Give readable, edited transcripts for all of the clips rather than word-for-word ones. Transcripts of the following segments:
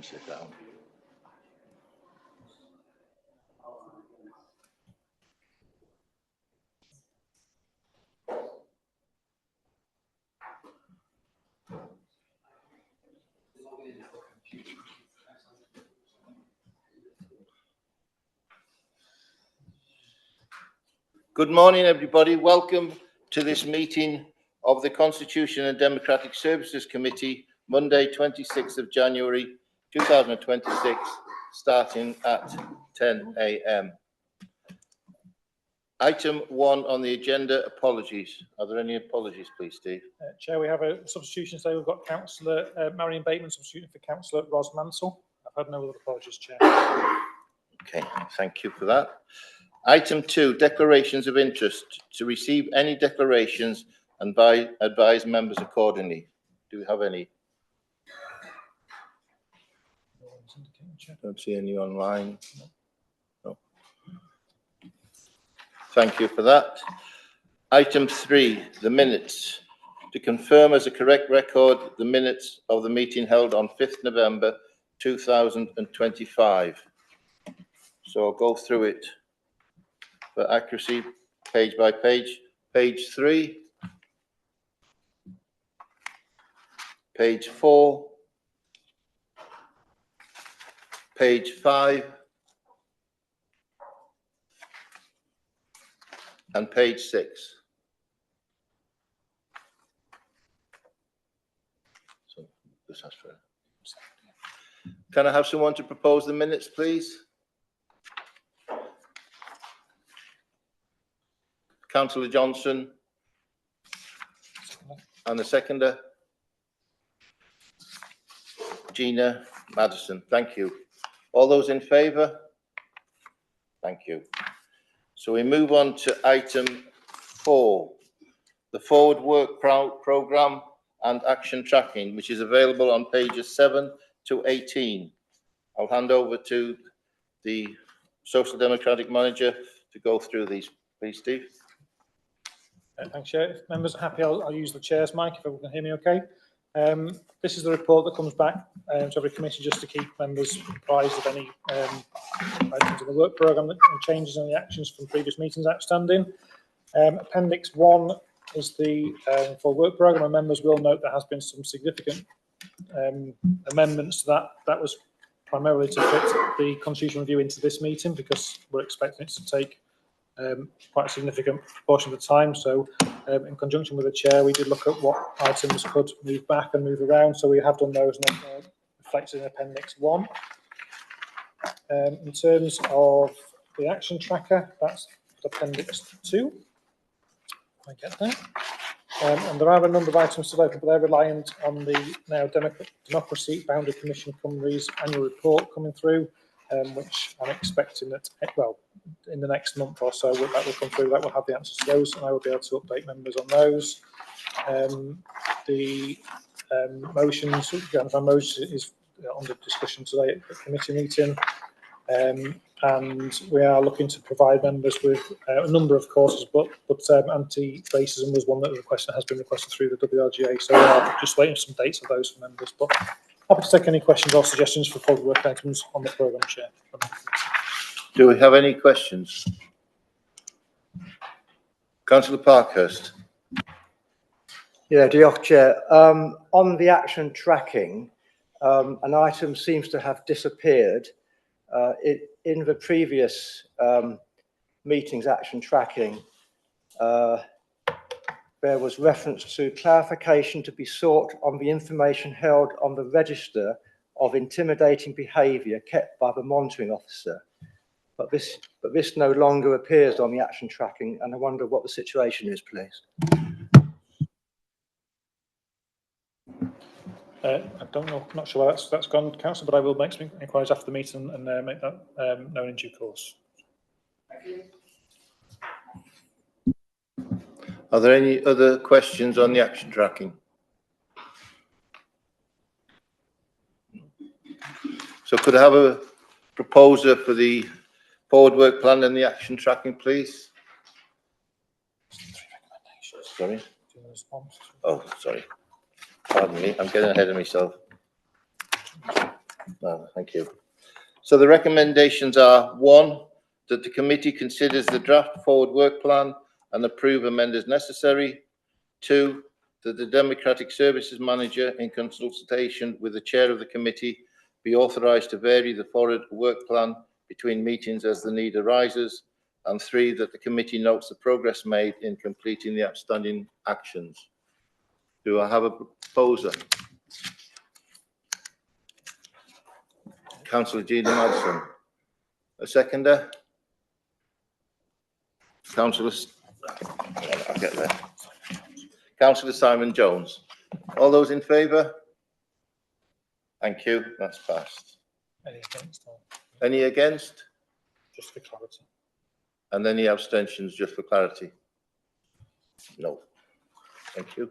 and sit down. Good morning, everybody. Welcome to this meeting of the Constitution and Democratic Services Committee, Monday, 26th of January, 2026, starting at 10 a.m. Item 1 on the agenda, apologies. Are there any apologies, please, Steve? Chair, we have a substitution today. We've got Councillor Marion Bateman substituting for Councillor Ros Mansell. I've had no other apologies, Chair. Okay, thank you for that. Item 2, declarations of interest. To receive any declarations and advise members accordingly. Do we have any? Don't see any online. No. Thank you for that. Item 3, the minutes. To confirm as a correct record the minutes of the meeting held on 5th November 2025. So I'll go through it for accuracy, page by page. Page 3, page 4, page 5, and page 6. So this has for. Can I have someone to propose the minutes, please? Councillor Johnson. And the seconder? Gina Madison. Thank you. All those in favour? Thank you. So we move on to item 4, the forward work programme and action tracking, which is available on pages 7 to 18. I'll hand over to the Social Democratic manager to go through these. Please, Steve. Thanks, Chair. If members are happy, I'll use the Chair's mic if everyone can hear me okay. This is the report that comes back to every committee just to keep members apprised of any items in the work programme and changes in the actions from previous meetings outstanding. Appendix 1 is the full work programme, and members will note there has been some significant amendments to that. That was primarily to fit the constitution review into this meeting because we're expecting it to take quite a significant proportion of the time. So in conjunction with the Chair, we did look at what items could move back and move around. So we have done those and reflected in Appendix 1. In terms of the action tracker, that's Appendix 2. I get that. And there are a number of items to look at, but they're reliant on the now Democracy Boundary Commission Cymru's annual report coming through, which I'm expecting that, well, in the next month or so, that will come through. That will have the answers to those, and I will be able to update members on those. The motions, again, our motion is under discussion today at the committee meeting, and we are looking to provide members with a number of courses, but anti-racism was one that has been requested through the WRGA, so we are just waiting for some dates of those for members. But happy to take any questions or suggestions for forward work items on the programme, Chair. Do we have any questions? Councillor Parkhurst. Yeah, diolch, Chair. On the action tracking, an item seems to have disappeared. In the previous meetings action tracking, there was reference to clarification to be sought on the information held on the register of intimidating behaviour kept by the monitoring officer. But this no longer appears on the action tracking, and I wonder what the situation is, please. I don't know, I'm not sure where that's gone, Councillor, but I will make some inquiries after the meeting and make that known in due course. Thank you. Are there any other questions on the action tracking? So could I have a proposer for the forward work plan and the action tracking, please? Sorry. Oh, sorry. Pardon me, I'm getting ahead of myself. No, thank you. So the recommendations are: 1, that the committee considers the draft forward work plan and approve amendments necessary. 2, that the Democratic Services Manager, in consultation with the chair of the committee, be authorised to vary the forward work plan between meetings as the need arises. And 3, that the committee notes the progress made in completing the outstanding actions. Do I have a proposer? Councillor Gina Madison. A seconder? Councillor, I'll get there. Councillor Simon Jones. All those in favour? Thank you, that's passed. Any against? Or Any against? just for clarity? And any abstentions, just for clarity? No. Thank you.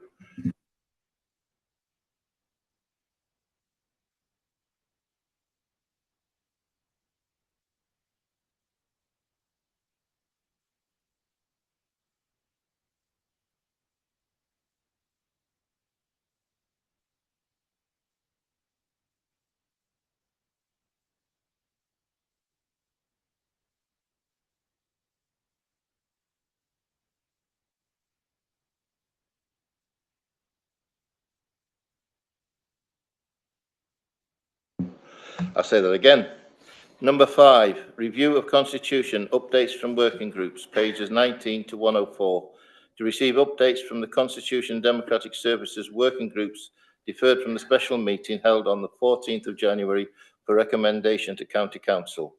I'll say that again. Number 5, review of constitution, updates from working groups, pages 19 to 104. To receive updates from the Constitution Democratic Services working groups deferred from the special meeting held on the 14th of January for recommendation to County Council.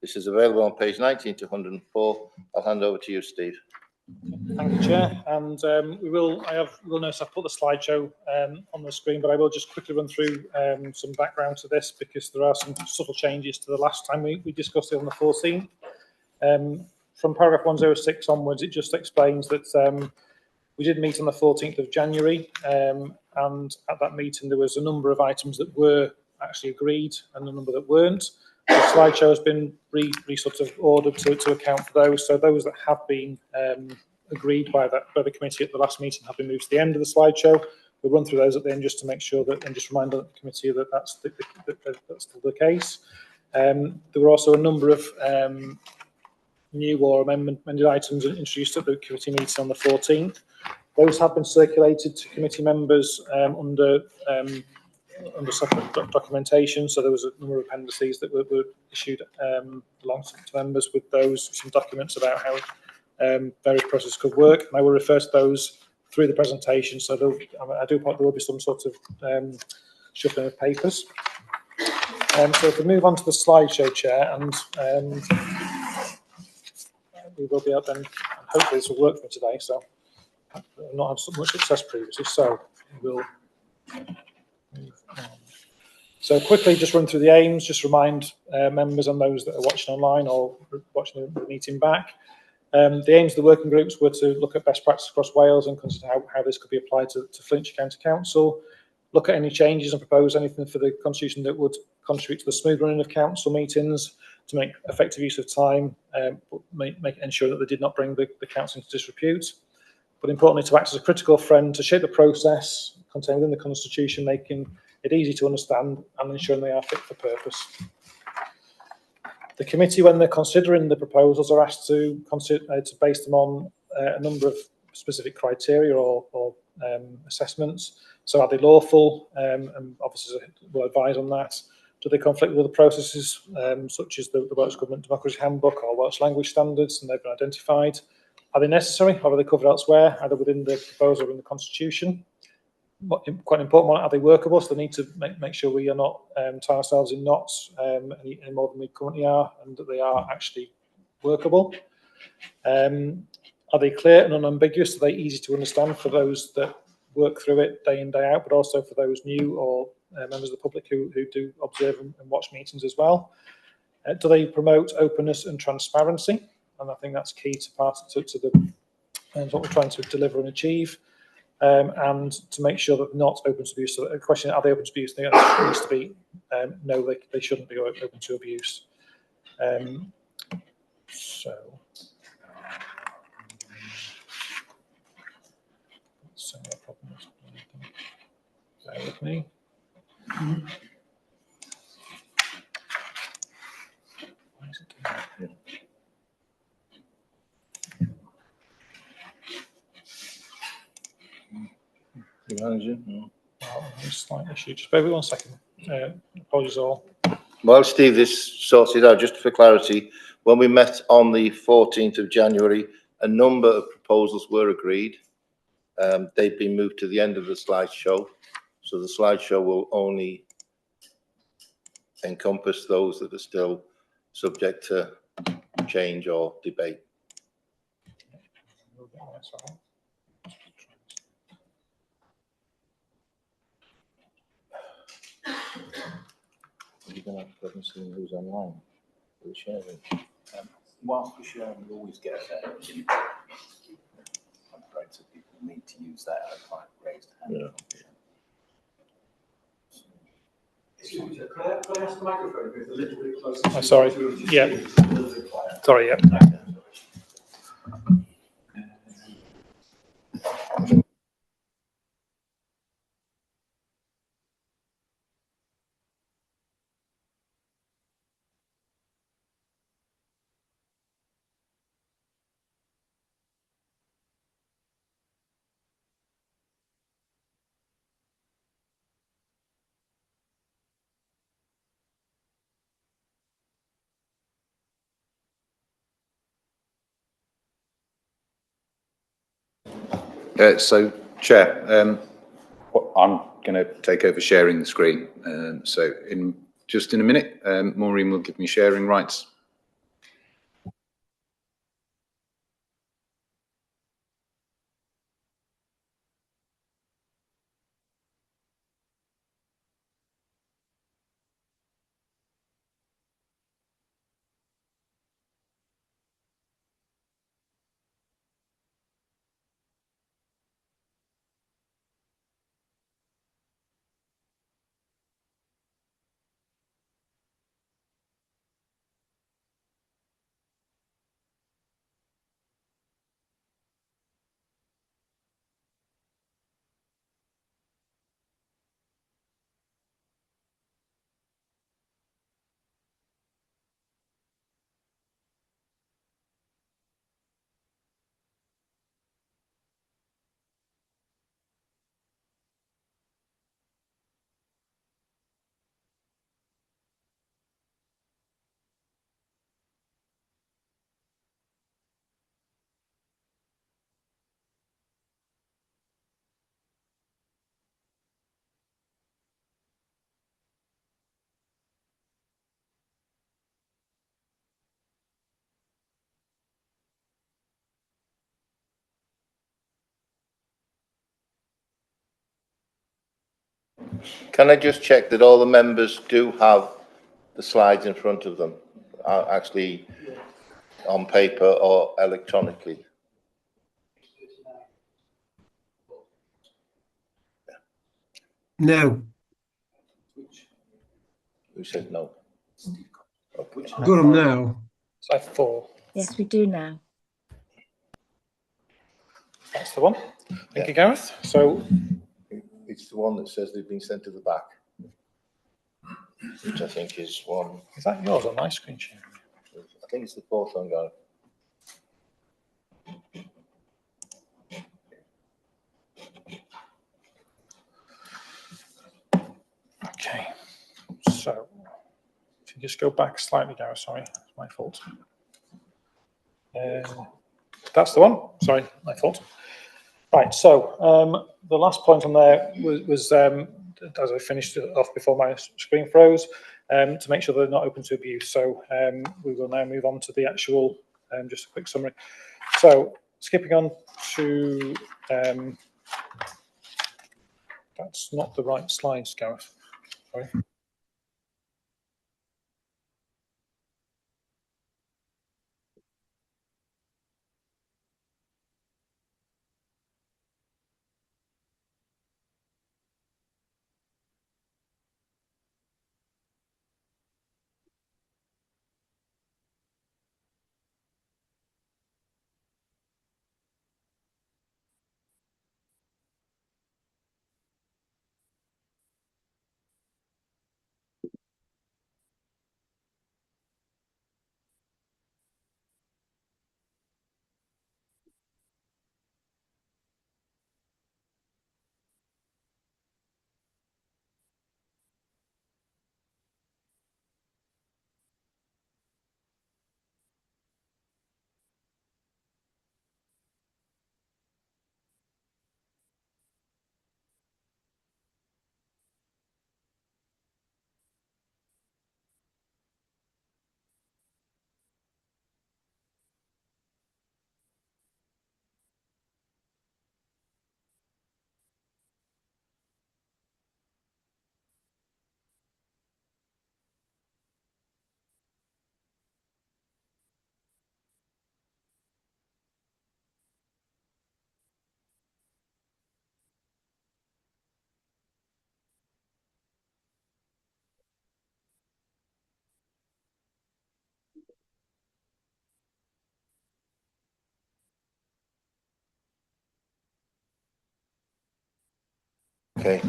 This is available on page 19 to 104. I'll hand over to you, Steve. Thank you, Chair. And you'll notice I've put the slideshow on the screen, but I will just quickly run through some background to this because there are some subtle changes to the last time we discussed it on the 14th. From paragraph 106 onwards, it just explains that we did meet on the 14th of January, and at that meeting there was a number of items that were actually agreed and a number that weren't. The slideshow has been sort of ordered to account for those. So those that have been agreed by the committee at the last meeting have been moved to the end of the slideshow. We'll run through those at the end just to make sure that, and just remind the committee that that's still the case. There were also a number of new or amended items introduced at the committee meeting on the 14th. Those have been circulated to committee members under separate documentation. So there was a number of appendices that were issued along to members with some documents about how various processes could work. And I will refer to those through the presentation. So there will be some sort of shuffling of papers. So if we move on to the slideshow, Chair, and we will be able then, hopefully this will work for today. So I've not had so much success previously. So we'll move on. So quickly just run through the aims, just remind members and those that are watching online or watching the meeting back. The aims of the working groups were to look at best practice across Wales and consider how this could be applied to Flintshire County Council, look at any changes and propose anything for the constitution that would contribute to the smooth running of council meetings, to make effective use of time, but ensure that they did not bring the council into disrepute, but importantly to act as a critical friend to shape the process contained within the constitution, making it easy to understand and ensuring they are fit for purpose. The committee, when they're considering the proposals, are asked to base them on a number of specific criteria or assessments. So are they lawful? And officers will advise on that. Do they conflict with other processes, such as the Welsh Government Democracy Handbook or Welsh Language Standards, and they've been identified? Are they necessary, or are they covered elsewhere, either within the proposal or in the Constitution? Quite an important one, are they workable? So they need to make sure we are not tie ourselves in knots any more than we currently are, and that they are actually workable. Are they clear and unambiguous? Are they easy to understand for those that work through it day in, day out, but also for those new or members of the public who do observe and watch meetings as well? Do they promote openness and transparency? And I think that's key to what we're trying to deliver and achieve. And to make sure that they're not open to abuse. So the question, are they open to abuse? The answer needs to be no, they shouldn't be open to abuse. So no problem. Bear with me. Manager? No. Oh, slight issue. Just bear with me 1 second. Apologies all. While Steve this sorts it out, just for clarity, when we met on the 14th of January, a number of proposals were agreed. They've been moved to the end of the slideshow, so the slideshow will only encompass those that are still subject to change or debate. You're going to have to go and see who's online. Who's sharing. Whilst we're sharing, we always get a I'm afraid so people need to use that raised hand. Yeah. Excuse me, sir, could I ask the microphone a little bit closer? Oh, sorry. Yeah. Sorry, yeah. So, Chair, I'm going to take over sharing the screen. So, just in a minute, Maureen will give me sharing rights. Can I just check that all the members do have the slides in front of them, actually on paper or electronically? No, Who said no? Okay. I've got them now. Slide 4. Yes, we do now. That's the one. Thank you, Gareth. So, It's the one that says they've been sent to the back, which I think is one. is that yours on my screen share? I think it's the fourth one, guy. Okay. So, if you just go back slightly, Gareth, sorry, it's my fault. That's the one. Sorry, my fault. Right, so the last point on there was as I finished it off before my screen froze, to make sure they're not open to abuse. So we will now move on to the actual, just a quick summary. So skipping on to, that's not the right slides, Gareth. Sorry. Okay.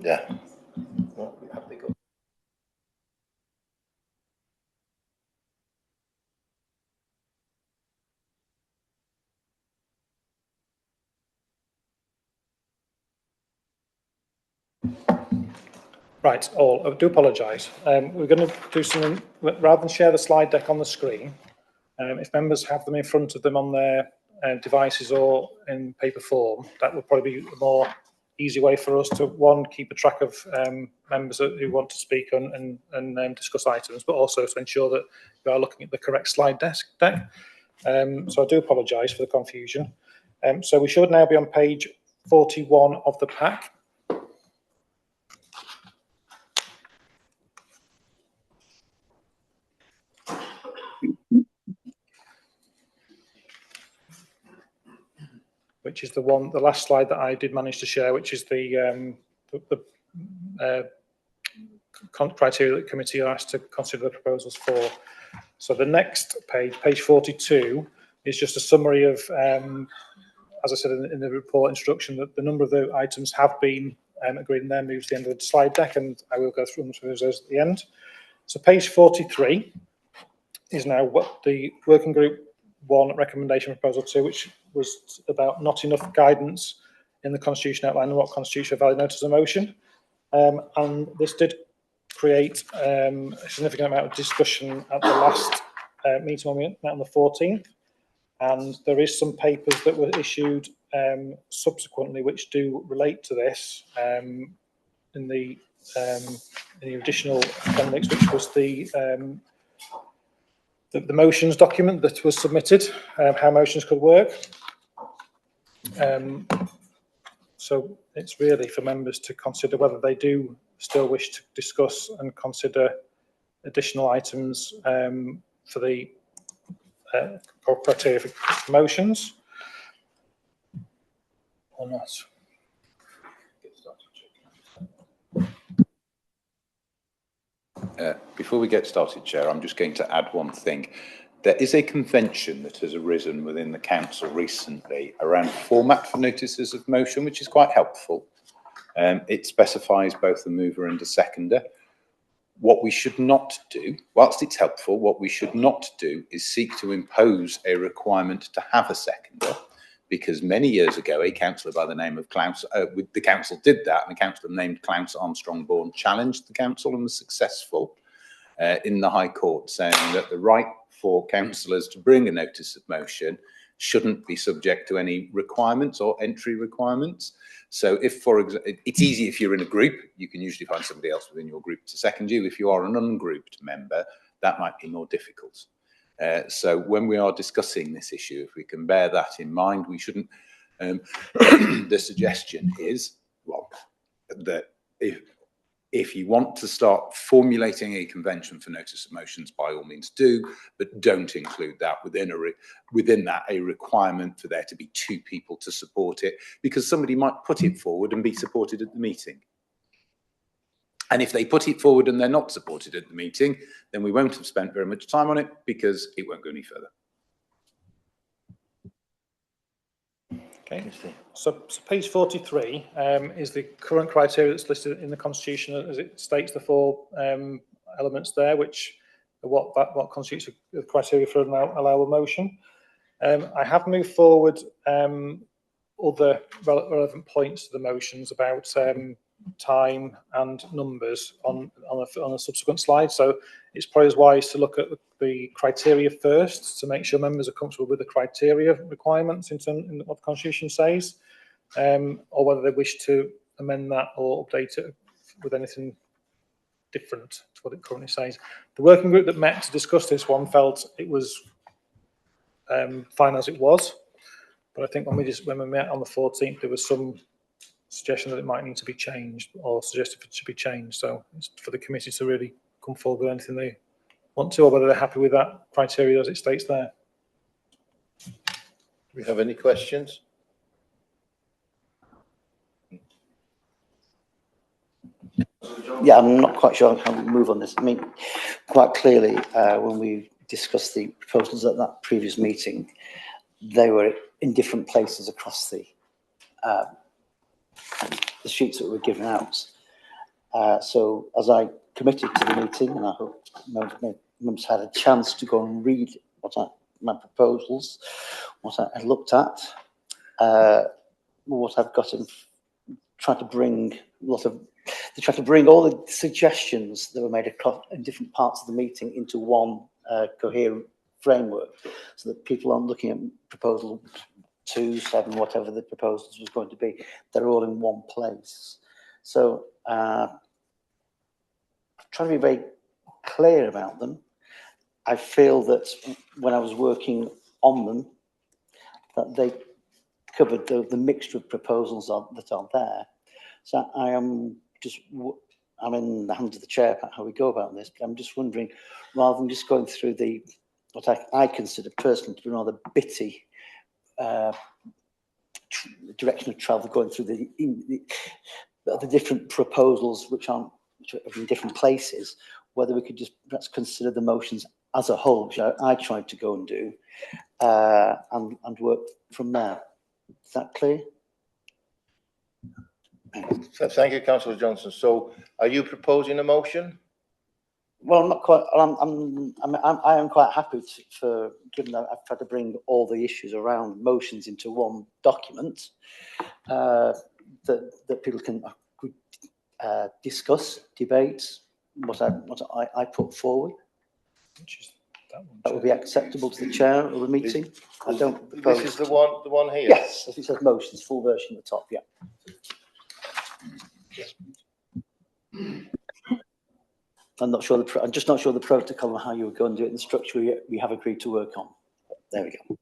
Yeah. Right, all, I do apologise. We're going to do something, rather than share the slide deck on the screen, if members have them in front of them on their devices or in paper form, that would probably be a more easy way for us to, one, keep a track of members who want to speak and discuss items, but also to ensure that you are looking at the correct slide deck. So I do apologise for the confusion. So we should now be on page 41 of the pack. Which is the last slide that I did manage to share, which is the criteria that the committee are asked to consider the proposals for. So the next page, page 42, is just a summary of, as I said in the report instruction, that the number of the items have been agreed and then moved to the end of the slide deck, and I will go through those at the end. So page 43 is now what the working group 1 recommendation proposal 2, which was about not enough guidance in the constitution outline and what constitutes a valid notice of motion. And this did create a significant amount of discussion at the last meeting when we met on the 14th. And there is some papers that were issued subsequently which do relate to this in the additional appendix, which was the motions document that was submitted, how motions could work. So it's really for members to consider whether they do still wish to discuss and consider additional items for the criteria for motions or not. Before we get started, Chair, I'm just going to add one thing. There is a convention that has arisen within the council recently around format for notices of motion, which is quite helpful. It specifies both the mover and a seconder. What we should not do, whilst it's helpful, what we should not do is seek to impose a requirement to have a seconder, because many years ago, a councillor by the name of Klaus, the council did that, and a councillor named Klaus Armstrong-Bourne challenged the council and was successful in the High Court, saying that the right for councillors to bring a notice of motion shouldn't be subject to any requirements or entry requirements. So if, for example, it's easy if you're in a group, you can usually find somebody else within your group to second you. If you are an ungrouped member, that might be more difficult. So when we are discussing this issue, if we can bear that in mind, we shouldn't, the suggestion is, well, that if you want to start formulating a convention for notice of motions, by all means do, but don't include that within that a requirement for there to be 2 people to support it, because somebody might put it forward and be supported at the meeting. And if they put it forward and they're not supported at the meeting, then we won't have spent very much time on it because it won't go any further. Okay, so page 43 is the current criteria that's listed in the Constitution, as it states the 4 elements there, which are what constitutes the criteria for an allowable motion. I have moved forward other relevant points to the motions about time and numbers on a subsequent slide. So it's probably wise to look at the criteria first to make sure members are comfortable with the criteria requirements in what the Constitution says, or whether they wish to amend that or update it with anything different to what it currently says. The working group that met to discuss this one felt it was fine as it was, but I think when we met on the 14th, there was some suggestion that it might need to be changed or suggested it should be changed. So it's for the committee to really come forward with anything they want to, or whether they're happy with that criteria as it states there. Do we have any questions? Yeah, I'm not quite sure how to move on this. I mean, quite clearly, when we discussed the proposals at that previous meeting, they were in different places across the the sheets that were given out. So as I committed to the meeting, and I hope members had a chance to go and read my proposals, what I looked at, what I've got in, trying to bring all the suggestions that were made across in different parts of the meeting into one coherent framework, so that people aren't looking at proposal 2, 7, whatever the proposals was going to be. They're all in one place. So trying to be very clear about them. I feel that when I was working on them, that they covered the mixture of proposals that are there. So I'm in the hands of the chair about how we go about this, but I'm just wondering, rather than just going through what I consider personally to be rather bitty direction of travel, going through the different proposals which are in different places, whether we could just perhaps consider the motions as a whole, which I tried to go and do, and work from there. Is that clear? Thank you, Councillor Johnson. So are you proposing a motion? Well, I'm not quite. I am quite happy for, given that I've tried to bring all the issues around motions into one document, that people can discuss, debate what I put forward. That would be acceptable to the chair of the meeting. I don't propose. This is the one here. Yes, as it says motions, full version at the top. Yeah. I'm just not sure the protocol and how you would go and do it in the structure we have agreed to work on. There we go.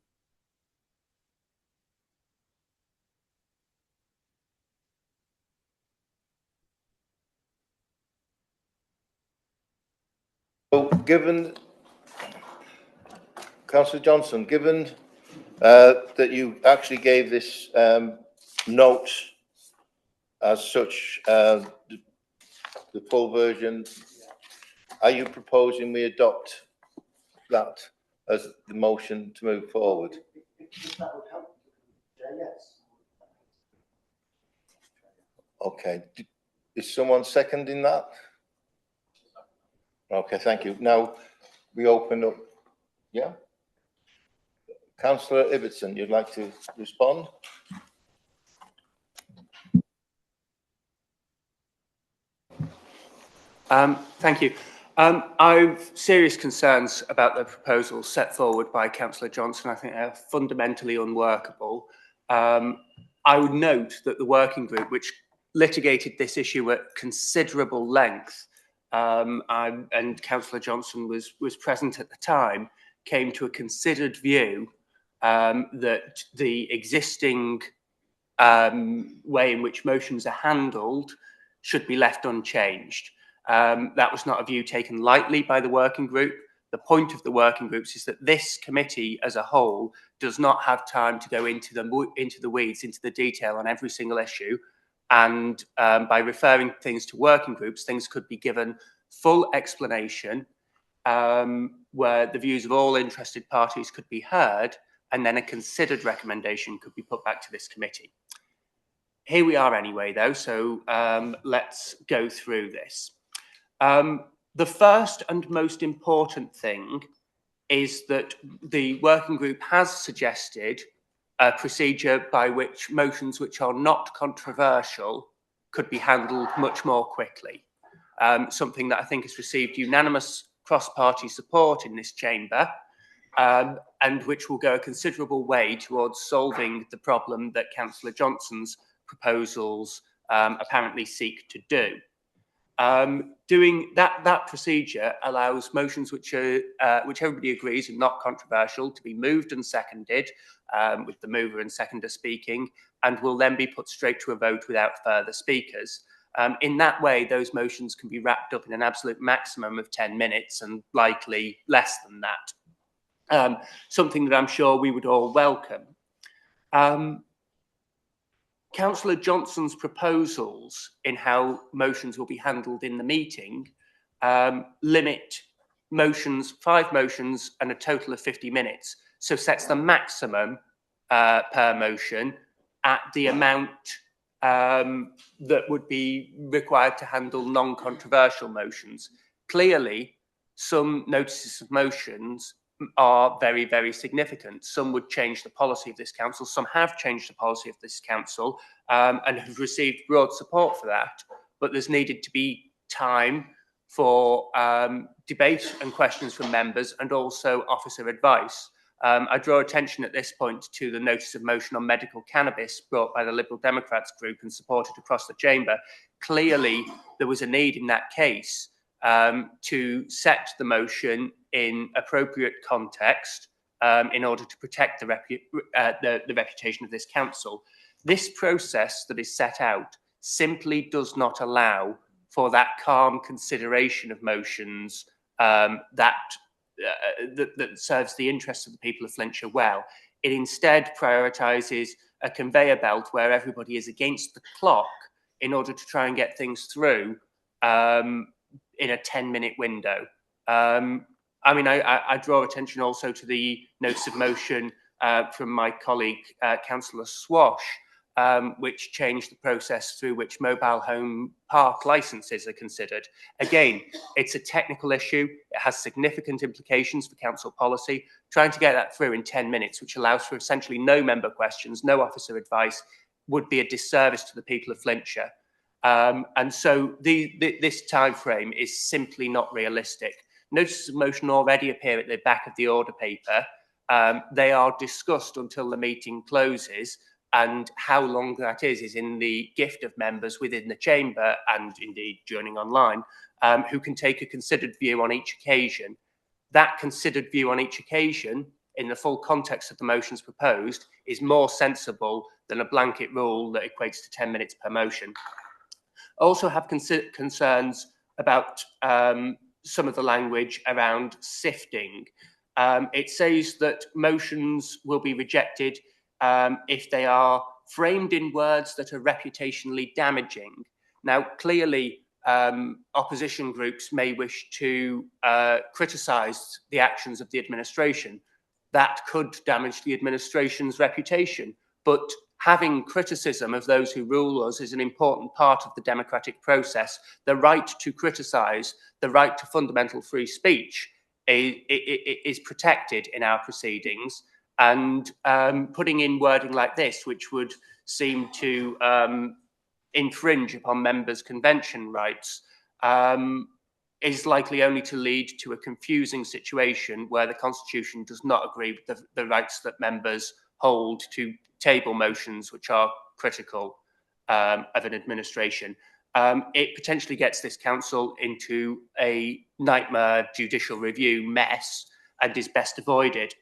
So given, Councillor Johnson, given that you actually gave this note as such, the full version, are you proposing we adopt that as the motion to move forward? If that would help, yes. Okay. Is someone seconding that? Okay, thank you. Now we open up. Yeah. Councillor Ibbotson, you'd like to respond? Thank you. I've serious concerns about the proposals set forward by Councillor Johnson. I think they're fundamentally unworkable. I would note that the working group, which litigated this issue at considerable length, and Councillor Johnson was present at the time, came to a considered view that the existing way in which motions are handled should be left unchanged. That was not a view taken lightly by the working group. The point of the working groups is that this committee as a whole does not have time to go into the weeds, into the detail on every single issue. And by referring things to working groups, things could be given full explanation where the views of all interested parties could be heard, and then a considered recommendation could be put back to this committee. Here we are anyway, though, so let's go through this. The first and most important thing is that the working group has suggested a procedure by which motions which are not controversial could be handled much more quickly. Something that I think has received unanimous cross-party support in this chamber, and which will go a considerable way towards solving the problem that Councillor Johnson's proposals apparently seek to do. Doing that procedure allows motions which everybody agrees are not controversial to be moved and seconded, with the mover and seconder speaking, and will then be put straight to a vote without further speakers. In that way, those motions can be wrapped up in an absolute maximum of 10 minutes and likely less than that. Something that I'm sure we would all welcome. Councillor Johnson's proposals in how motions will be handled in the meeting limit motions, 5 motions and a total of 50 minutes. So sets the maximum per motion at the amount that would be required to handle non-controversial motions. Clearly, some notices of motions are very, very significant. Some would change the policy of this council. Some have changed the policy of this council and have received broad support for that. But there's needed to be time for debate and questions from members and also officer advice. I draw attention at this point to the notice of motion on medical cannabis brought by the Liberal Democrats group and supported across the chamber. Clearly, there was a need in that case to set the motion in appropriate context in order to protect the reputation of this council. This process that is set out simply does not allow for that calm consideration of motions that serves the interests of the people of Flintshire well. It instead prioritises a conveyor belt where everybody is against the clock in order to try and get things through in a 10-minute window. I mean, I draw attention also to the notice of motion from my colleague, Councillor Swash, which changed the process through which mobile home park licences are considered. Again, it's a technical issue. It has significant implications for council policy. Trying to get that through in 10 minutes, which allows for essentially no member questions, no officer advice, would be a disservice to the people of Flintshire. And so this time frame is simply not realistic. Notices of motion already appear at the back of the order paper. They are discussed until the meeting closes, and how long that is in the gift of members within the chamber and indeed joining online, who can take a considered view on each occasion. That considered view on each occasion, in the full context of the motions proposed, is more sensible than a blanket rule that equates to 10 minutes per motion. I also have concerns about some of the language around sifting. It says that motions will be rejected if they are framed in words that are reputationally damaging. Now, clearly, opposition groups may wish to criticise the actions of the administration. That could damage the administration's reputation. But having criticism of those who rule us is an important part of the democratic process. The right to criticise, the right to fundamental free speech is protected in our proceedings. And putting in wording like this, which would seem to infringe upon members' convention rights, is likely only to lead to a confusing situation where the Constitution does not agree with the rights that members hold to table motions which are critical of an administration. It potentially gets this council into a nightmare judicial review mess and is best avoided.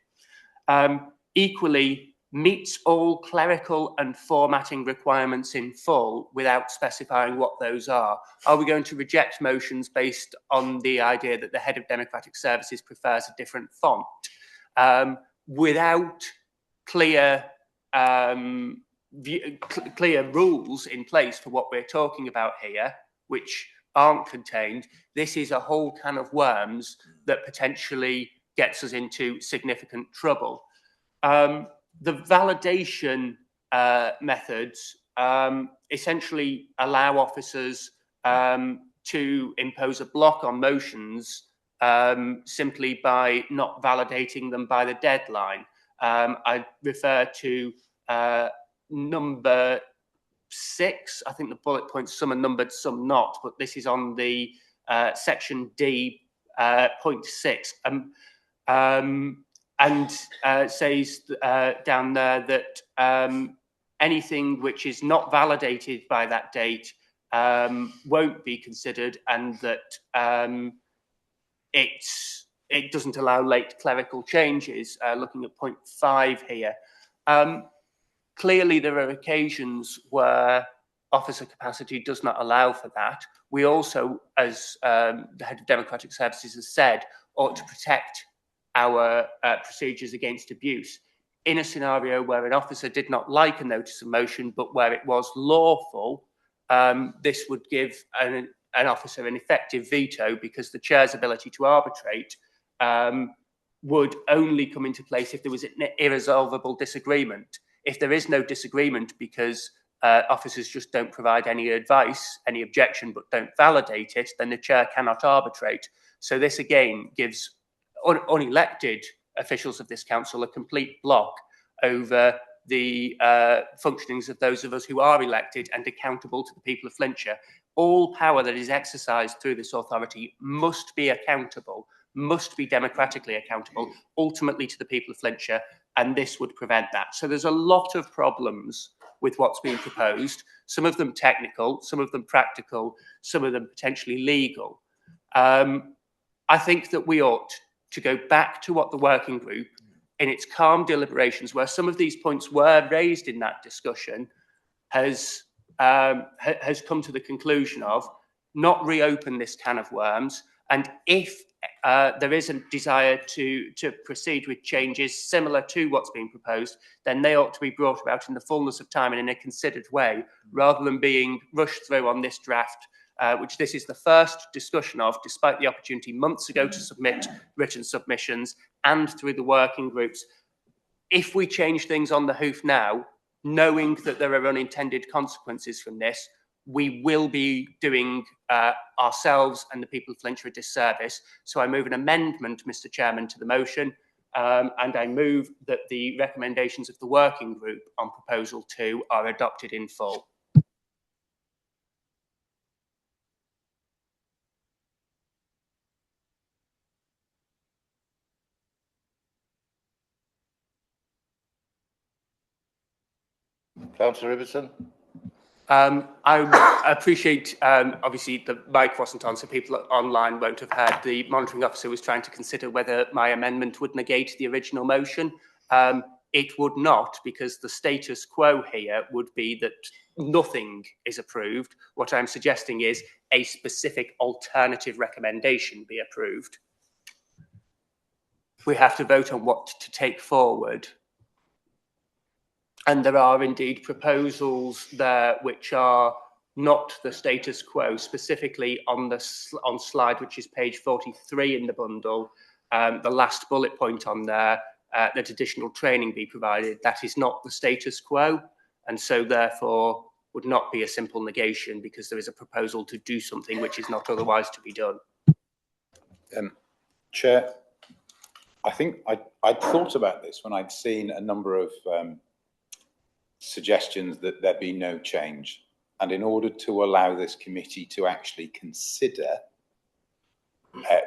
Equally, meets all clerical and formatting requirements in full without specifying what those are. Are we going to reject motions based on the idea that the head of democratic services prefers a different font? Without clear clear rules in place for what we're talking about here, which aren't contained, this is a whole can of worms that potentially gets us into significant trouble. The validation methods essentially allow officers to impose a block on motions simply by not validating them by the deadline. I refer to number 6. I think the bullet points, some are numbered, some not, but this is on the section D, point 6. And says down there that anything which is not validated by that date won't be considered, and that it doesn't allow late clerical changes, looking at point 5 here. Clearly, there are occasions where officer capacity does not allow for that. We also, as the head of democratic services has said, ought to protect our procedures against abuse. In a scenario where an officer did not like a notice of motion, but where it was lawful, this would give an officer an effective veto, because the chair's ability to arbitrate would only come into place if there was an irresolvable disagreement. If there is no disagreement because officers just don't provide any advice, any objection, but don't validate it, then the chair cannot arbitrate. So this again gives unelected officials of this council a complete block over the functionings of those of us who are elected and accountable to the people of Flintshire. All power that is exercised through this authority must be accountable, must be democratically accountable, ultimately to the people of Flintshire, and this would prevent that. So there's a lot of problems with what's being proposed, some of them technical, some of them practical, some of them potentially legal. I think that we ought to go back to what the working group, in its calm deliberations, where some of these points were raised in that discussion, has come to the conclusion of, not reopen this can of worms. And if there is a desire to proceed with changes similar to what's being proposed, then they ought to be brought about in the fullness of time and in a considered way, rather than being rushed through on this draft, which this is the first discussion of, despite the opportunity months ago to submit written submissions and through the working groups. If we change things on the hoof now, knowing that there are unintended consequences from this, we will be doing ourselves and the people of Flintshire a disservice. So I move an amendment, Mr. Chairman, to the motion, and I move that the recommendations of the working group on proposal 2 are adopted in full. Councillor Ibbotson? I appreciate, obviously the mic wasn't on, so people online won't have heard. The monitoring officer was trying to consider whether my amendment would negate the original motion. It would not, because the status quo here would be that nothing is approved. What I'm suggesting is a specific alternative recommendation be approved. We have to vote on what to take forward. And there are indeed proposals there which are not the status quo, specifically on slide, which is page 43 in the bundle, the last bullet point on there, that additional training be provided. That is not the status quo, and so therefore would not be a simple negation, because there is a proposal to do something which is not otherwise to be done. Chair, I think I'd thought about this when I'd seen a number of suggestions that there be no change. And in order to allow this committee to actually consider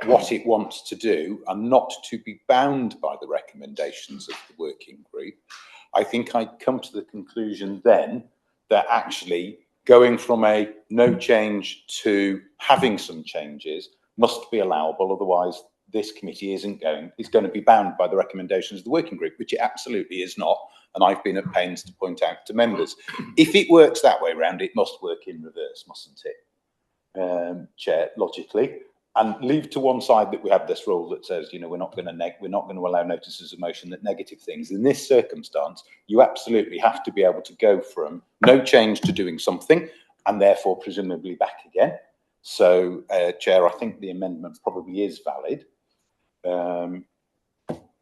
what it wants to do and not to be bound by the recommendations of the working group, I think I'd come to the conclusion then that actually going from a no change to having some changes must be allowable. Otherwise, this committee is going to be bound by the recommendations of the working group, which it absolutely is not. And I've been at pains to point out to members. If it works that way round, it must work in reverse, mustn't it, Chair, logically? And leave to one side that we have this rule that says, you know, we're not going to allow notices of motion that negative things. In this circumstance, you absolutely have to be able to go from no change to doing something, and therefore presumably back again. So, Chair, I think the amendment probably is valid.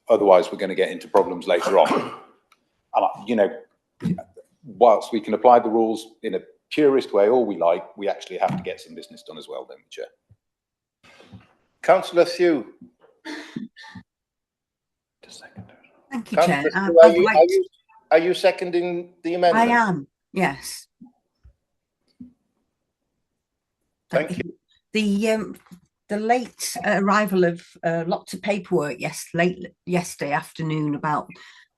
Otherwise, we're going to get into problems later on. And, you know, whilst we can apply the rules in a purist way all we like, we actually have to get some business done as well, don't we, Chair? Councillor Thew. Thank you, Chair. Are you seconding the amendment? I am, yes. Thank you. The late arrival of lots of paperwork late yesterday afternoon about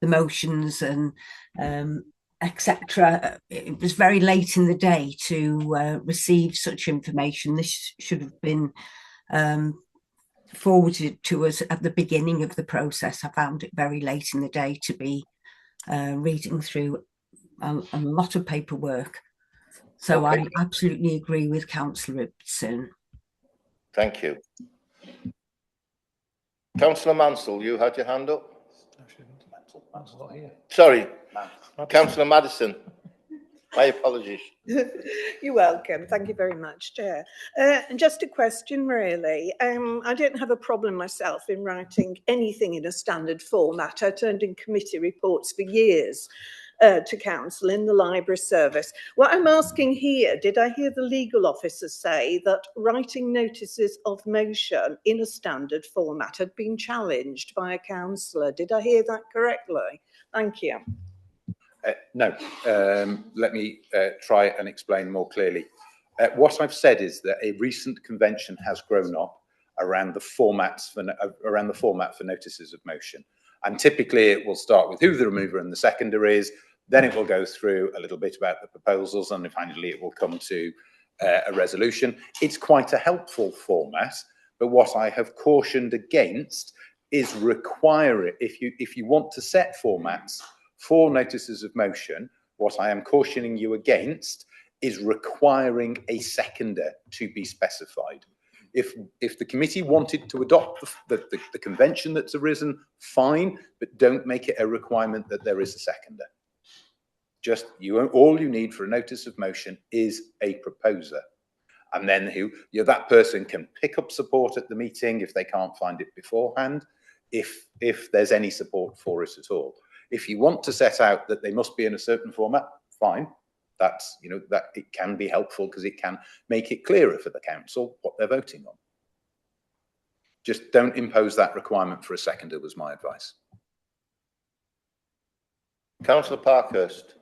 the motions and etc. It was very late in the day to receive such information. This should have been forwarded to us at the beginning of the process. I found it very late in the day to be reading through a lot of paperwork. So okay. I absolutely agree with Councillor Ibbotson. Thank you. Councillor Mansell, you had your hand up? Mansell's not here. Sorry, Councillor Madison. My apologies. You're welcome. Thank you very much, Chair. And just a question, really. I don't have a problem myself in writing anything in a standard format. I turned in committee reports for years. to council in the library service. What I'm asking here, did I hear the legal officer say that writing notices of motion in a standard format had been challenged by a councillor? Did I hear that correctly? Thank you. No, let me try and explain more clearly. What I've said is that a recent convention has grown up around the format for notices of motion, and typically it will start with who the remover and the seconder is. Then it will go through a little bit about the proposals, and finally it will come to a resolution. It's quite a helpful format, but what I have cautioned against is require it. If you want to set formats for notices of motion, what I am cautioning you against is requiring a seconder to be specified. If the committee wanted to adopt the convention that's arisen, fine, but don't make it a requirement that there is a seconder. Just all you need for a notice of motion is a proposer, and then that person can pick up support at the meeting if they can't find it beforehand, if there's any support for it at all. If you want to set out that they must be in a certain format, fine. That's, that it can be helpful because it can make it clearer for the council what they're voting on. Just don't impose that requirement for a seconder, was my advice. Councillor Parkhurst.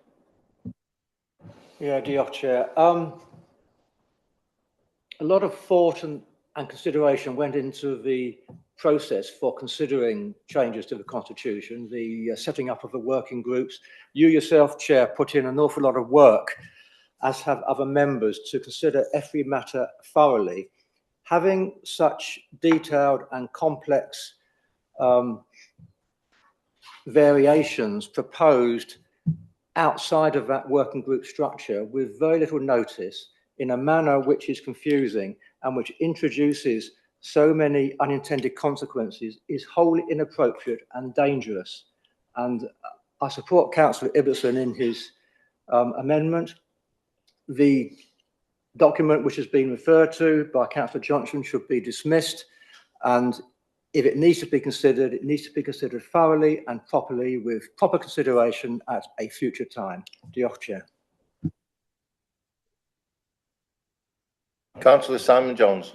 Yeah, Diolch, Chair. A lot of thought and consideration went into the process for considering changes to the Constitution, the setting up of the working groups. You yourself, Chair, put in an awful lot of work, as have other members, to consider every matter thoroughly. Having such detailed and complex variations proposed outside of that working group structure with very little notice in a manner which is confusing and which introduces so many unintended consequences is wholly inappropriate and dangerous. And I support Councillor Ibbotson in his amendment. The document which has been referred to by Councillor Johnson should be dismissed, and if it needs to be considered, it needs to be considered thoroughly and properly with proper consideration at a future time. Diolch, Chair. Councillor Simon Jones.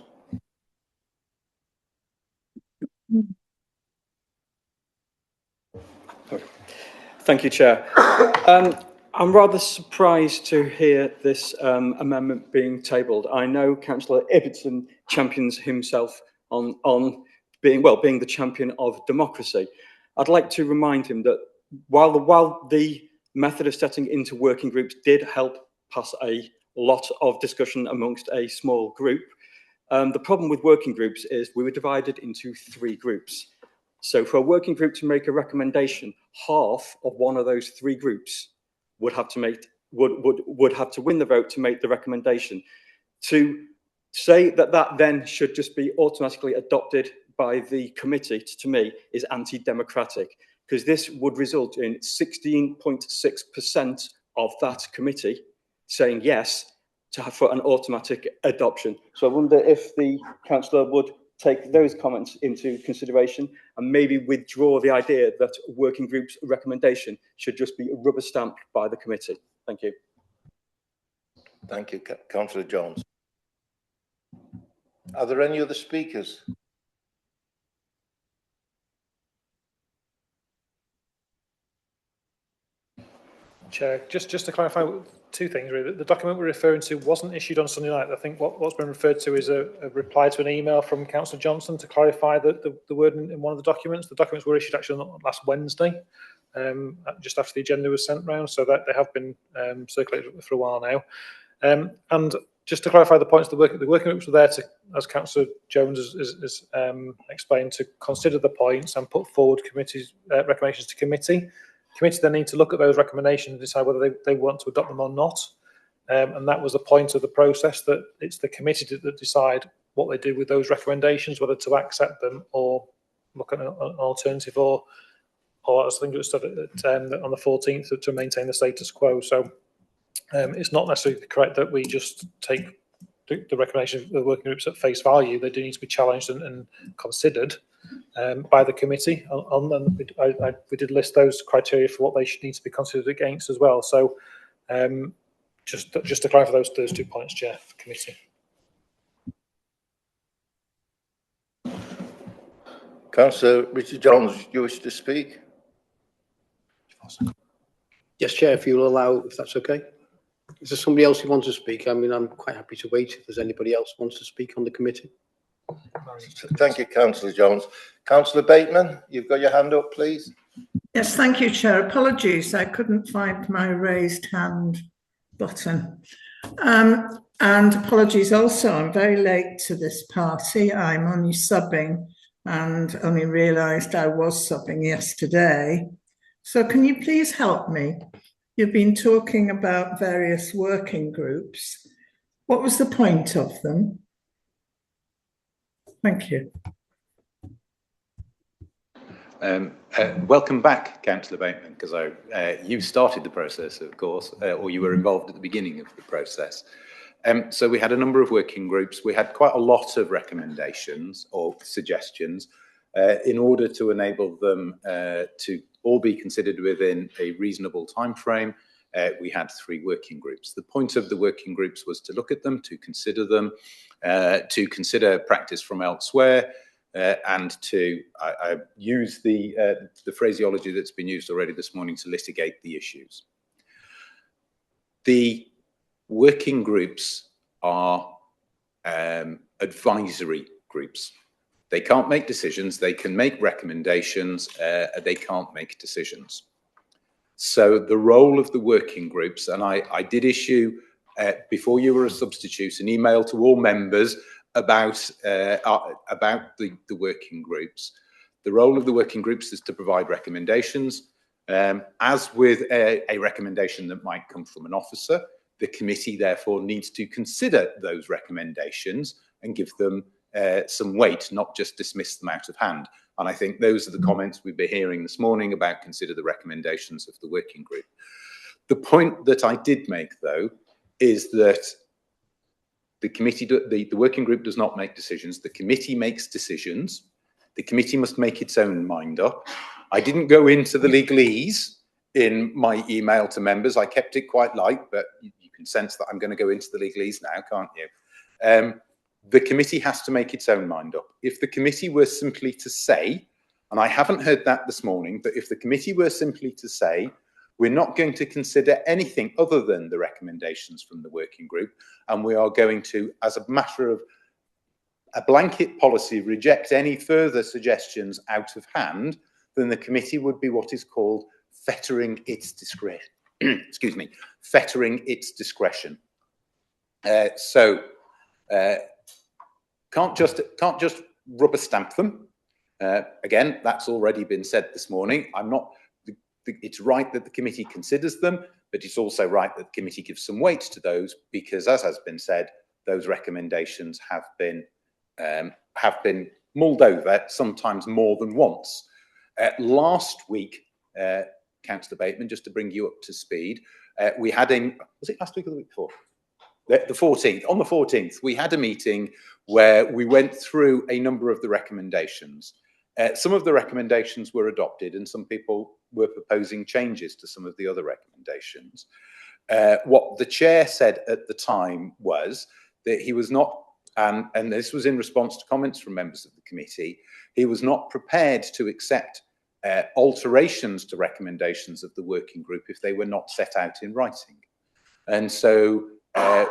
Thank you, Chair. I'm rather surprised to hear this amendment being tabled. I know Councillor Ibbotson champions himself on being the champion of democracy. I'd like to remind him that while the method of setting into working groups did help pass a lot of discussion amongst a small group, the problem with working groups is we were divided into 3 groups. So for a working group to make a recommendation, half of one of those 3 groups would have to win the vote to make the recommendation. To say that then should just be automatically adopted by the committee, to me, is anti-democratic, because this would result in 16.6% of that committee saying yes for an automatic adoption. So I wonder if the councillor would take those comments into consideration and maybe withdraw the idea that a working group's recommendation should just be rubber stamped by the committee. Thank you. Thank you, Councillor Jones. Are there any other speakers? Chair, just to clarify 2 things really. The document we're referring to wasn't issued on Sunday night. I think what's been referred to is a reply to an email from Councillor Johnson to clarify the word in one of the documents. The documents were issued actually on last Wednesday, just after the agenda was sent round, so that they have been circulated for a while now. And just to clarify the points, the working groups were there to, as Councillor Jones has explained, to consider the points and put forward committee's recommendations to committee. Committee then need to look at those recommendations and decide whether they want to adopt them or not. And that was the point of the process, that it's the committee that decide what they do with those recommendations, whether to accept them or look at an alternative, or as I think it was said on the 14th, to maintain the status quo. So it's not necessarily correct that we just take the recommendation of the working groups at face value. They do need to be challenged and considered. by the committee. And we did list those criteria for what they should need to be considered against as well. So just to clarify those 2 points, Chair, for committee. Councillor Richard Jones, do you wish to speak? Yes, Chair, if you'll allow, if that's okay. Is there somebody else who wants to speak? I mean, I'm quite happy to wait if there's anybody else who wants to speak on the committee. Thank you, Councillor Jones. Councillor Bateman, you've got your hand up, please. Yes, thank you, Chair. Apologies, I couldn't find my raised hand button. And apologies also, I'm very late to this party. I'm only subbing and only realised I was subbing yesterday. So can you please help me? You've been talking about various working groups. What was the point of them? Thank you. Welcome back, Councillor Bateman, because you started the process, of course, or you were involved at the beginning of the process. So we had a number of working groups. We had quite a lot of recommendations or suggestions in order to enable them to all be considered within a reasonable time frame. We had 3 working groups. The point of the working groups was to look at them, to consider practice from elsewhere, and to use the phraseology that's been used already this morning to litigate the issues. The working groups are advisory groups. They can't make decisions, they can make recommendations, they can't make decisions. So the role of the working groups, and I did issue, before you were a substitute, an email to all members about the working groups. The role of the working groups is to provide recommendations. As with a recommendation that might come from an officer, the committee therefore needs to consider those recommendations and give them some weight, not just dismiss them out of hand. And I think those are the comments we've been hearing this morning about consider the recommendations of the working group. The point that I did make, though, is that the committee, the working group does not make decisions. The committee makes decisions. The committee must make its own mind up. I didn't go into the legalese in my email to members. I kept it quite light, but you can sense that I'm going to go into the legalese now, can't you? The committee has to make its own mind up. If the committee were simply to say, and I haven't heard that this morning, but if the committee were simply to say, we're not going to consider anything other than the recommendations from the working group, and we are going to, as a matter of a blanket policy, reject any further suggestions out of hand, then the committee would be what is called fettering its discretion. Excuse me, fettering its discretion. Can't just rubber stamp them. Again, that's already been said this morning. It's right that the committee considers them, but it's also right that the committee gives some weight to those because, as has been said, those recommendations have been mulled over, sometimes more than once. Last week, Councillor Bateman, just to bring you up to speed, we had was it last week or the week before? The 14th. On the 14th, we had a meeting where we went through a number of the recommendations. Some of the recommendations were adopted and some people were proposing changes to some of the other recommendations. What the chair said at the time was that he was not, and this was in response to comments from members of the committee, he was not prepared to accept alterations to recommendations of the working group if they were not set out in writing. And so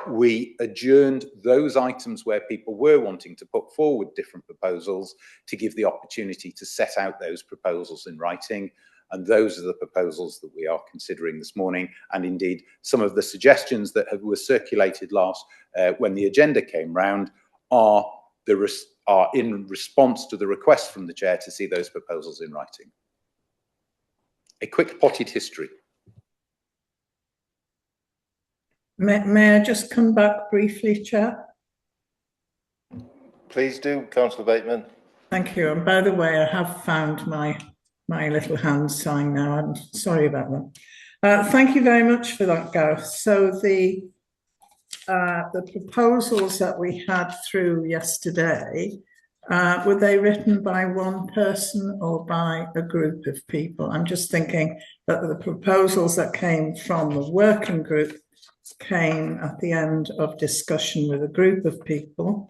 we adjourned those items where people were wanting to put forward different proposals to give the opportunity to set out those proposals in writing. And those are the proposals that we are considering this morning. And indeed, some of the suggestions that were circulated last when the agenda came round are in response to the request from the chair to see those proposals in writing. A quick potted history. May I just come back briefly, Chair? Please do, Councillor Bateman. Thank you. And by the way, I have found my little hand sign now. I'm sorry about that. Thank you very much for that, Gareth. So the proposals that we had through yesterday Were they written by one person or by a group of people? I'm just thinking that the proposals that came from the working group came at the end of discussion with a group of people.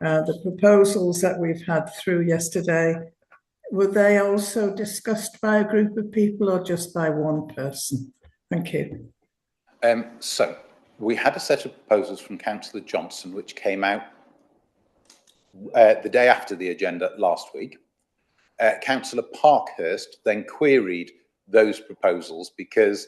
The proposals that we've had through yesterday, were they also discussed by a group of people or just by one person? Thank you. So we had a set of proposals from Councillor Johnson, which came out the day after the agenda last week. Councillor Parkhurst then queried those proposals because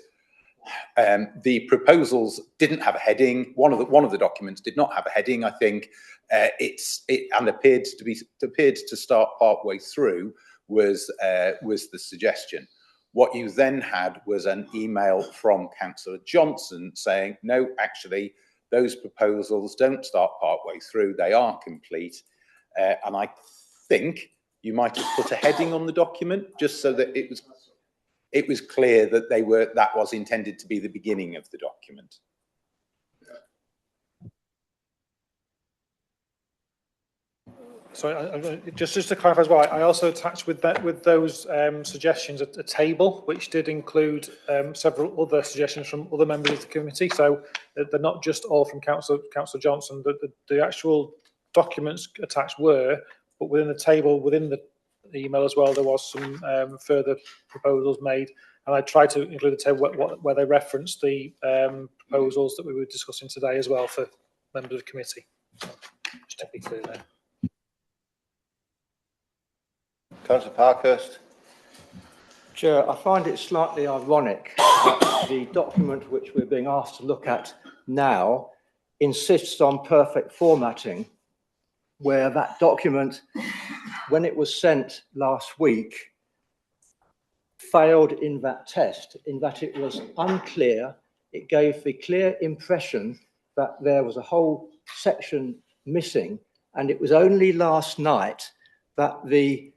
the proposals didn't have a heading. One of the documents did not have a heading. I think and appeared to start partway through was the suggestion. What you then had was an email from Councillor Johnson saying, no, actually, those proposals don't start partway through. They are complete. And I think you might have put a heading on the document just so that it was clear that that was intended to be the beginning of the document. Sorry, just to clarify as well, I also attached with those suggestions a table which did include several other suggestions from other members of the committee. So they're not just all from Councillor Johnson. The actual documents attached were, but within the table, within the email as well, there was some further proposals made, and I tried to include the table where they referenced the proposals that we were discussing today as well for members of the committee. So, just to be clear there. Councillor Parkhurst. Chair, I find it slightly ironic that the document which we're being asked to look at now insists on perfect formatting, where that document, when it was sent last week, failed in that test, in that it was unclear. It gave the clear impression that there was a whole section missing, and it was only last night that the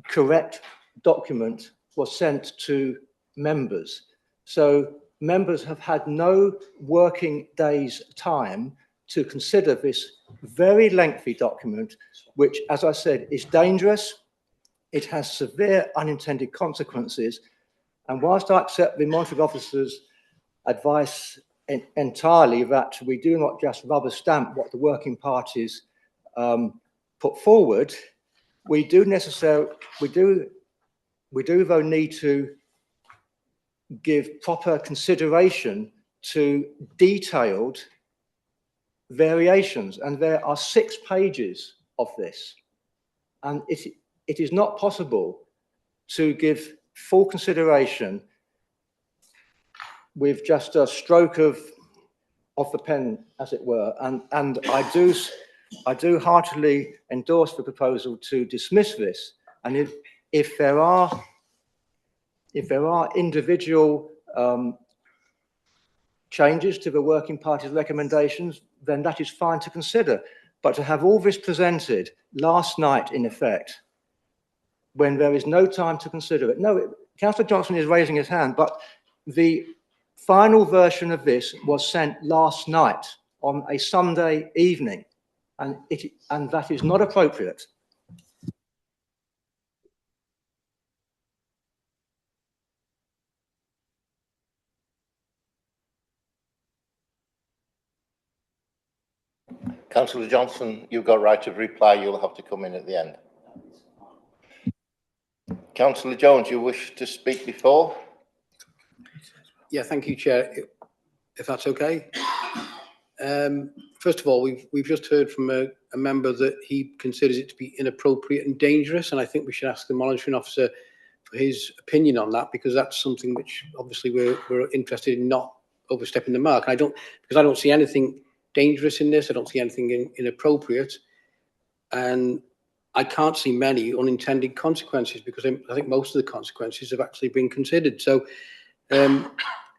correct document was sent to members. So members have had no working days time to consider this very lengthy document, which, as I said, is dangerous. It has severe unintended consequences. And whilst I accept the monitoring officer's advice entirely that we do not just rubber stamp what the working parties put forward, we do though need to give proper consideration to detailed variations, and there are 6 pages of this, and it is not possible to give full consideration with just a stroke of the pen, as it were. And I do heartily endorse the proposal to dismiss this. And if there are individual changes to the working party's recommendations, then that is fine to consider. But to have all this presented last night, in effect, when there is no time to consider it. No, Councillor Johnson is raising his hand, but the final version of this was sent last night on a Sunday evening, and that is not appropriate. Councillor Johnson, you've got right of reply. You'll have to come in at the end. Councillor Jones, you wish to speak before? Yeah, thank you, Chair, if that's okay. First of all, we've just heard from a member that he considers it to be inappropriate and dangerous, and I think we should ask the monitoring officer for his opinion on that, because that's something which obviously we're interested in not overstepping the mark. I don't see anything dangerous in this. I don't see anything inappropriate, and I can't see many unintended consequences, because I think most of the consequences have actually been considered. So, and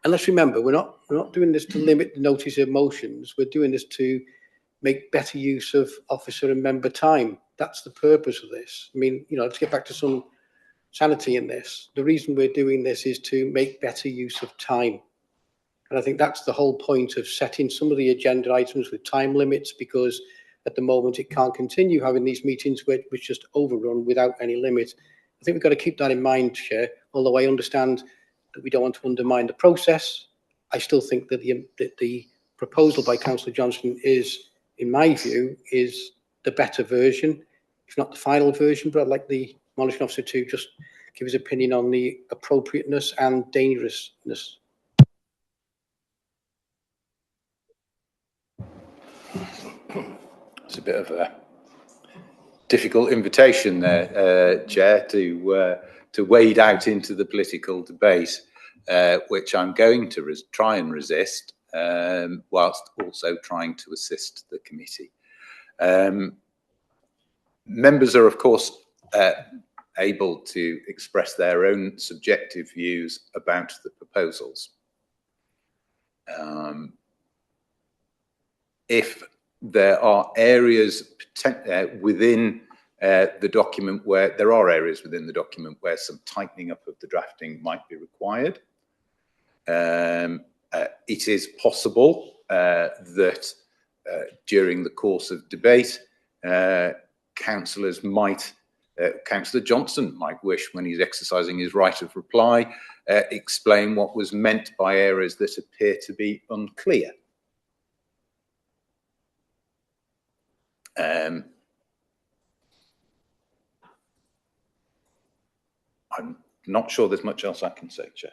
let's remember, we're not doing this to limit the notice of motions. We're doing this to make better use of officer and member time. That's the purpose of this. I mean, let's get back to some sanity in this. The reason we're doing this is to make better use of time. And I think that's the whole point of setting some of the agenda items with time limits, because at the moment it can't continue having these meetings which just overrun without any limit. I think we've got to keep that in mind, Chair, although I understand that we don't want to undermine the process. I still think that the proposal by Councillor Johnson is, in my view, is the better version, if not the final version, but I'd like the monitoring officer to just give his opinion on the appropriateness and dangerousness. It's a bit of a difficult invitation there, Chair, to wade out into the political debate, which I'm going to try and resist, whilst also trying to assist the committee. Members are, of course, able to express their own subjective views about the proposals. If there are areas within the document where some tightening up of the drafting might be required, it is possible that during the course of debate, Councillor Johnson might wish, when he's exercising his right of reply, explain what was meant by areas that appear to be unclear. I'm not sure there's much else I can say, Chair.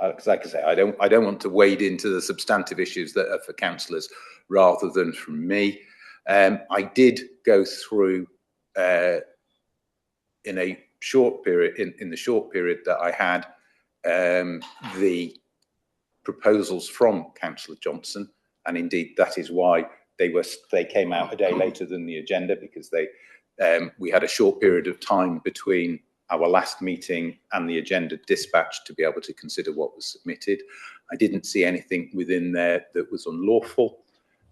Because, like I say, I don't want to wade into the substantive issues that are for councillors rather than from me. I did go through in a short period, in the short period that I had, the proposals from Councillor Johnson, and indeed that is why they came out a day later than the agenda, because we had a short period of time between our last meeting and the agenda dispatch to be able to consider what was submitted. I didn't see anything within there that was unlawful,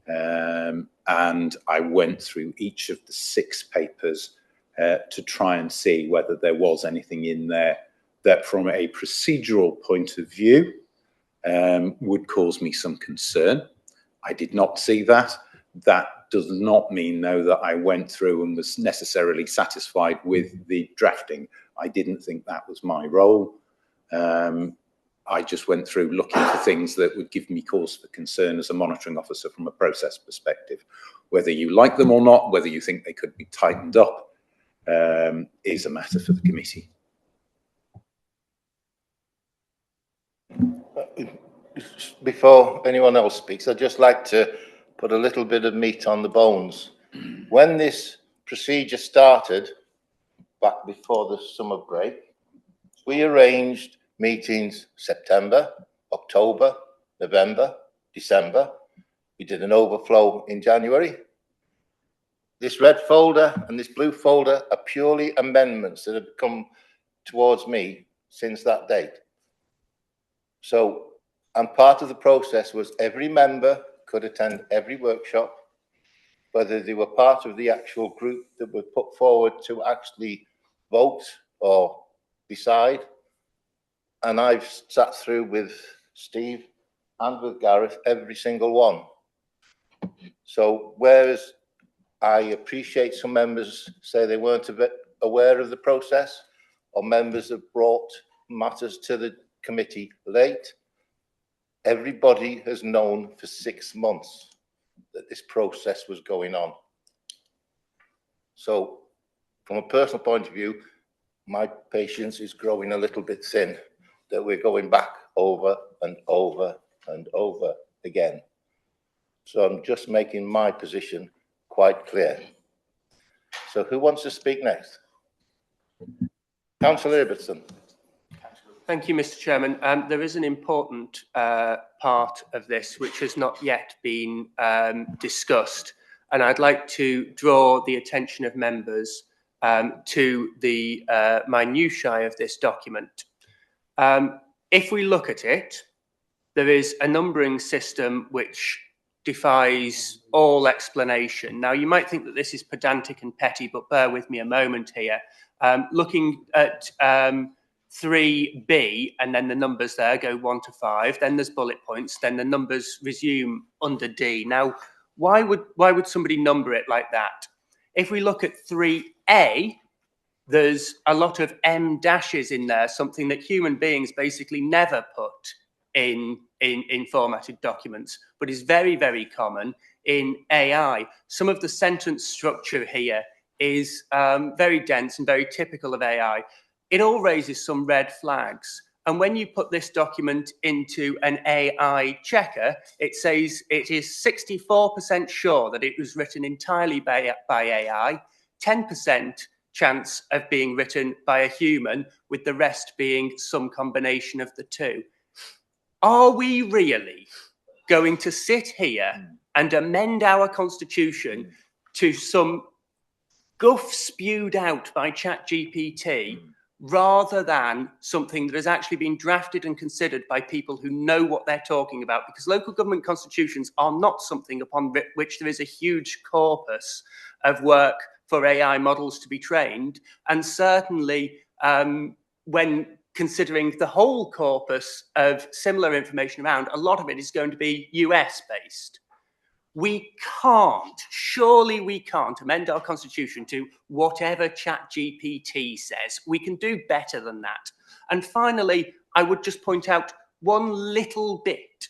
and I went through each of the 6 papers to try and see whether there was anything in there that, from a procedural point of view, would cause me some concern. I did not see that. That does not mean, though, that I went through and was necessarily satisfied with the drafting. I didn't think that was my role. I just went through looking for things that would give me cause for concern as a monitoring officer from a process perspective. Whether you like them or not, whether you think they could be tightened up, is a matter for the committee. Before anyone else speaks, I'd just like to put a little bit of meat on the bones. When this procedure started, back before the summer break, we arranged meetings September, October, November, December. We did an overflow in January. This red folder and this blue folder are purely amendments that have come towards me since that date. So, and part of the process was every member could attend every workshop, whether they were part of the actual group that were put forward to actually vote or decide. And I've sat through with Steve and with Gareth every single one. So whereas I appreciate some members say they weren't a bit aware of the process, or members have brought matters to the committee late, everybody has known for 6 months that this process was going on. So from a personal point of view, my patience is growing a little bit thin, that we're going back over and over and over again. So I'm just making my position quite clear. So who wants to speak next? Councillor Ibbotson. Thank you, Mr. Chairman. There is an important part of this which has not yet been discussed, and I'd like to draw the attention of members to the minutiae of this document. If we look at it, there is a numbering system which defies all explanation. Now, you might think that this is pedantic and petty, but bear with me a moment here. Looking at 3B, and then the numbers there go 1 to 5, then there's bullet points, then the numbers resume under D. Now, Why would somebody number it like that? If we look at 3A, there's a lot of M dashes in there, something that human beings basically never put in formatted documents, but is very, very common in AI. Some of the sentence structure here is very dense and very typical of AI. It all raises some red flags. And when you put this document into an AI checker, it says it is 64% sure that it was written entirely by AI, 10% chance of being written by a human, with the rest being some combination of the two. Are we really going to sit here and amend our constitution to some guff spewed out by ChatGPT rather than something that has actually been drafted and considered by people who know what they're talking about? Because local government constitutions are not something upon which there is a huge corpus of work for AI models to be trained. And certainly when considering the whole corpus of similar information around, a lot of it is going to be US based. We can't, surely we can't amend our constitution to whatever ChatGPT says. We can do better than that. And finally, I would just point out one little bit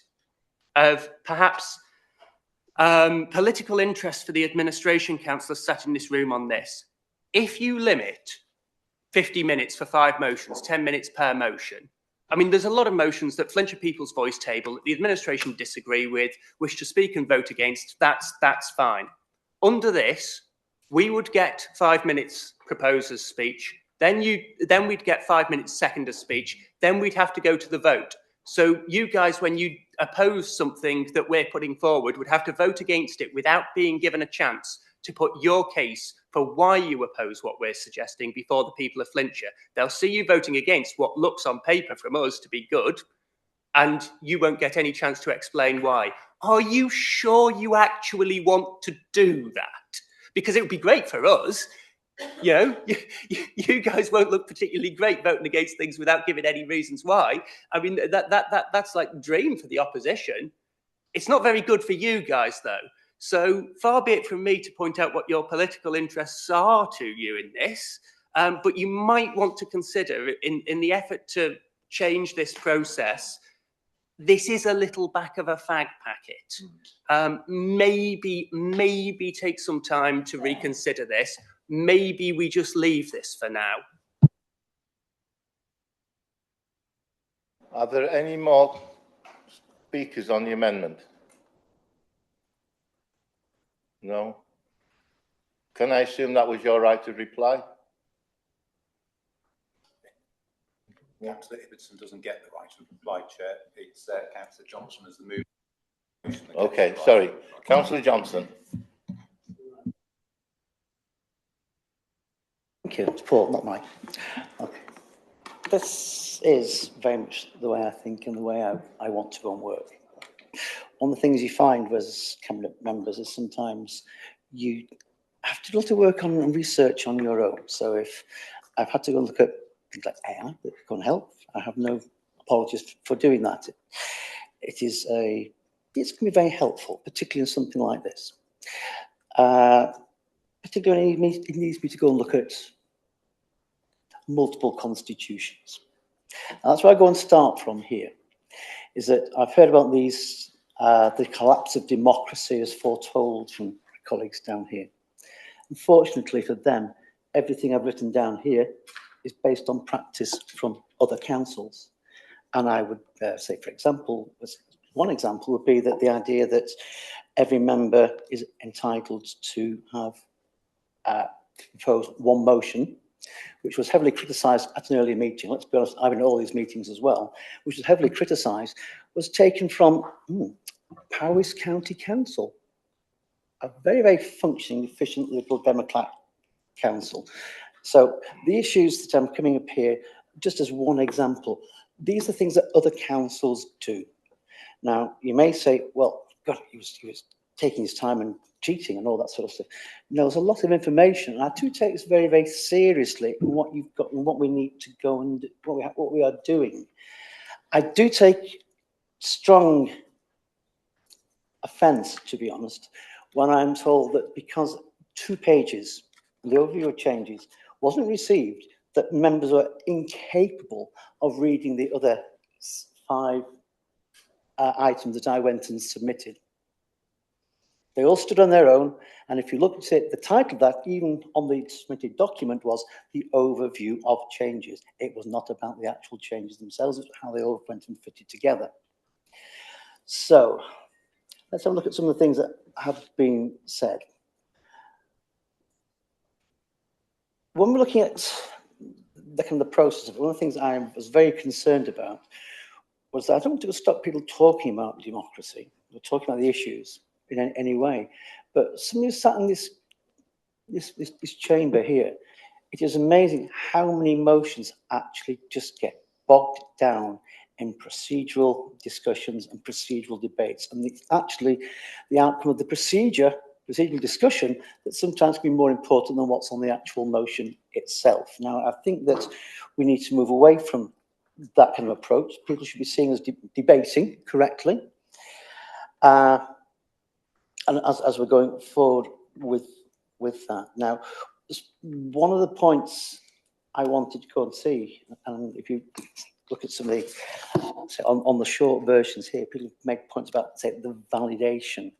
of perhaps political interest for the administration councillors sat in this room on this. If you limit 50 minutes for 5 motions, 10 minutes per motion, I mean, there's a lot of motions that Flintshire People's Voice table that the administration disagree with, wish to speak and vote against. That's fine. Under this, we would get 5 minutes proposer's speech. Then we'd get 5 minutes seconder's speech. Then we'd have to go to the vote. So you guys, when you oppose something that we're putting forward, would have to vote against it without being given a chance to put your case for why you oppose what we're suggesting before the people of Flintshire. They'll see you voting against what looks on paper from us to be good, and you won't get any chance to explain why. Are you sure you actually want to do that? Because it would be great for us. You know, you guys won't look particularly great voting against things without giving any reasons why. I mean, that's like a dream for the opposition. It's not very good for you guys, though. So far be it from me to point out what your political interests are to you in this, but you might want to consider in the effort to change this process, this is a little back of a fag packet. Maybe take some time to reconsider this. Maybe we just leave this for now. Are there any more speakers on the amendment? No? Can I assume that was your right to reply? Councillor Ibbotson doesn't get the right to reply, Chair. It's Councillor Johnson as the mover. Okay, sorry. Councillor Johnson. Thank you. It's Paul, not Mike. Okay. This is very much the way I think and the way I want to go and work. One of the things you find as cabinet members is sometimes you have to do a lot of work on research on your own. So if I've had to go and look at things like AI that can help, I have no apologies for doing that. It's going to be very helpful, particularly in something like this. Particularly, it needs me to go and look at multiple constitutions. Now, that's where I go and start from here, is that I've heard about these, the collapse of democracy as foretold from colleagues down here. Unfortunately for them, everything I've written down here is based on practice from other councils. And I would say, for example, one example would be that the idea that every member is entitled to have propose one motion, which was heavily criticised at an earlier meeting. Let's be honest, I've been in all these meetings as well, which was heavily criticised, was taken from Powys County Council, a very, very functioning, efficient Liberal Democrat council. So the issues that I'm coming up here, just as one example, these are things that other councils do. Now, you may say, well, God, he was taking his time and cheating and all that sort of stuff. No, there's a lot of information, and I do take this very, very seriously, what you've got and what we need to go and what we are doing. I do take strong offence, to be honest, when I'm told that because 2 pages, the overview of changes, wasn't received, that members were incapable of reading the other 5 items that I went and submitted. They all stood on their own, and if you look at it, the title of that, even on the submitted document, was the overview of changes. It was not about the actual changes themselves, it's how they all went and fitted together. So, let's have a look at some of the things that have been said. When we're looking at the kind of the process of it, one of the things I was very concerned about was that I don't want to stop people talking about democracy or talking about the issues in any way. But somebody who sat in this chamber here, it is amazing how many motions actually just get bogged down in procedural discussions and procedural debates. And it's actually the outcome of the procedural discussion that sometimes can be more important than what's on the actual motion itself. Now, I think that we need to move away from that kind of approach. People should be seen as debating correctly. And as we're going forward with that. Now, one of the points I wanted to go and see, and if you look at some of the, say, on the short versions here, people make points about, say, the validation.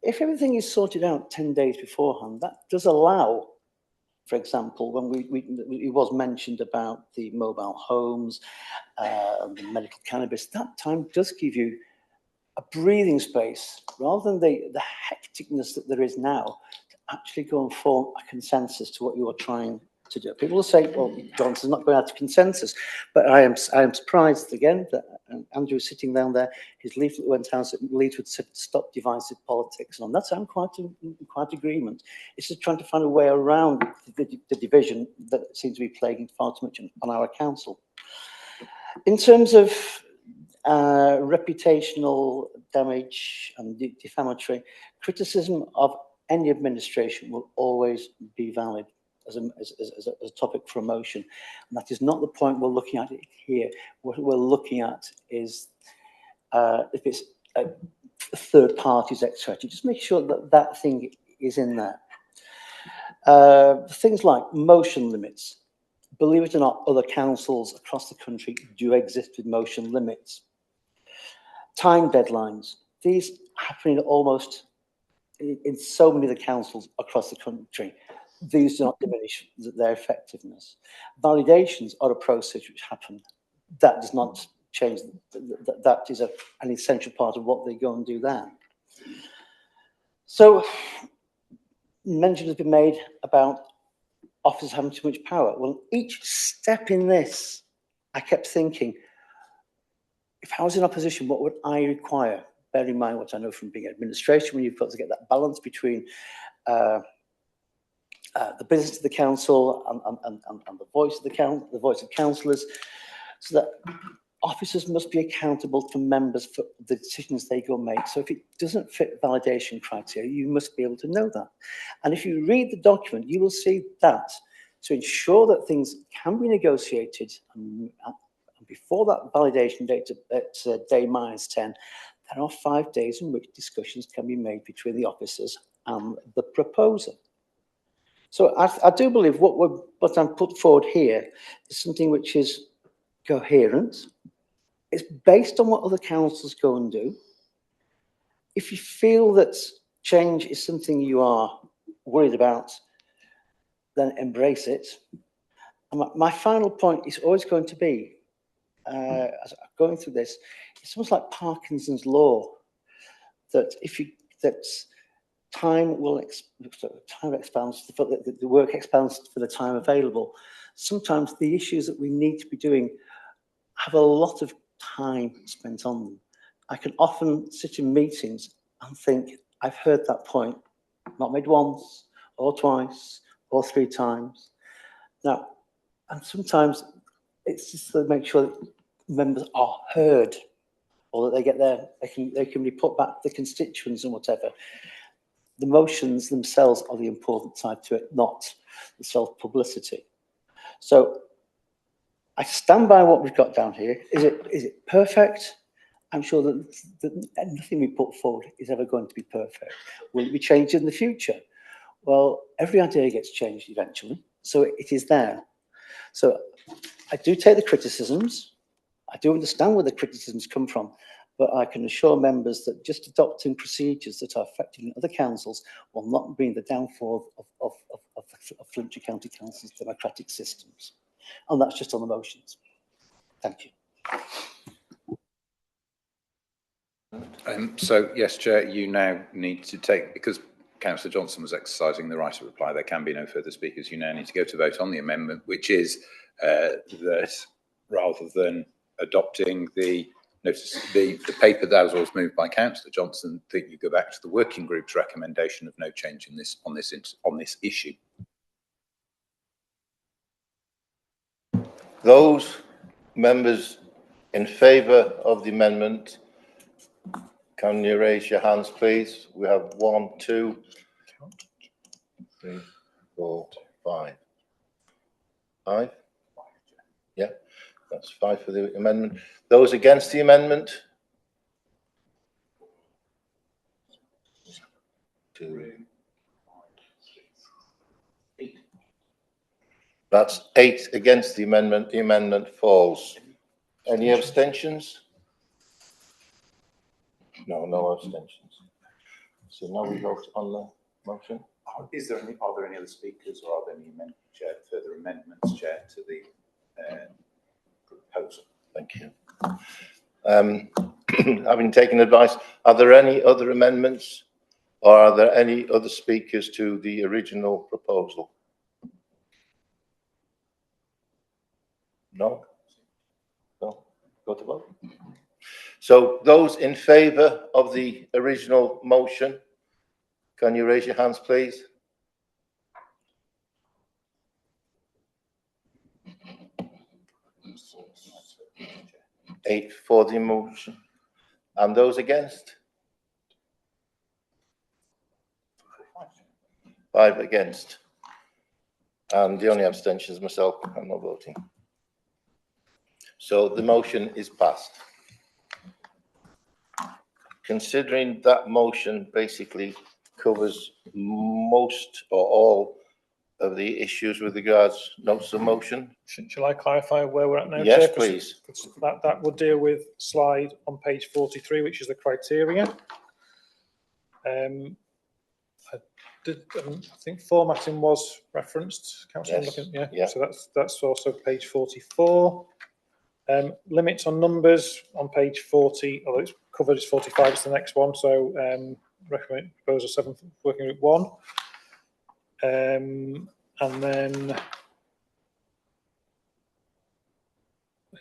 If everything is sorted out 10 days beforehand, that does allow, for example, when it was mentioned about the mobile homes, the medical cannabis, that time does give you a breathing space, rather than the hecticness that there is now, to actually go and form a consensus to what you are trying to do. People will say, well, Johnson's not going out to consensus, but I am surprised again that Andrew is sitting down there, his leaflet went out, leaflet said, stop divisive politics. And on that, I'm quite agreement. It's just trying to find a way around the division that seems to be plaguing far too much on our council. In terms of reputational damage and defamatory criticism of any administration will always be valid as a topic for a motion. And that is not the point we're looking at here. What we're looking at is if it's third parties, etc. Just make sure that that thing is in there. Things like motion limits. Believe it or not, other councils across the country do exist with motion limits. Time deadlines. These happen almost in so many of the councils across the country. These do not diminish their effectiveness. Validations are a process which happen. That does not change. That is an essential part of what they go and do there. So, mention has been made about officers having too much power. Well, each step in this, I kept thinking, if I was in opposition, what would I require? Bear in mind what I know from being administration, when you've got to get that balance between the business of the council and the voice of the voice of councillors, so that officers must be accountable to members for the decisions they go make. So if it doesn't fit validation criteria, you must be able to know that. And if you read the document, you will see that to ensure that things can be negotiated and before that validation date at day -10, there are 5 days in which discussions can be made between the officers and the proposer. So I do believe what I'm put forward here is something which is coherent. It's based on what other councils go and do. If you feel that change is something you are worried about, then embrace it. And my final point is always going to be, as I'm going through this, it's almost like Parkinson's law, that time expands, the work expands for the time available. Sometimes the issues that we need to be doing have a lot of time spent on them. I can often sit in meetings and think, I've heard that point, not made once or twice or 3 times. Now, and sometimes it's just to make sure that members are heard, or that they get they can report back to the constituents and whatever. The motions themselves are the important side to it, not the self-publicity. So I stand by what we've got down here. Is it perfect? I'm sure that nothing we put forward is ever going to be perfect. Will it be changed in the future? Well, every idea gets changed eventually, so it is there. So I do take the criticisms. I do understand where the criticisms come from, but I can assure members that just adopting procedures that are effective in other councils will not bring the downfall of Flintshire County Council's democratic systems. And that's just on the motions. Thank you. So, yes, Chair, you now need to take, because Councillor Johnson was exercising the right of reply, there can be no further speakers. You now need to go to vote on the amendment, which is that rather than adopting the notice, the paper that was moved by Councillor Johnson, that you go back to the working group's recommendation of no change in this on this issue. Those members in favour of the amendment, can you raise your hands, please? We have 1, 2, 3, 4, 5. 5? Yeah, that's 5 for the amendment. Those against the amendment? 2. That's 8 against the amendment. The amendment falls. Any abstentions? No, no abstentions. So now we vote on the motion. Are there any other speakers, or are there any further amendments, Chair, to the proposal? Thank you. Having taken advice, are there any other amendments, or are there any other speakers to the original proposal? No? No? Go to vote. So those in favour of the original motion, can you raise your hands, please? Eight for the motion. And those against? 5 against. And the only abstention is myself. I'm not voting. So the motion is passed. Considering that motion basically covers most or all of the issues with regards notes of motion. Shall I clarify where we're at now? Yes, Chair? 'Cause please. That would deal with slide on page 43, which is the criteria. I think formatting was referenced, Councillor. Yes. Yeah. So that's also page 44. Limits on numbers on page 40, although it's covered as 45, it's the next one. So recommend proposal 7, working group 1. And then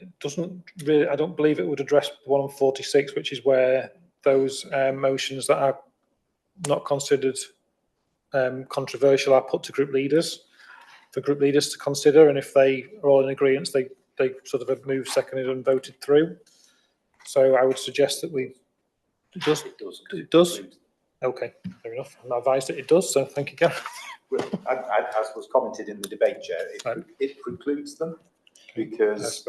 it doesn't really, I don't believe it would address the one on 46, which is where those motions that are not considered controversial are put to group leaders, for group leaders to consider, and if they are all in agreement, they sort of have moved, seconded and voted through. So I would suggest that it does. Okay, fair enough. I'm advised that it does, so thank you, Gareth. As was commented in the debate, Chair, it precludes them because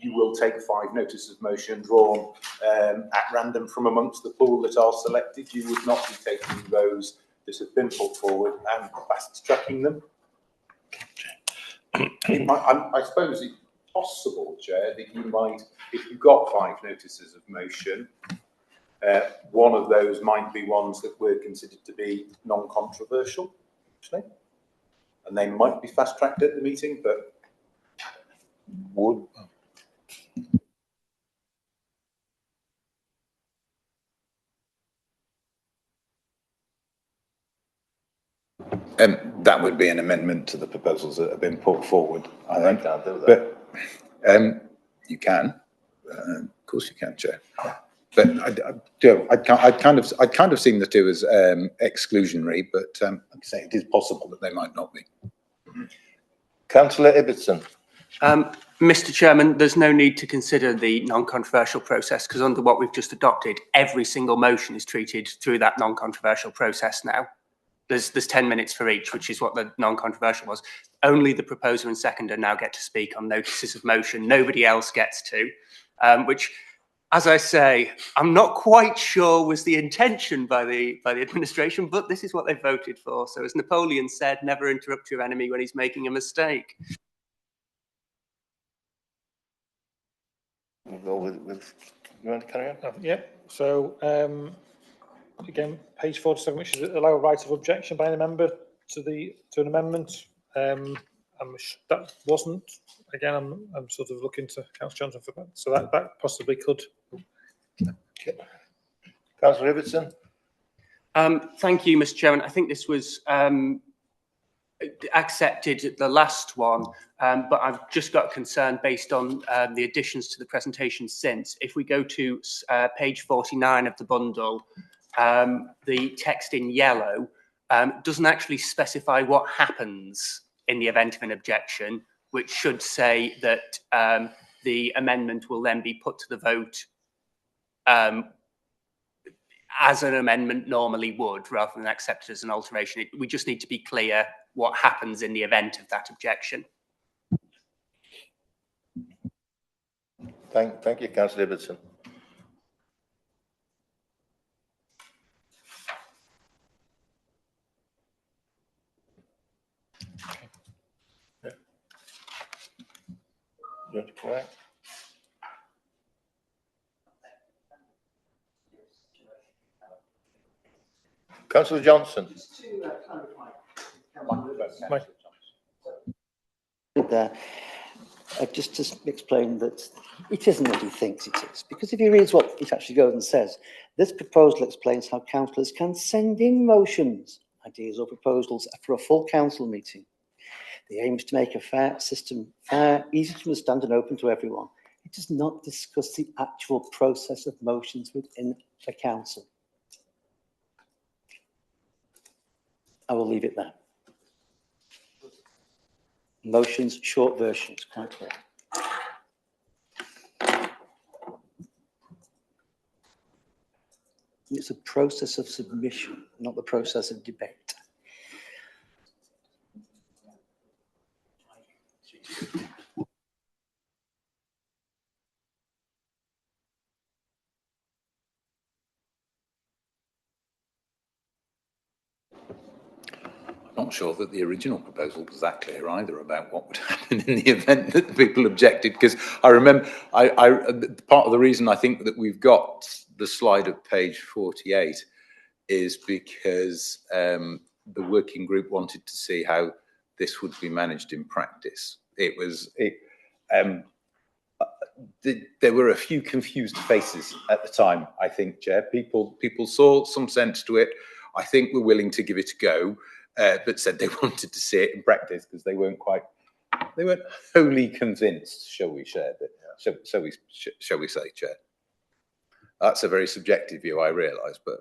you will take 5 notices of motion drawn at random from amongst the pool that are selected. You would not be taking those that have been put forward and fast-tracking them. I suppose it's possible, Chair, that you might, if you got 5 notices of motion, one of those might be ones that were considered to be non-controversial, actually, and they might be fast-tracked at the meeting, but would. That would be an amendment to the proposals that have been put forward, I think. Can't do that. But you can, of course you can, Chair. But I'd kind of seen the two as exclusionary, but like I say, it is possible that they might not be. Councillor Ibbotson. Mr. Chairman, there's no need to consider the non-controversial process because under what we've just adopted, every single motion is treated through that non-controversial process now. There's 10 minutes for each, which is what the non-controversial was. Only the proposer and seconder now get to speak on notices of motion. Nobody else gets to, which As I say, I'm not quite sure was the intention by the administration, but this is what they voted for. So as Napoleon said, never interrupt your enemy when he's making a mistake. We'll go with you want to carry on? Yeah, so again, page 47, which is allow a right of objection by any member to an amendment. That wasn't, again, I'm sort of looking to Councillor Johnson for that, so that possibly could. Okay. Councillor Ibbotson? Thank you, Mr. Chairman. I think this was accepted at the last one, but I've just got a concern based on the additions to the presentation since. If we go to page 49 of the bundle, the text in yellow doesn't actually specify what happens in the event of an objection, which should say that the amendment will then be put to the vote as an amendment normally would, rather than accepted as an alteration. We just need to be clear what happens in the event of that objection. Thank you, Councillor Ibbotson. Yeah. You want to correct? Councillor Johnson. Just to explain that it isn't what he thinks it is, because if he reads what it actually goes and says, this proposal explains how councillors can send in motions, ideas or proposals for a full council meeting. The aim is to make a fair system fair, easy to understand and open to everyone. It does not discuss the actual process of motions within the council. I will leave it there. Motions, short versions, quite clear. It's a process of submission, not the process of debate. Not sure that the original proposal was that clear either about what would happen in the event that the people objected, because I remember part of the reason I think that we've got the slide at page 48 is because the working group wanted to see how this would be managed in practice. There were a few confused faces at the time, I think, Chair. People saw some sense to it. I think we're willing to give it a go. But said they wanted to see it in practice because they weren't wholly convinced, shall we say, Chair? That's a very subjective view, I realise, but.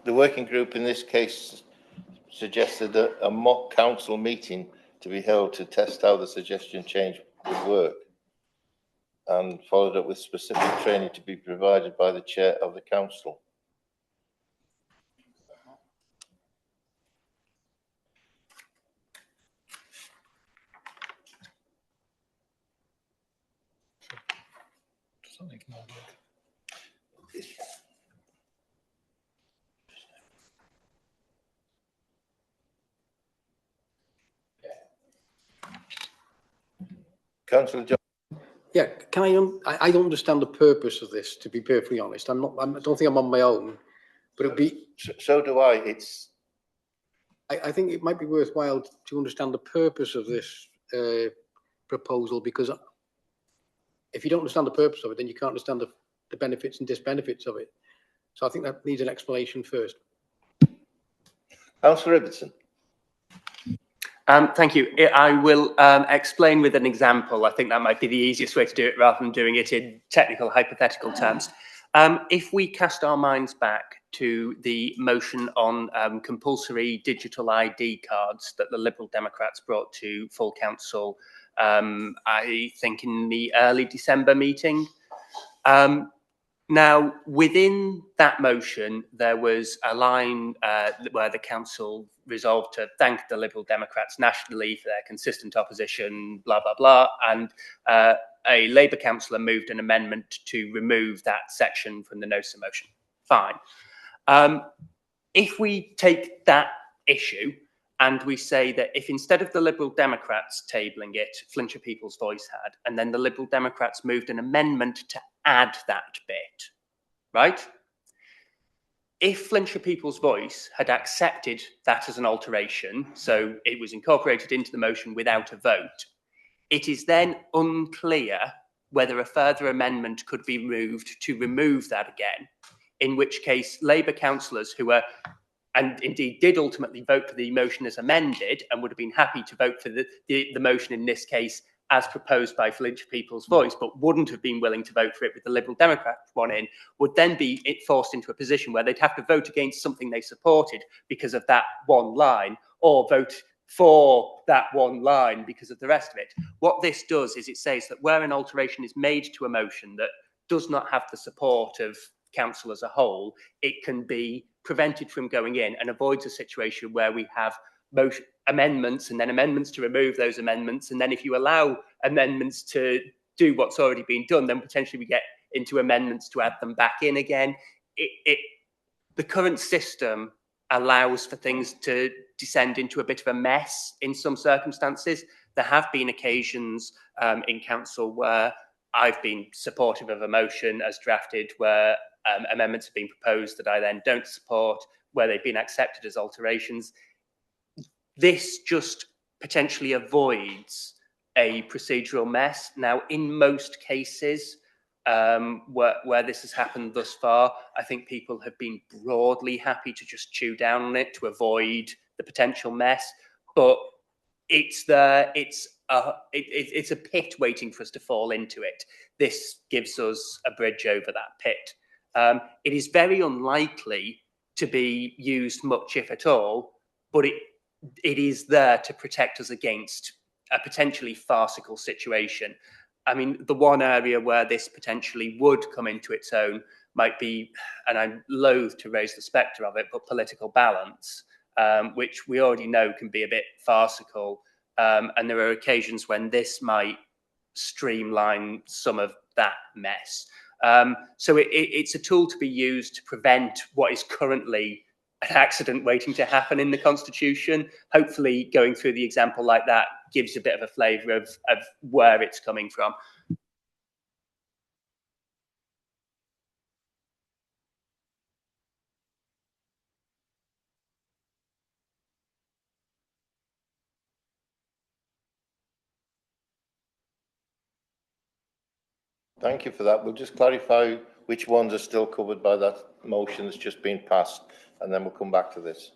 The working group in this case suggested a mock council meeting to be held to test how the suggestion change would work, and followed up with specific training to be provided by the chair of the council. Councillor John. Yeah, I don't understand the purpose of this, to be perfectly honest. I don't think I'm on my own, but it'd be. So do I. I think it might be worthwhile to understand the purpose of this proposal, because if you don't understand the purpose of it, then you can't understand the benefits and disbenefits of it. So I think that needs an explanation first. Councillor Ibbotson. Thank you. I will explain with an example. I think that might be the easiest way to do it rather than doing it in technical, hypothetical terms. If we cast our minds back to the motion on compulsory digital ID cards that the Liberal Democrats brought to full council, I think in the early December meeting, Now, within that motion, there was a line where the council resolved to thank the Liberal Democrats nationally for their consistent opposition, blah, blah, blah. And a Labour councillor moved an amendment to remove that section from the notice of motion. Fine. If we take that issue and we say that if instead of the Liberal Democrats tabling it, Flintshire People's Voice had, and then the Liberal Democrats moved an amendment to add that bit, right? If Flintshire People's Voice had accepted that as an alteration, so it was incorporated into the motion without a vote, it is then unclear whether a further amendment could be moved to remove that again, in which case Labour councillors who are, and indeed did ultimately vote for the motion as amended and would have been happy to vote for the motion in this case as proposed by Flintshire People's Voice, but wouldn't have been willing to vote for it with the Liberal Democrat one in, would then be forced into a position where they'd have to vote against something they supported because of that one line, or vote for that one line because of the rest of it. What this does is it says that where an alteration is made to a motion that does not have the support of council as a whole, it can be prevented from going in and avoids a situation where we have motion amendments and then amendments to remove those amendments. And then if you allow amendments to do what's already been done, then potentially we get into amendments to add them back in again. The current system allows for things to descend into a bit of a mess in some circumstances. There have been occasions in council where I've been supportive of a motion as drafted, where amendments have been proposed that I then don't support, where they've been accepted as alterations. This just potentially avoids a procedural mess. Now, in most cases where this has happened thus far, I think people have been broadly happy to just chew down on it to avoid the potential mess. But it's a pit waiting for us to fall into it. This gives us a bridge over that pit. It is very unlikely to be used much, if at all, but it is there to protect us against a potentially farcical situation. I mean, the one area where this potentially would come into its own might be, and I'm loath to raise the spectre of it, but political balance, which we already know can be a bit farcical. And there are occasions when this might streamline some of that mess. So it's a tool to be used to prevent what is currently an accident waiting to happen in the Constitution. Hopefully going through the example like that gives a bit of a flavour of where it's coming from. Thank you for that. We'll just clarify which ones are still covered by that motion that's just been passed, and then we'll come back to this.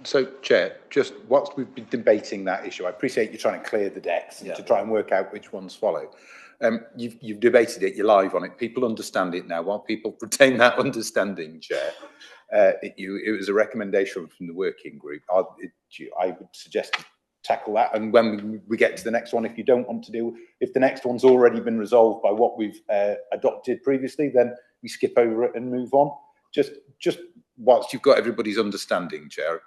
So, Chair, just whilst we've been debating that issue, I appreciate you trying to clear the decks to try and work out which ones follow. You've debated it, you're live on it, people understand it now. While people retain that understanding, Chair, it was a recommendation from the working group. I would suggest to tackle that, and when we get to the next one, if you don't want to deal, if the next one's already been resolved by what we've adopted previously, then we skip over it and move on. Just whilst you've got everybody's understanding, Chair.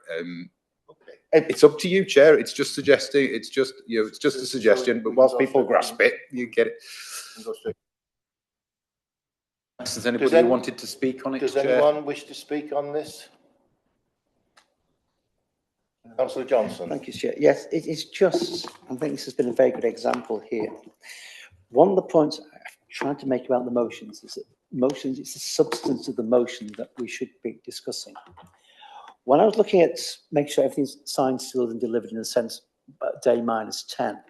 It's up to you, Chair. It's just suggesting. It's just it's just a suggestion. But whilst people grasp it, you get it. Does anybody who wanted to speak on it? Does anyone wish to speak on this? Councillor Johnson. Thank you, Chair. Yes, it is just, I think this has been a very good example here. One of the points I've tried to make about the motions is that motions, it's the substance of the motion that we should be discussing. When I was looking at make sure everything's signed, sealed and delivered in a sense, day -10,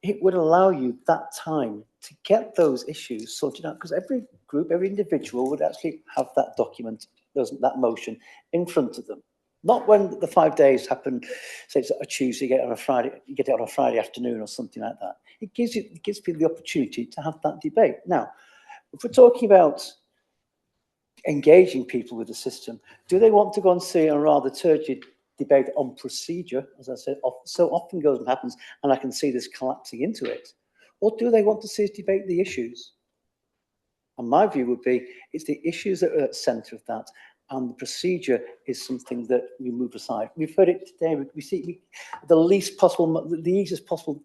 it would allow you that time to get those issues sorted out, because every group, every individual would actually have that document, that motion in front of them. Not when the 5 days happen, say it's a Tuesday, you get it on a Friday afternoon or something like that. It gives people the opportunity to have that debate. Now, if we're talking about engaging people with the system, do they want to go and see a rather turgid debate on procedure, as I said, so often goes and happens, and I can see this collapsing into it? Or do they want to see us debate the issues? And my view would be, it's the issues that are at the centre of that, and the procedure is something that we move aside. We've heard it today. We see the least possible, the easiest possible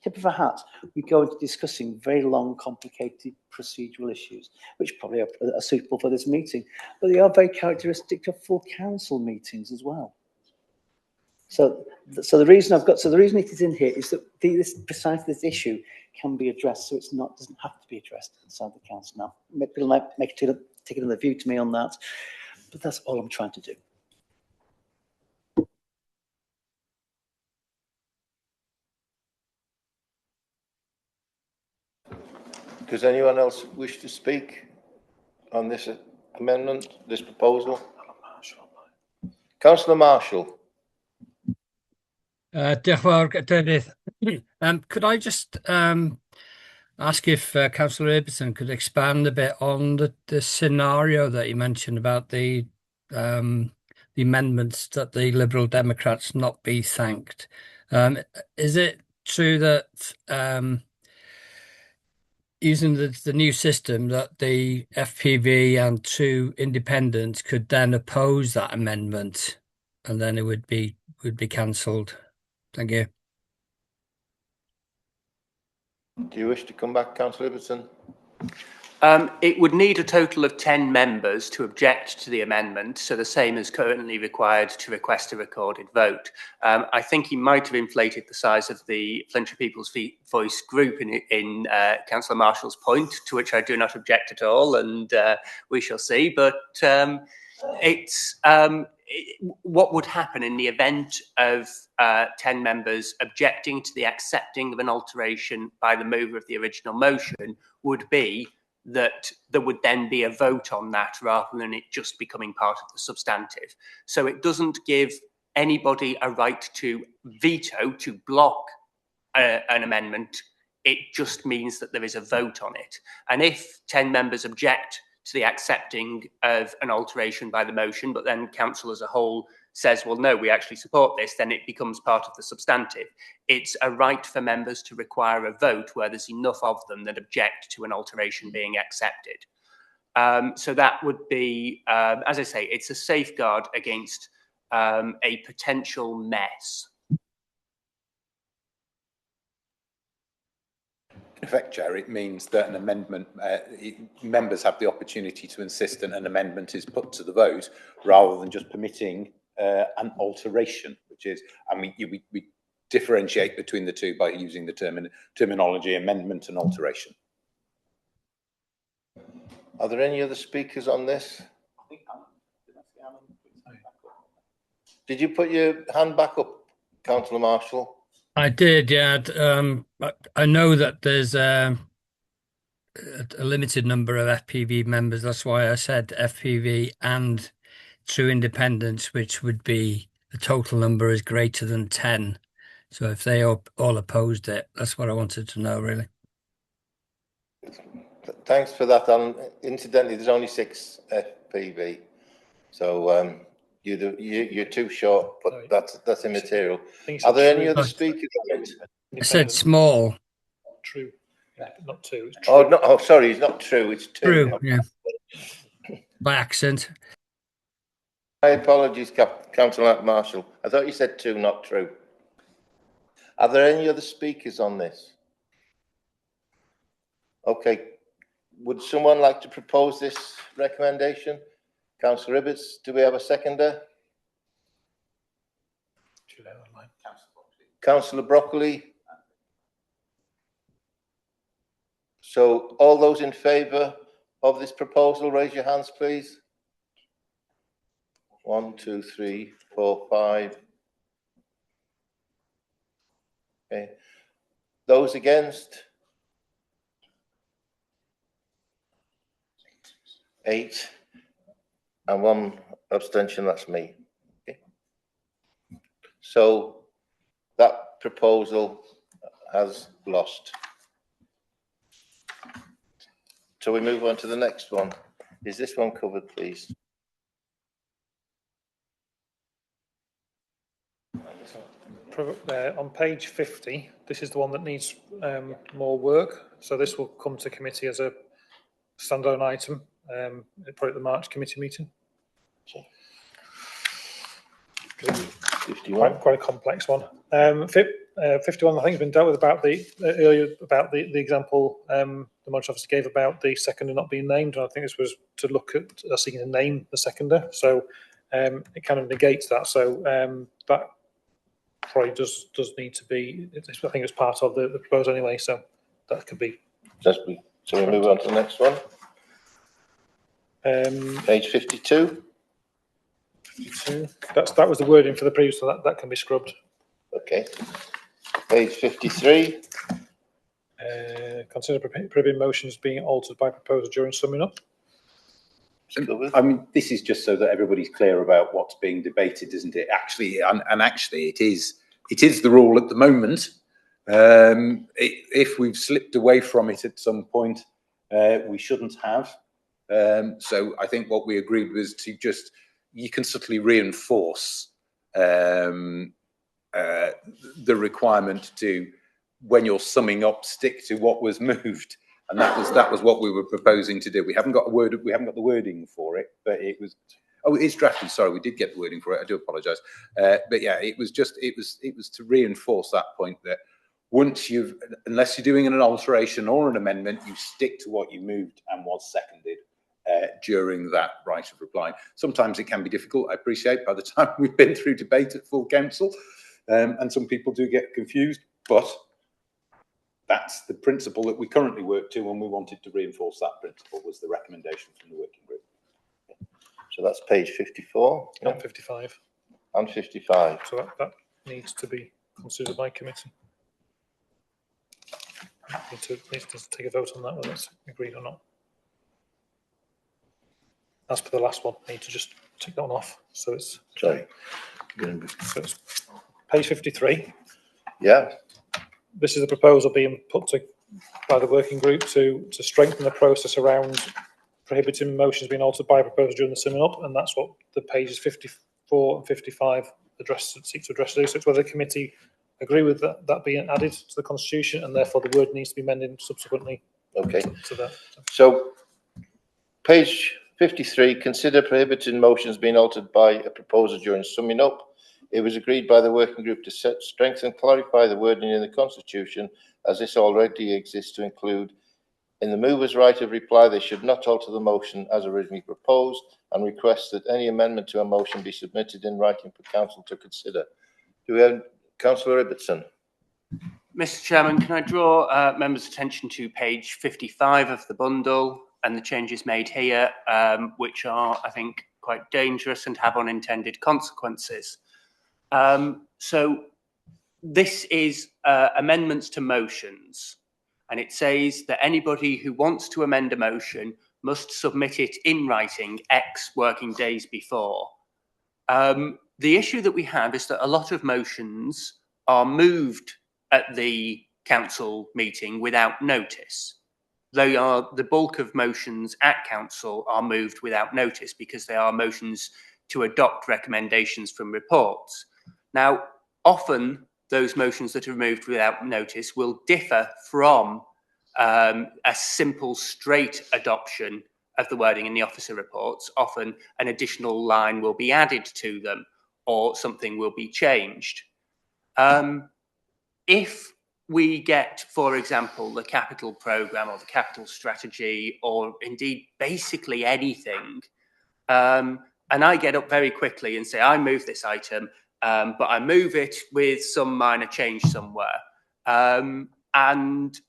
tip of a hat. We go into discussing very long, complicated procedural issues, which probably are suitable for this meeting, but they are very characteristic of full council meetings as well. So the reason it is in here is that precisely this issue can be addressed, so it's not doesn't have to be addressed inside the council. Now, people might take another view to me on that, but that's all I'm trying to do. Does anyone else wish to speak on this amendment, this proposal? Councillor Marshall. Diolch yn fawr, Cadeirydd. Could I just ask if Councillor Ibbotson could expand a bit on the scenario that you mentioned about the amendments that the Liberal Democrats not be thanked? Is it true that using the new system that the FPV and 2 independents could then oppose that amendment and then it would be cancelled? Thank you. Do you wish to come back, Councillor Ibbotson? It would need a total of 10 members to object to the amendment, so the same as currently required to request a recorded vote. I think he might have inflated the size of the Flintshire People's Voice group in Councillor Marshall's point, to which I do not object at all, and we shall see. But what would happen in the event of 10 members objecting to the accepting of an alteration by the mover of the original motion would be that there would then be a vote on that rather than it just becoming part of the substantive. So it doesn't give anybody a right to veto, to block an amendment. It just means that there is a vote on it. And if 10 members object to the accepting of an alteration by the motion, but then council as a whole says, well, no, we actually support this, then it becomes part of the substantive. It's a right for members to require a vote where there's enough of them that object to an alteration being accepted. So that would be, as I say, it's a safeguard against a potential mess. In effect, Chair, it means that an amendment, members have the opportunity to insist that an amendment is put to the vote rather than just permitting an alteration, which is, I mean, we differentiate between the two by using the terminology amendment and alteration. Are there any other speakers on this? Did you put your hand back up, Councillor Marshall? I did, yeah. I know that there's a limited number of FPV members. That's why I said FPV and 2 independents, which would be the total number is greater than 10. So if they all opposed it, that's what I wanted to know, really. Thanks for that, Alan. Incidentally, there's only 6 FPV, so you're too short, but that's immaterial. Are there any other speakers on it? I said small. True. Yeah, not 2. It's true. Oh, no, oh, sorry, it's not true. It's 2. True, yeah. By accent. My apologies, Councillor Marshall. I thought you said 2, not true. Are there any other speakers on this? Okay. Would someone like to propose this recommendation? Councillor Ibbotson, do we have a seconder? Councillor Broccoli. So all those in favour of this proposal, raise your hands, please. 1, 2, 3, 4, 5. Okay. Those against? 8. And 1 abstention, that's me. Okay. So that proposal has lost. So we move on to the next one. Is this one covered, please? On page 50, this is the one that needs more work. So this will come to committee as a standalone item, probably at the March committee meeting. 51. Quite a complex one. 51, I think, has been dealt with about earlier about the example the Monitoring Officer gave about the seconder not being named, and I think this was to look at seeking to name the seconder. So it kind of negates that. So that probably does need to be. I think it's part of the proposal anyway. So that could be. So we move on to the next one. Page 52. 52. That was the wording for the previous, so that can be scrubbed. Okay. Page 53. Consider prohibiting motions being altered by proposal during summing up. I mean, this is just so that everybody's clear about what's being debated, isn't it? Actually, and actually, it is the rule at the moment. If we've slipped away from it at some point, we shouldn't have. So I think what we agreed was to just, you can subtly reinforce the requirement to, when you're summing up, stick to what was moved. And that was what we were proposing to do. We haven't got the wording for it, but it was. Oh, it is drafted. Sorry, we did get the wording for it. I do apologise. But yeah, it was to reinforce that point that once unless you're doing an alteration or an amendment, you stick to what you moved and was seconded during that right of reply. Sometimes it can be difficult. I appreciate by the time we've been through debate at full council, and some people do get confused, but that's the principle that we currently work to, and we wanted to reinforce that principle was the recommendation from the working group. So that's page 54. And 55. And 55. So that needs to be considered by committee. Needs to take a vote on that, whether it's agreed or not. As for the last one, I need to just take that one off. So it's sorry. So it's page 53. Yeah. This is a proposal being put by the working group to strengthen the process around prohibiting motions being altered by a proposal during the summing up, and that's what the pages 54 and 55 seek to address. So it's whether the committee agree with that being added to the constitution, and therefore the word needs to be amended subsequently. Okay. To that. So page 53, consider prohibiting motions being altered by a proposal during summing up. It was agreed by the working group to strengthen and clarify the wording in the Constitution, as this already exists, to include in the mover's right of reply, they should not alter the motion as originally proposed, and request that any amendment to a motion be submitted in writing for council to consider. Do we have Councillor Ibbotson? Mr. Chairman, can I draw members' attention to page 55 of the bundle and the changes made here, which are, I think, quite dangerous and have unintended consequences. So this is amendments to motions, and it says that anybody who wants to amend a motion must submit it in writing X working days before. The issue that we have is that a lot of motions are moved at the council meeting without notice. The bulk of motions at council are moved without notice because they are motions to adopt recommendations from reports. Now, often those motions that are moved without notice will differ from a simple, straight adoption of the wording in the officer reports. Often an additional line will be added to them or something will be changed. If we get, for example, the capital programme or the capital strategy, or indeed basically anything, and I get up very quickly and say, I move this item, but I move it with some minor change somewhere. And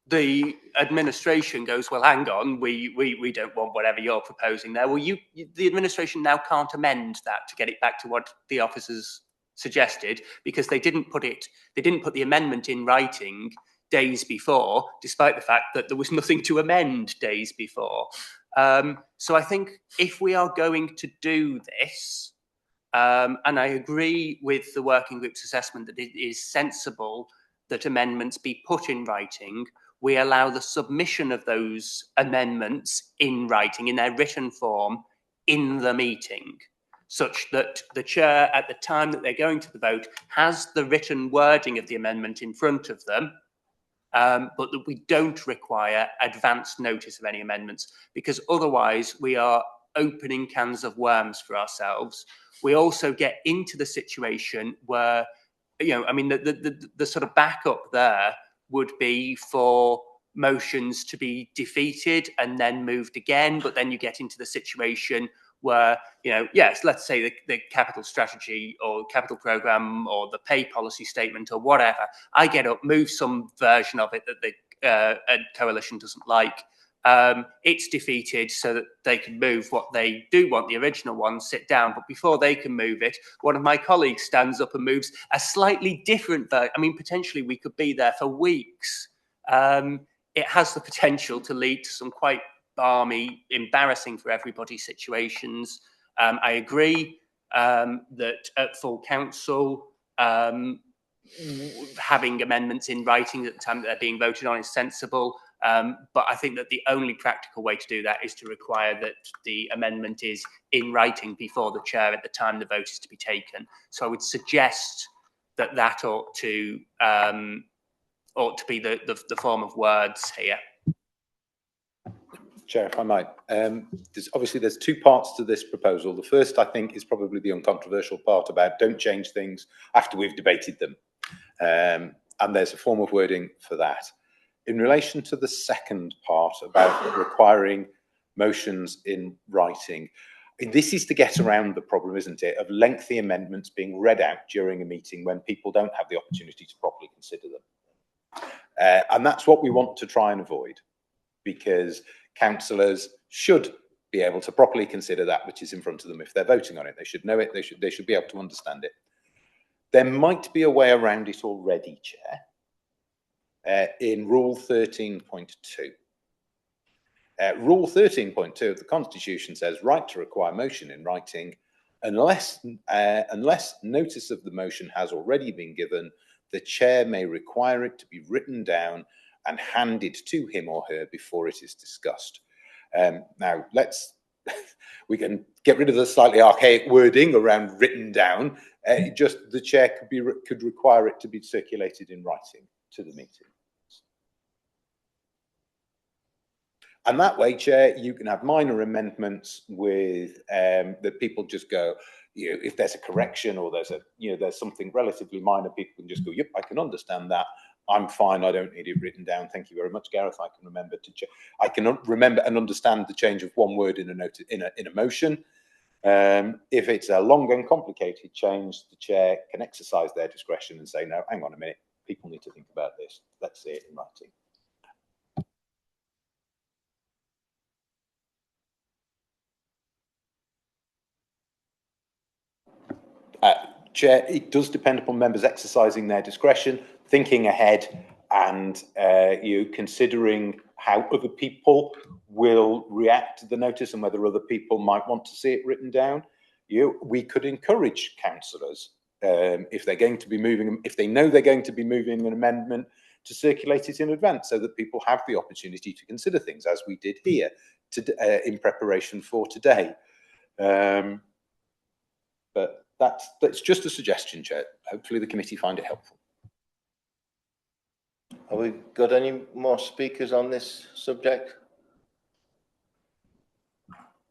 the administration goes, well, hang on, we don't want whatever you're proposing there. Well, the administration now can't amend that to get it back to what the officers suggested, because they didn't put the amendment in writing days before, despite the fact that there was nothing to amend days before. So I think if we are going to do this, And I agree with the working group's assessment that it is sensible that amendments be put in writing. We allow the submission of those amendments in writing, in their written form, in the meeting, such that the chair, at the time that they're going to the vote, has the written wording of the amendment in front of them, but that we don't require advance notice of any amendments, because otherwise we are opening cans of worms for ourselves. We also get into the situation where, I mean, the sort of backup there would be for motions to be defeated and then moved again, but then you get into the situation where, yes, let's say the capital strategy or capital programme or the pay policy statement or whatever, I get up, move some version of it that the coalition doesn't like. It's defeated so that they can move what they do want, the original one, sit down. But before they can move it, one of my colleagues stands up and moves a slightly different version. I mean, potentially we could be there for weeks. It has the potential to lead to some quite balmy, embarrassing for everybody situations. I agree that at full council, having amendments in writing at the time that they're being voted on is sensible. But I think that the only practical way to do that is to require that the amendment is in writing before the chair at the time the vote is to be taken. So I would suggest that that ought to be the form of words here. Chair, if I might, there's two parts to this proposal. The first, I think, is probably the uncontroversial part about don't change things after we've debated them. And there's a form of wording for that. In relation to the second part about requiring motions in writing, this is to get around the problem, isn't it, of lengthy amendments being read out during a meeting when people don't have the opportunity to properly consider them. And that's what we want to try and avoid, because councillors should be able to properly consider that which is in front of them if they're voting on it. They should know it, they should be able to understand it. There might be a way around it already, Chair. In Rule 13.2. Rule 13.2 of the Constitution says right to require motion in writing unless notice of the motion has already been given, the chair may require it to be written down and handed to him or her before it is discussed. Now, we can get rid of the slightly archaic wording around written down. Just the chair could require it to be circulated in writing to the meeting. And that way, Chair, you can have minor amendments with that people just go, if there's a correction or there's something relatively minor, people can just go, yep, I can understand that. I'm fine. I don't need it written down. Thank you very much, Gareth. I can remember and understand the change of one word in a motion. If it's a long and complicated change, the chair can exercise their discretion and say, no, hang on a minute. People need to think about this. Let's see it in writing. Chair, it does depend upon members exercising their discretion, thinking ahead, and considering how other people will react to the notice and whether other people might want to see it written down. We could encourage councillors, if they're going to be moving, if they know they're going to be moving an amendment, to circulate it in advance so that people have the opportunity to consider things, as we did here in preparation for today. But that's just a suggestion, Chair. Hopefully the committee find it helpful. Have we got any more speakers on this subject?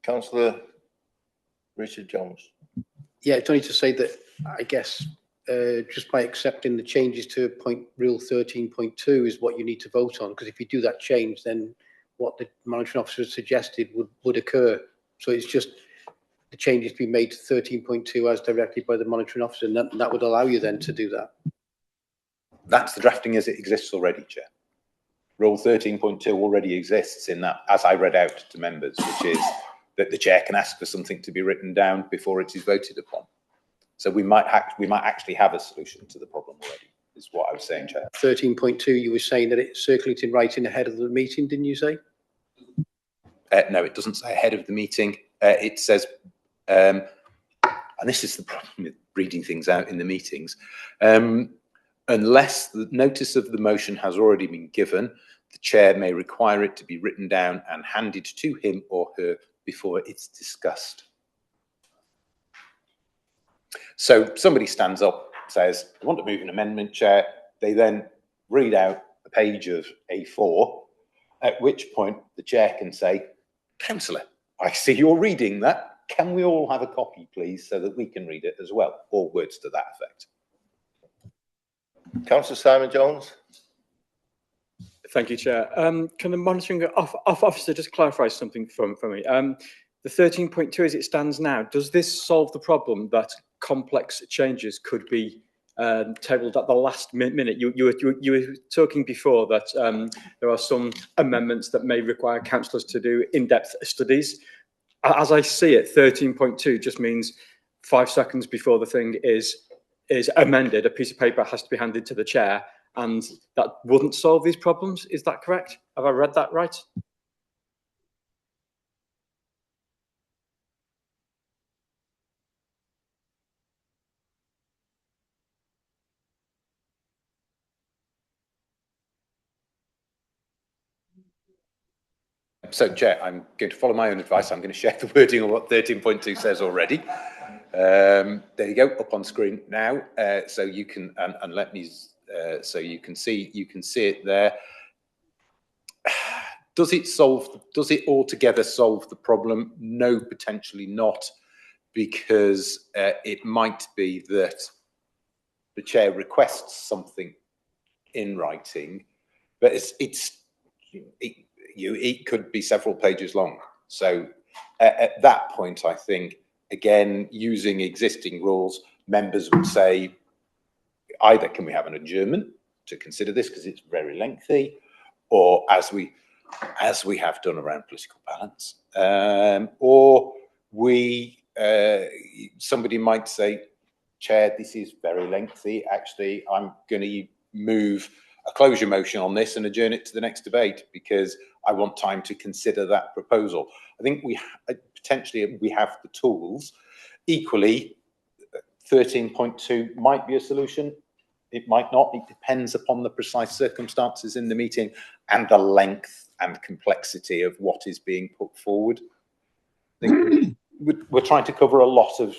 Councillor Richard Jones. Yeah, it's only to say that I guess just by accepting the changes to Rule 13.2 is what you need to vote on, because if you do that change, then what the monitoring officer suggested would occur. So it's just the changes to be made to 13.2 as directed by the monitoring officer, and that would allow you then to do that. That's the drafting as it exists already, Chair. Rule 13.2 already exists in that, as I read out to members, which is that the chair can ask for something to be written down before it is voted upon. So we might actually have a solution to the problem already, is what I was saying, Chair. 13.2, you were saying that it's circulating writing ahead of the meeting, didn't you say? No, it doesn't say ahead of the meeting. It says, and and this is the problem with reading things out in the meetings, unless the notice of the motion has already been given, the chair may require it to be written down and handed to him or her before it's discussed. So somebody stands up, says, I want to move an amendment, Chair. They then read out a page of A4, at which point the chair can say, Councillor, I see you're reading that. Can we all have a copy, please, so that we can read it as well? Or words to that effect. Councillor Simon Jones. Thank you, Chair. Can the monitoring officer just clarify something for me? The 13.2 as it stands now, does this solve the problem that complex changes could be tabled at the last minute? You were talking before that there are some amendments that may require councillors to do in-depth studies. As I see it, 13.2 just means 5 seconds before the thing is amended, a piece of paper has to be handed to the chair, and that wouldn't solve these problems. Is that correct? Have I read that right? So, Chair, I'm going to follow my own advice. I'm going to share the wording of what 13.2 says already. There you go, up on screen now. So you can and let me. So you can see it there. Does it altogether solve the problem? No, potentially not, because it might be that the chair requests something in writing, but it could be several pages long. So at that point, I think, again, using existing rules, members would say, either can we have an adjournment to consider this because it's very lengthy, or as we have done around political balance, or somebody might say, Chair, this is very lengthy. Actually, I'm going to move a closure motion on this and adjourn it to the next debate because I want time to consider that proposal. I think we potentially have the tools. Equally, 13.2 might be a solution. It might not. It depends upon the precise circumstances in the meeting and the length and complexity of what is being put forward. I think we're trying to cover a lot of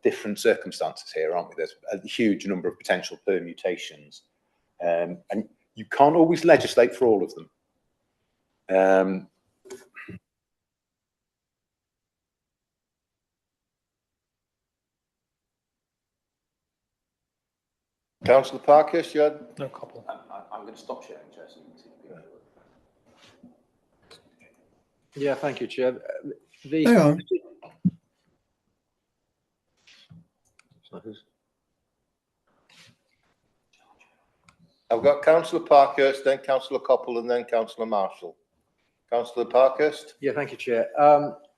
different circumstances here, aren't we? There's a huge number of potential permutations. And you can't always legislate for all of them. Councillor Parkhurst, you had No couple. I'm going to stop sharing, Chair. So you can see the Yeah, thank you, Chair. Hang on. I've got Councillor Parkhurst, then Councillor Coppell, and then Councillor Marshall. Councillor Parkhurst. Yeah, thank you, Chair.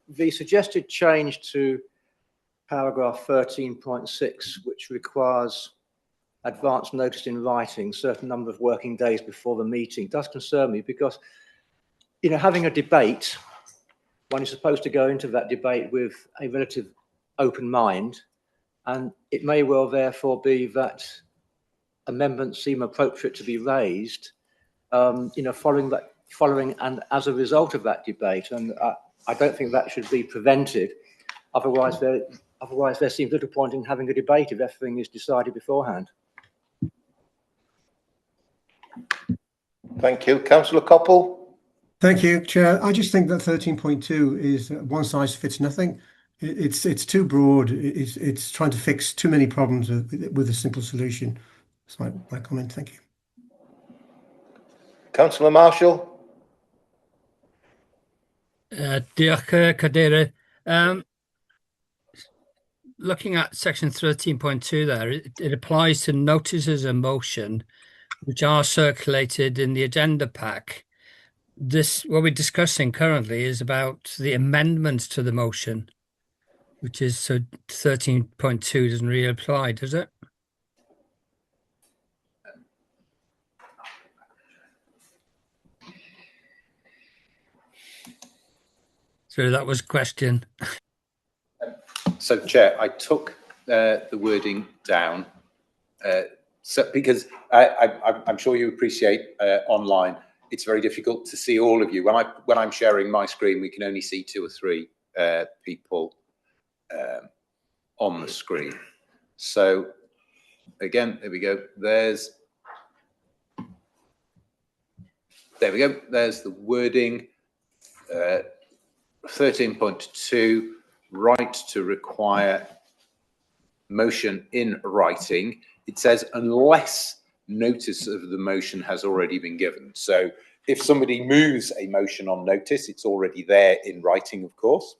The suggested change to paragraph 13.6, which requires advance notice in writing, certain number of working days before the meeting, does concern me because, you know, having a debate, one is supposed to go into that debate with a relative open mind, and it may well therefore be that amendments seem appropriate to be raised, you know, following and as a result of that debate, and I don't think that should be prevented. Otherwise, there seems little point in having a debate if everything is decided beforehand. Thank you. Councillor Coppell. Thank you, Chair. I just think that 13.2 is one size fits nothing. It's too broad. It's trying to fix too many problems with a simple solution. That's my comment. Thank you. Councillor Marshall. Diolch, Cadeirydd. Looking at section 13.2 there, it applies to notices of motion which are circulated in the agenda pack. What we're discussing currently is about the amendments to the motion, which is so 13.2 doesn't really apply, does it? So that was a question. So, Chair, I took the wording down, so because I'm sure you appreciate online, it's very difficult to see all of you. When I'm sharing my screen, we can only see 2 or 3 people on the screen. So again, there we go. There we go. There's the wording. 13.2, right to require motion in writing. It says unless notice of the motion has already been given. So if somebody moves a motion on notice, it's already there in writing, of course.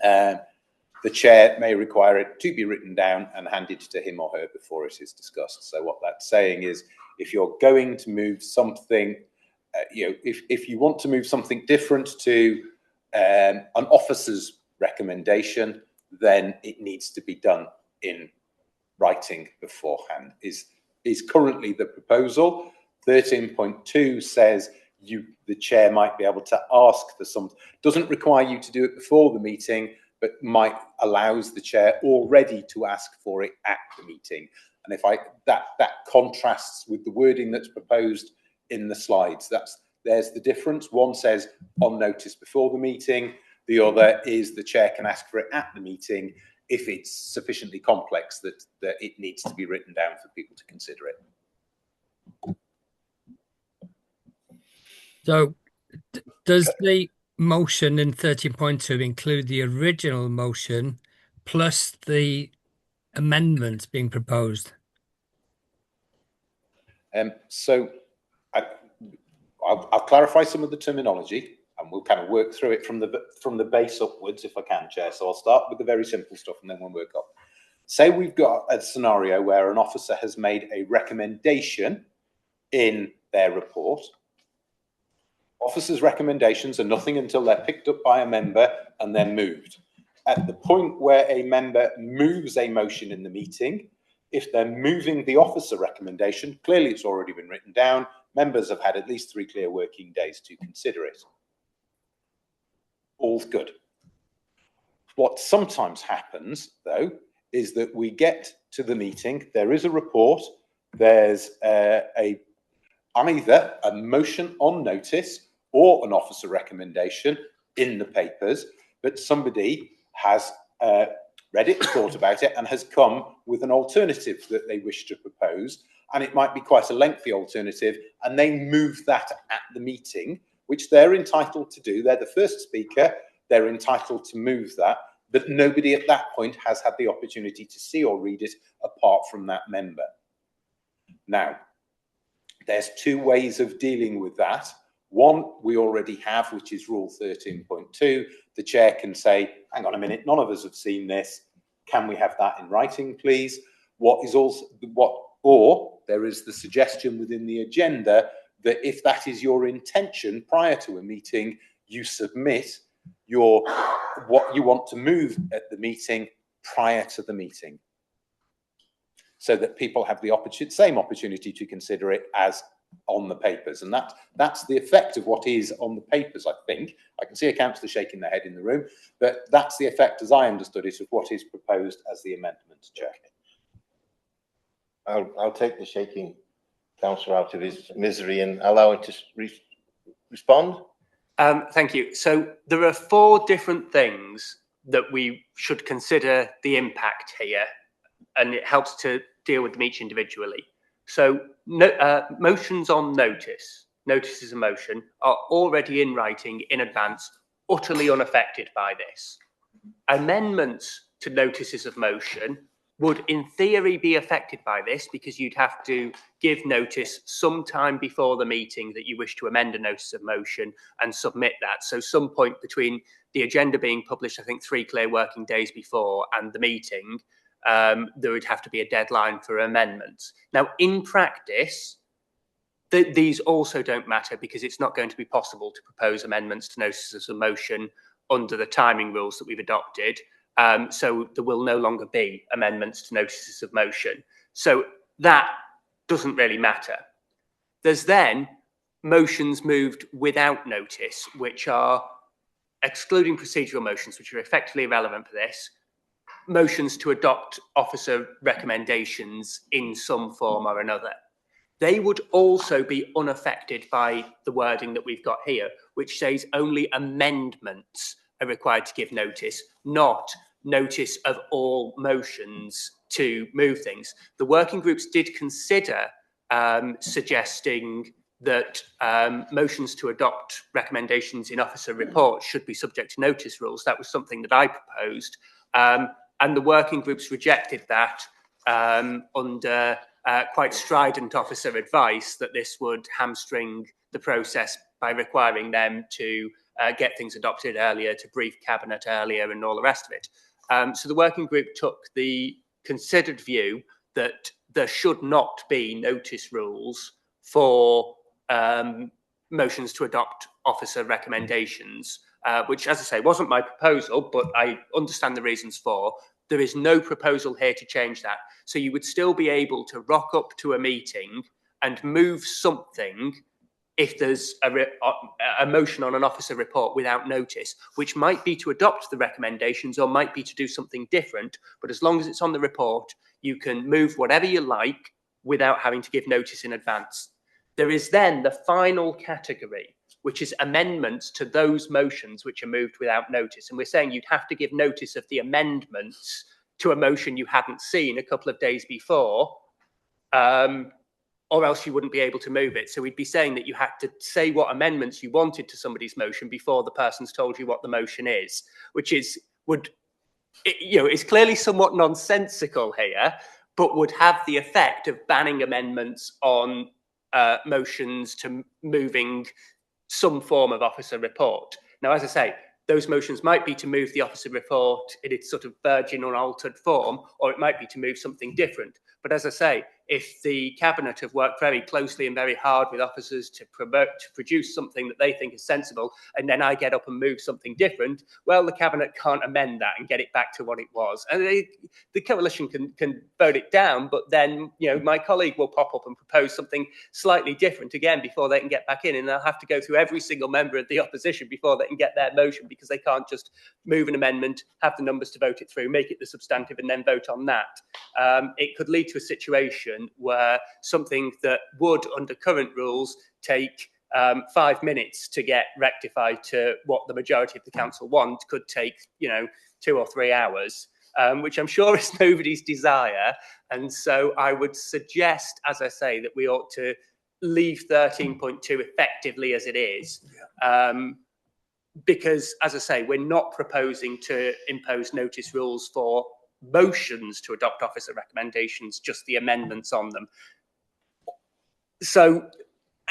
The chair may require it to be written down and handed to him or her before it is discussed. So what that's saying is, if you're going to move something, if you want to move something different to an officer's recommendation, then it needs to be done in writing beforehand, is currently the proposal. 13.2 says the chair might be able to ask for something. Doesn't require you to do it before the meeting, but allows the chair already to ask for it at the meeting. And that contrasts with the wording that's proposed in the slides. There's the difference. One says on notice before the meeting. The other is the chair can ask for it at the meeting if it's sufficiently complex that it needs to be written down for people to consider it. So does the motion in 13.2 include the original motion plus the amendments being proposed? So I'll clarify some of the terminology, and we'll kind of work through it from the base upwards if I can, Chair. So I'll start with the very simple stuff and then we'll work up. Say we've got a scenario where an officer has made a recommendation in their report. Officers' recommendations are nothing until they're picked up by a member and then moved. At the point where a member moves a motion in the meeting, if they're moving the officer recommendation, clearly it's already been written down. Members have had at least 3 clear working days to consider it. All's good. What sometimes happens, though, is that we get to the meeting, there is a report, there's either a motion on notice or an officer recommendation in the papers, but somebody has read it, thought about it, and has come with an alternative that they wish to propose. And it might be quite a lengthy alternative, and they move that at the meeting, which they're entitled to do. They're the first speaker, they're entitled to move that, but nobody at that point has had the opportunity to see or read it apart from that member. Now, there's 2 ways of dealing with that. One we already have, which is Rule 13.2. The chair can say, hang on a minute, none of us have seen this. Can we have that in writing, please? Or there is the suggestion within the agenda that if that is your intention prior to a meeting, you submit what you want to move at the meeting prior to the meeting, so that people have the same opportunity to consider it as on the papers. And that's the effect of what is on the papers, I think. I can see a councillor shaking their head in the room, but that's the effect, as I understood it, of what is proposed as the amendment, Chair. I'll take the shaking councillor out of his misery and allow him to respond. Thank you. So there are 4 different things that we should consider the impact here, and it helps to deal with them each individually. So motions on notices of motion, are already in writing in advance, utterly unaffected by this. Amendments to notices of motion would in theory be affected by this, because you'd have to give notice sometime before the meeting that you wish to amend a notice of motion and submit that. So some point between the agenda being published, I think 3 clear working days before, and the meeting, there would have to be a deadline for amendments. Now, in practice, these also don't matter, because it's not going to be possible to propose amendments to notices of motion under the timing rules that we've adopted. So there will no longer be amendments to notices of motion. So that doesn't really matter. There's then motions moved without notice, which are, excluding procedural motions, which are effectively irrelevant for this, motions to adopt officer recommendations in some form or another, they would also be unaffected by the wording that we've got here, which says only amendments are required to give notice, not notice of all motions to move things. The working groups did consider suggesting that motions to adopt recommendations in officer reports should be subject to notice rules. That was something that I proposed. And the working groups rejected that under quite strident officer advice that this would hamstring the process by requiring them to get things adopted earlier, to brief cabinet earlier and all the rest of it. So the working group took the considered view that there should not be notice rules for motions to adopt officer recommendations, which, as I say, wasn't my proposal, but I understand the reasons for. There is no proposal here to change that. So you would still be able to rock up to a meeting and move something if there's a motion on an officer report without notice, which might be to adopt the recommendations or might be to do something different. But as long as it's on the report, you can move whatever you like without having to give notice in advance. There is then the final category, which is amendments to those motions which are moved without notice. And we're saying you'd have to give notice of the amendments to a motion you hadn't seen a couple of days before, or else you wouldn't be able to move it. So we'd be saying that you had to say what amendments you wanted to somebody's motion before the person's told you what the motion is, which is, is clearly somewhat nonsensical here, but would have the effect of banning amendments on motions to moving some form of officer report. Now, as I say, those motions might be to move the officer report in its sort of virgin unaltered form, or it might be to move something different. But as I say, if the cabinet have worked very closely and very hard with officers to produce something that they think is sensible, and then I get up and move something different, well, the cabinet can't amend that and get it back to what it was. And the coalition can vote it down, but then my colleague will pop up and propose something slightly different again before they can get back in, and they'll have to go through every single member of the opposition before they can get their motion, because they can't just move an amendment, have the numbers to vote it through, make it the substantive, and then vote on that. It could lead to a situation where something that would, under current rules, take 5 minutes to get rectified to what the majority of the council want could take, 2 or 3 hours, which I'm sure is nobody's desire. And so I would suggest, as I say, that we ought to leave 13.2 effectively as it is. Because, as I say, we're not proposing to impose notice rules for motions to adopt officer recommendations, just the amendments on them. So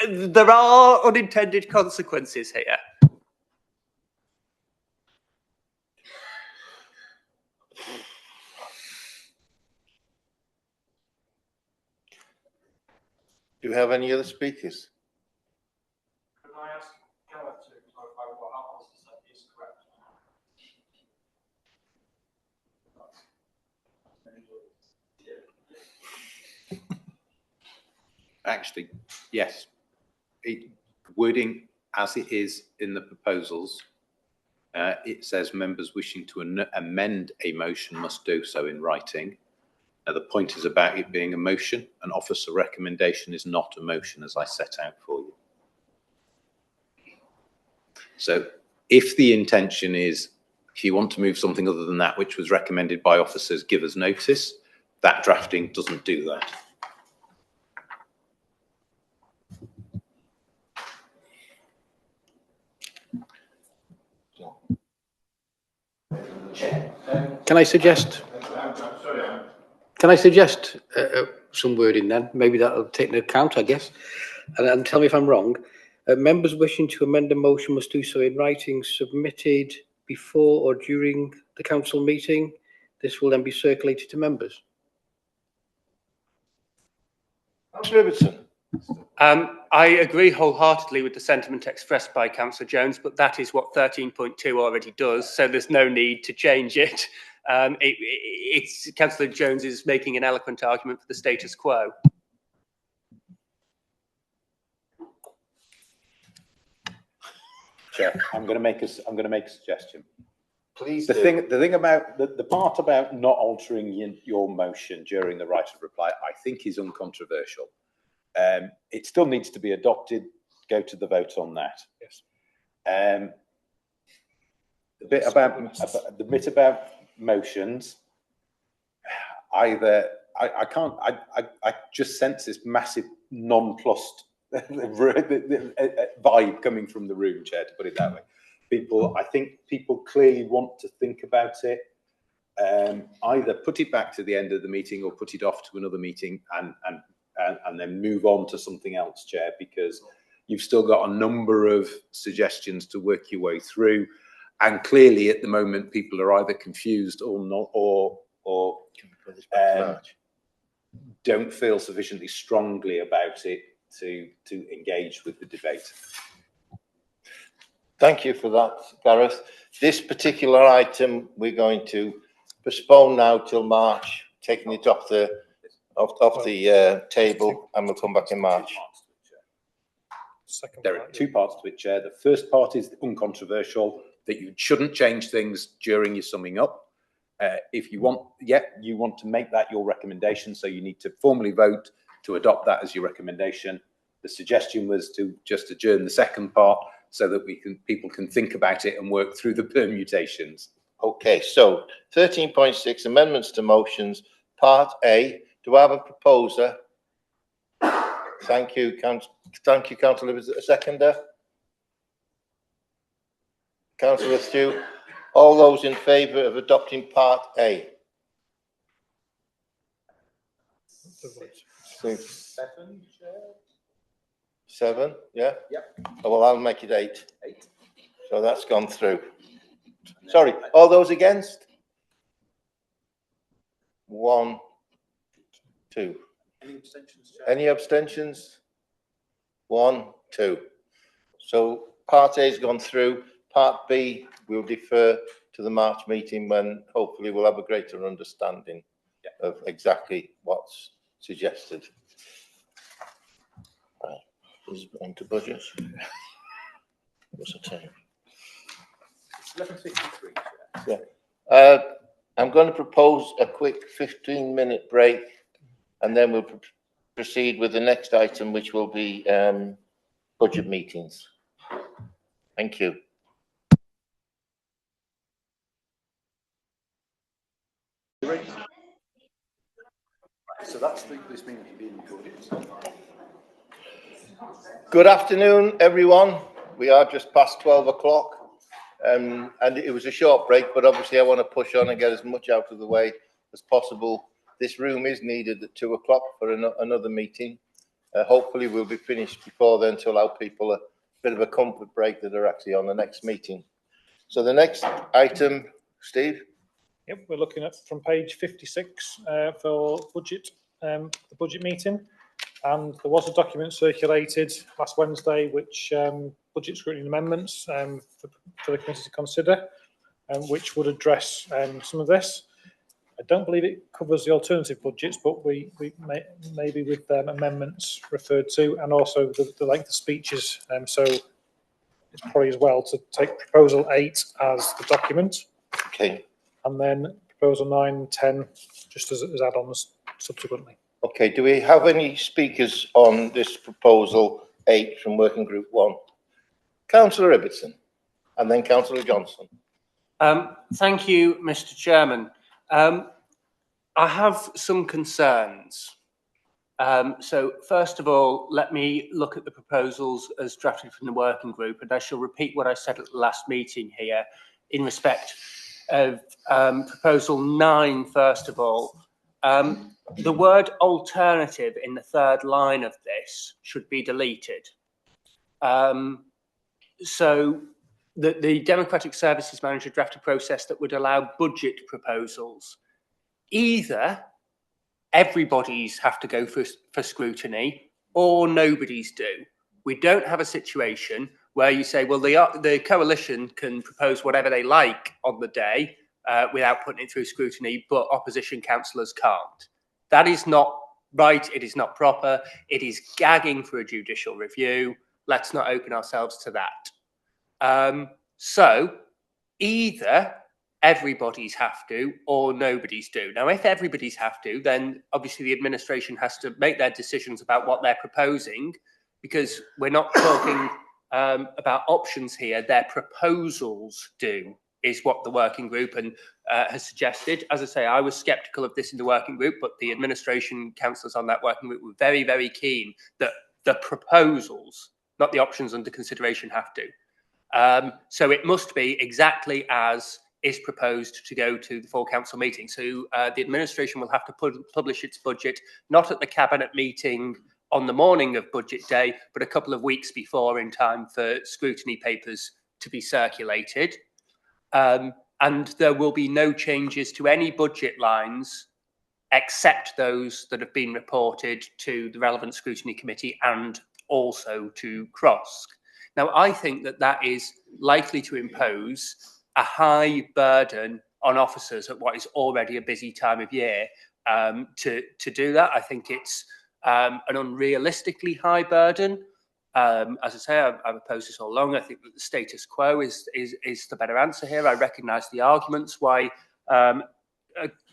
there are unintended consequences here. Do we have any other speakers? Could I ask Gareth to clarify what Alice said is correct? Actually, yes. Wording as it is in the proposals, it says members wishing to amend a motion must do so in writing. Now, the point is about it being a motion. An officer recommendation is not a motion, as I set out for you. So if the intention is, if you want to move something other than that which was recommended by officers, give us notice, that drafting doesn't do that. Can I suggest some wording then? Maybe that'll take into account, I guess. And tell me if I'm wrong. Members wishing to amend a motion must do so in writing, submitted before or during the council meeting. This will then be circulated to members. Councillor Ibbotson. I agree wholeheartedly with the sentiment expressed by Councillor Jones, but that is what 13.2 already does, so there's no need to change it. It's Councillor Jones is making an eloquent argument for the status quo. Chair, I'm going to make a suggestion. Please The do. thing about the part about not altering your motion during the right of reply, I think is uncontroversial. It still needs to be adopted. Go to the vote on that. Yes. The bit about motions. Either I can't. I just sense this massive nonplussed vibe coming from the room, Chair. To put it that way. I think people clearly want to think about it. Either put it back to the end of the meeting or put it off to another meeting and then move on to something else, Chair, because you've still got a number of suggestions to work your way through, and clearly at the moment people are either confused or not, or don't feel sufficiently strongly about it to engage with the debate. Thank you for that, Gareth. This particular item we're going to postpone now till March, taking it off the table, and we'll come back in March. There are two parts to it, Chair. The first part is uncontroversial, that you shouldn't change things during your summing up. If you want, you want to make that your recommendation, so you need to formally vote to adopt that as your recommendation. The suggestion was to just adjourn the second part so that people can think about it and work through the permutations. Okay, so 13.6 amendments to motions, Part A. Do I have a proposer? Thank you, Councillor. Is it a seconder? Councillor Stew. All those in favour of adopting Part A? 7, yeah? Yep. Oh, well, I'll make it 8. So that's gone through. Sorry, all those against? 1, 2. Any abstentions? 1, 2. So Part A has gone through. Part B will defer to the March meeting, when hopefully we'll have a greater understanding of exactly what's suggested. Right. Is on to budgets. What's the time? It's 11:53. Yeah. I'm going to propose a quick 15-minute break, and then we'll proceed with the next item, which will be budget meetings. Thank you. So that's this meeting being recorded. Good afternoon, everyone. We are just past 12 o'clock, and it was a short break, but obviously I want to push on and get as much out of the way as possible. This room is needed at 2 o'clock for another meeting. Hopefully we'll be finished before then to allow people a bit of a comfort break that are actually on the next meeting. So the next item, Steve? Yep, we're looking at from page 56 for budget, the budget meeting. And there was a document circulated last Wednesday, which budget scrutiny amendments for the committee to consider, which would address some of this. I don't believe it covers the alternative budgets, but we maybe with amendments referred to, and also the length of speeches. So it's probably as well to take proposal 8 as the document. Okay. And then proposal 9 and 10 just as add-ons subsequently. Okay, do we have any speakers on this proposal 8 from Working Group 1? Councillor Ibbotson, and then Councillor Johnson. Thank you, Mr. Chairman. I have some concerns. So first of all, let me look at the proposals as drafted from the working group, and I shall repeat what I said at the last meeting here in respect of proposal 9, first of all. The word alternative in the third line of this should be deleted. So the Democratic Services Manager drafted a process that would allow budget proposals. Either everybody's have to go for scrutiny or nobody's do. We don't have a situation where you say, well, the coalition can propose whatever they like on the day without putting it through scrutiny, but opposition councillors can't. That is not right. It is not proper. It is gagging for a judicial review. Let's not open ourselves to that. So either everybody's have to or nobody's do. Now, if everybody's have to, then obviously the administration has to make their decisions about what they're proposing, because we're not talking about options here. Their proposals do, is what the working group has suggested. As I say, I was sceptical of this in the working group, but the administration councillors on that working group were very, very keen that the proposals, not the options under consideration, have to. So it must be exactly as is proposed to go to the full council meeting. So the administration will have to publish its budget, not at the cabinet meeting on the morning of budget day, but a couple of weeks before, in time for scrutiny papers to be circulated. And there will be no changes to any budget lines except those that have been reported to the relevant scrutiny committee and also to CROSC. Now, I think that that is likely to impose a high burden on officers at what is already a busy time of year to do that. I think it's an unrealistically high burden. As I say, I've opposed this all along. I think that the status quo is the better answer here. I recognise the arguments why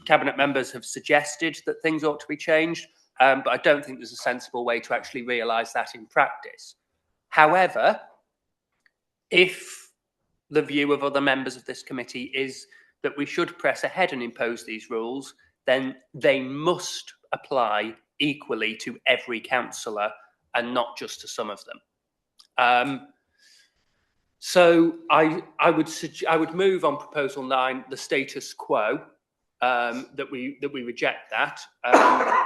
cabinet members have suggested that things ought to be changed, but I don't think there's a sensible way to actually realise that in practice. However, if the view of other members of this committee is that we should press ahead and impose these rules, then they must apply equally to every councillor and not just to some of them. So I would move on proposal 9, the status quo, that we reject that.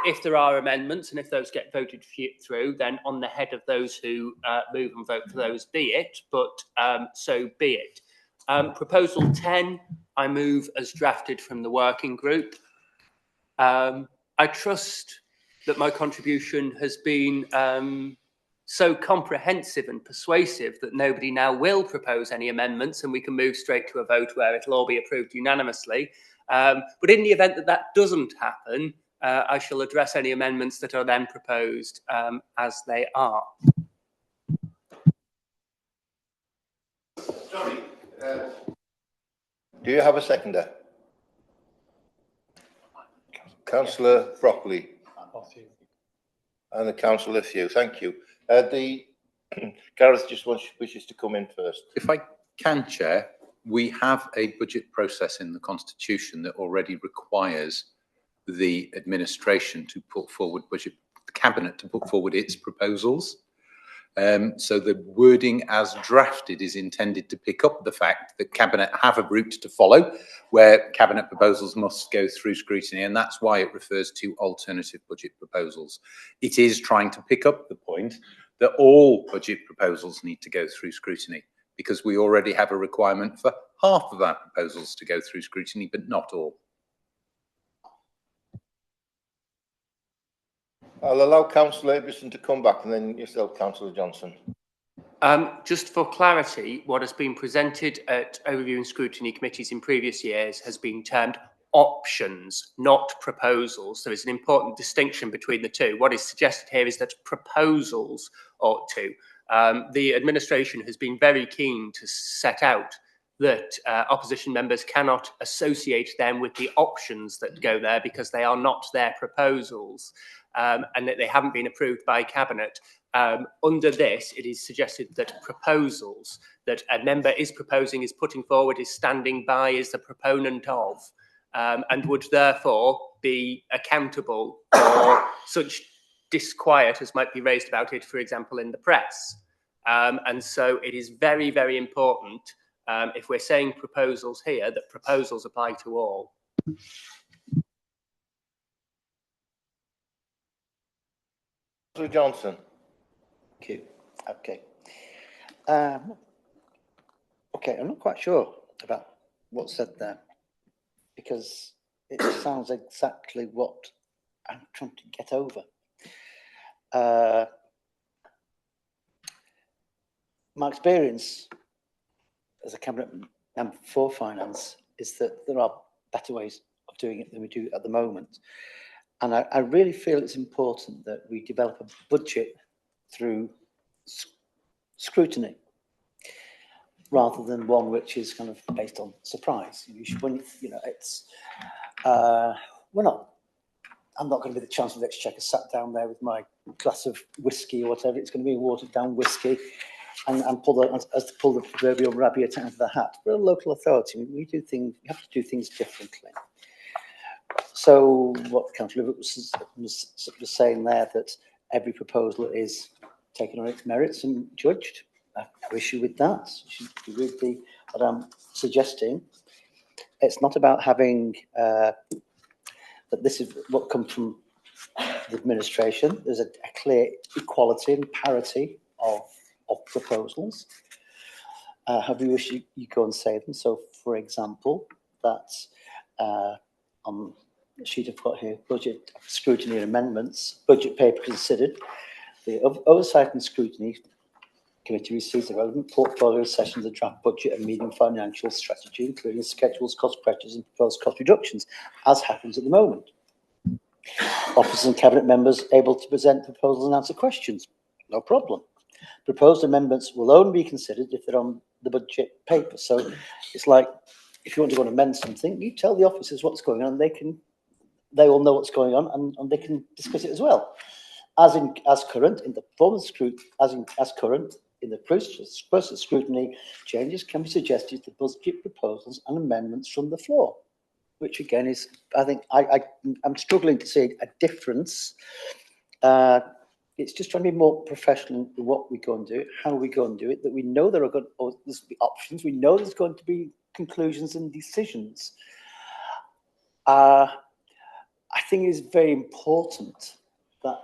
If there are amendments and if those get voted through, then on the head of those who move and vote for those be it, but so be it. Proposal 10, I move as drafted from the working group. I trust that my contribution has been so comprehensive and persuasive that nobody now will propose any amendments and we can move straight to a vote where it'll all be approved unanimously. But in the event that that doesn't happen, I shall address any amendments that are then proposed as they are. Sorry. Do you have a seconder? Councillor Broccoli. And the Councillor Few. Thank you. Gareth just wishes to come in first. If I can, Chair, we have a budget process in the Constitution that already requires the administration to put forward the Cabinet to put forward its proposals. So the wording as drafted is intended to pick up the fact that Cabinet have a route to follow where Cabinet proposals must go through scrutiny, and that's why it refers to alternative budget proposals. It is trying to pick up the point that all budget proposals need to go through scrutiny, because we already have a requirement for half of our proposals to go through scrutiny, but not all. I'll allow Councillor Ibbotson to come back and then yourself, Councillor Johnson. Just for clarity, what has been presented at overview and scrutiny committees in previous years has been termed options, not proposals. There is an important distinction between the two. What is suggested here is that proposals ought to. The administration has been very keen to set out that opposition members cannot associate them with the options that go there because they are not their proposals, and that they haven't been approved by Cabinet. Under this, it is suggested that proposals that a member is proposing, is putting forward, is standing by, is the proponent of, and would therefore be accountable for such disquiet as might be raised about it, for example, in the press. And so it is very, very important, if we're saying proposals here, that proposals apply to all. Councillor Johnson. Thank you. Okay. Okay, I'm not quite sure about what's said there, because it sounds exactly what I'm trying to get over. My experience as a cabinet member for finance is that there are better ways of doing it than we do at the moment. And I really feel it's important that we develop a budget through scrutiny. rather than one which is kind of based on surprise. You should, when, you know, it's, we're not, I'm not going to be the Chancellor of the Exchequer sat down there with my glass of whiskey or whatever. It's going to be watered down whiskey and pull the proverbial rabbit out of the hat. We're a local authority. We do things, we have to do things differently. So what Councillor was saying there, that every proposal is taken on its merits and judged. I have no issue with that. With what I'm suggesting, it's not about having that this is what comes from the administration. There's a clear equality and parity of proposals. However you wish, you go and say them. So, for example, that on the sheet I've got here, budget scrutiny and amendments, budget paper considered. The Oversight and Scrutiny Committee receives the relevant portfolio sessions of draft budget and medium financial strategy, including schedules, cost pressures and proposed cost reductions, as happens at the moment. Officers and Cabinet members able to present proposals and answer questions, no problem. Proposed amendments will only be considered if they're on the budget paper. So it's like, if you want to go and amend something, you tell the officers what's going on, and they will know what's going on, and they can discuss it as well. As current in the process of scrutiny, changes can be suggested to budget proposals and amendments from the floor, which again is, I think, I'm struggling to see a difference. It's just trying to be more professional in what we go and do, how we go and do it, that we know there are going to be options, we know there's going to be conclusions and decisions. I think it is very important that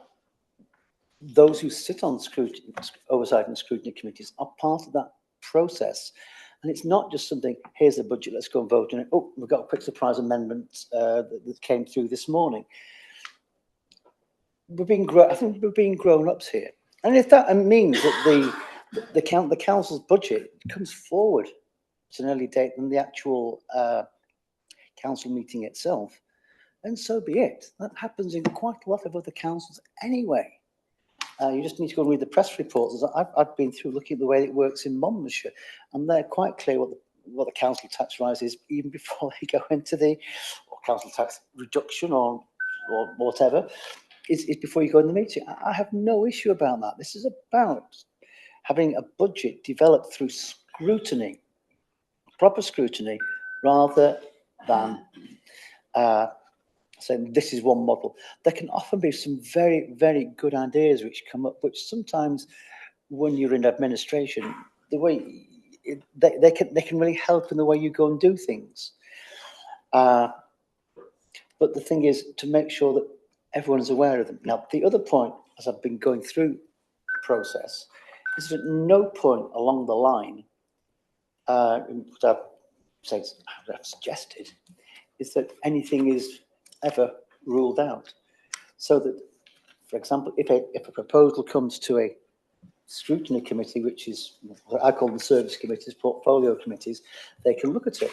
those who sit on oversight and scrutiny committees are part of that process. And it's not just something, here's the budget, let's go and vote on it. Oh, we've got a quick surprise amendment that came through this morning. I think we're being grown-ups here. And if that means that the council's budget comes forward to an early date than the actual council meeting itself, then so be it. That happens in quite a lot of other councils anyway. You just need to go and read the press reports. I've been through looking at the way it works in Monmouthshire, and they're quite clear what the council tax rise is even before they go into the council tax reduction or whatever. Is before you go in the meeting. I have no issue about that. This is about having a budget developed through scrutiny, proper scrutiny, rather than saying this is one model. There can often be some very, very good ideas which come up, which sometimes when you're in administration, the way they can really help in the way you go and do things. But the thing is to make sure that everyone is aware of them. Now, the other point, as I've been going through the process, is that at no point along the line, what I've suggested, is that anything is ever ruled out. So that, for example, if a proposal comes to a scrutiny committee, which is what I call the service committees, portfolio committees, they can look at it.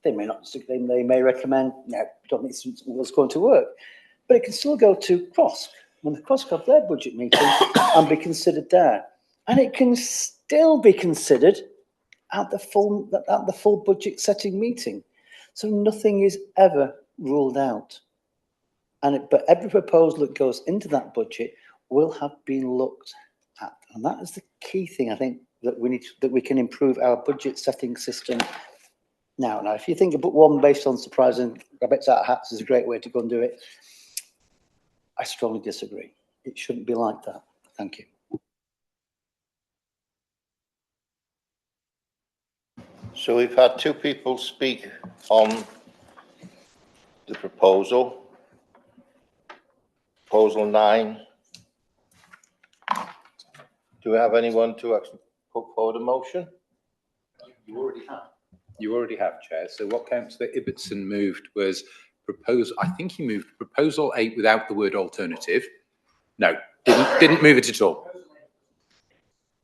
They may not. They may recommend, no, we don't think this was going to work, but it can still go to CROSC when the CROSC have their budget meeting and be considered there, and it can still be considered at the full budget setting meeting. So nothing is ever ruled out, but every proposal that goes into that budget will have been looked at, and that is the key thing I think that we can improve our budget setting system. Now, if you think about one based on surprising rabbits out of hats is a great way to go and do it, I strongly disagree. It shouldn't be like that. Thank you. So we've had two people speak on the proposal. Proposal 9. Do we have anyone to actually put forward a motion? You already have. You already have, Chair. So what Councillor Ibbotson moved was I think he moved proposal 8 without the word alternative. No, didn't move it at all.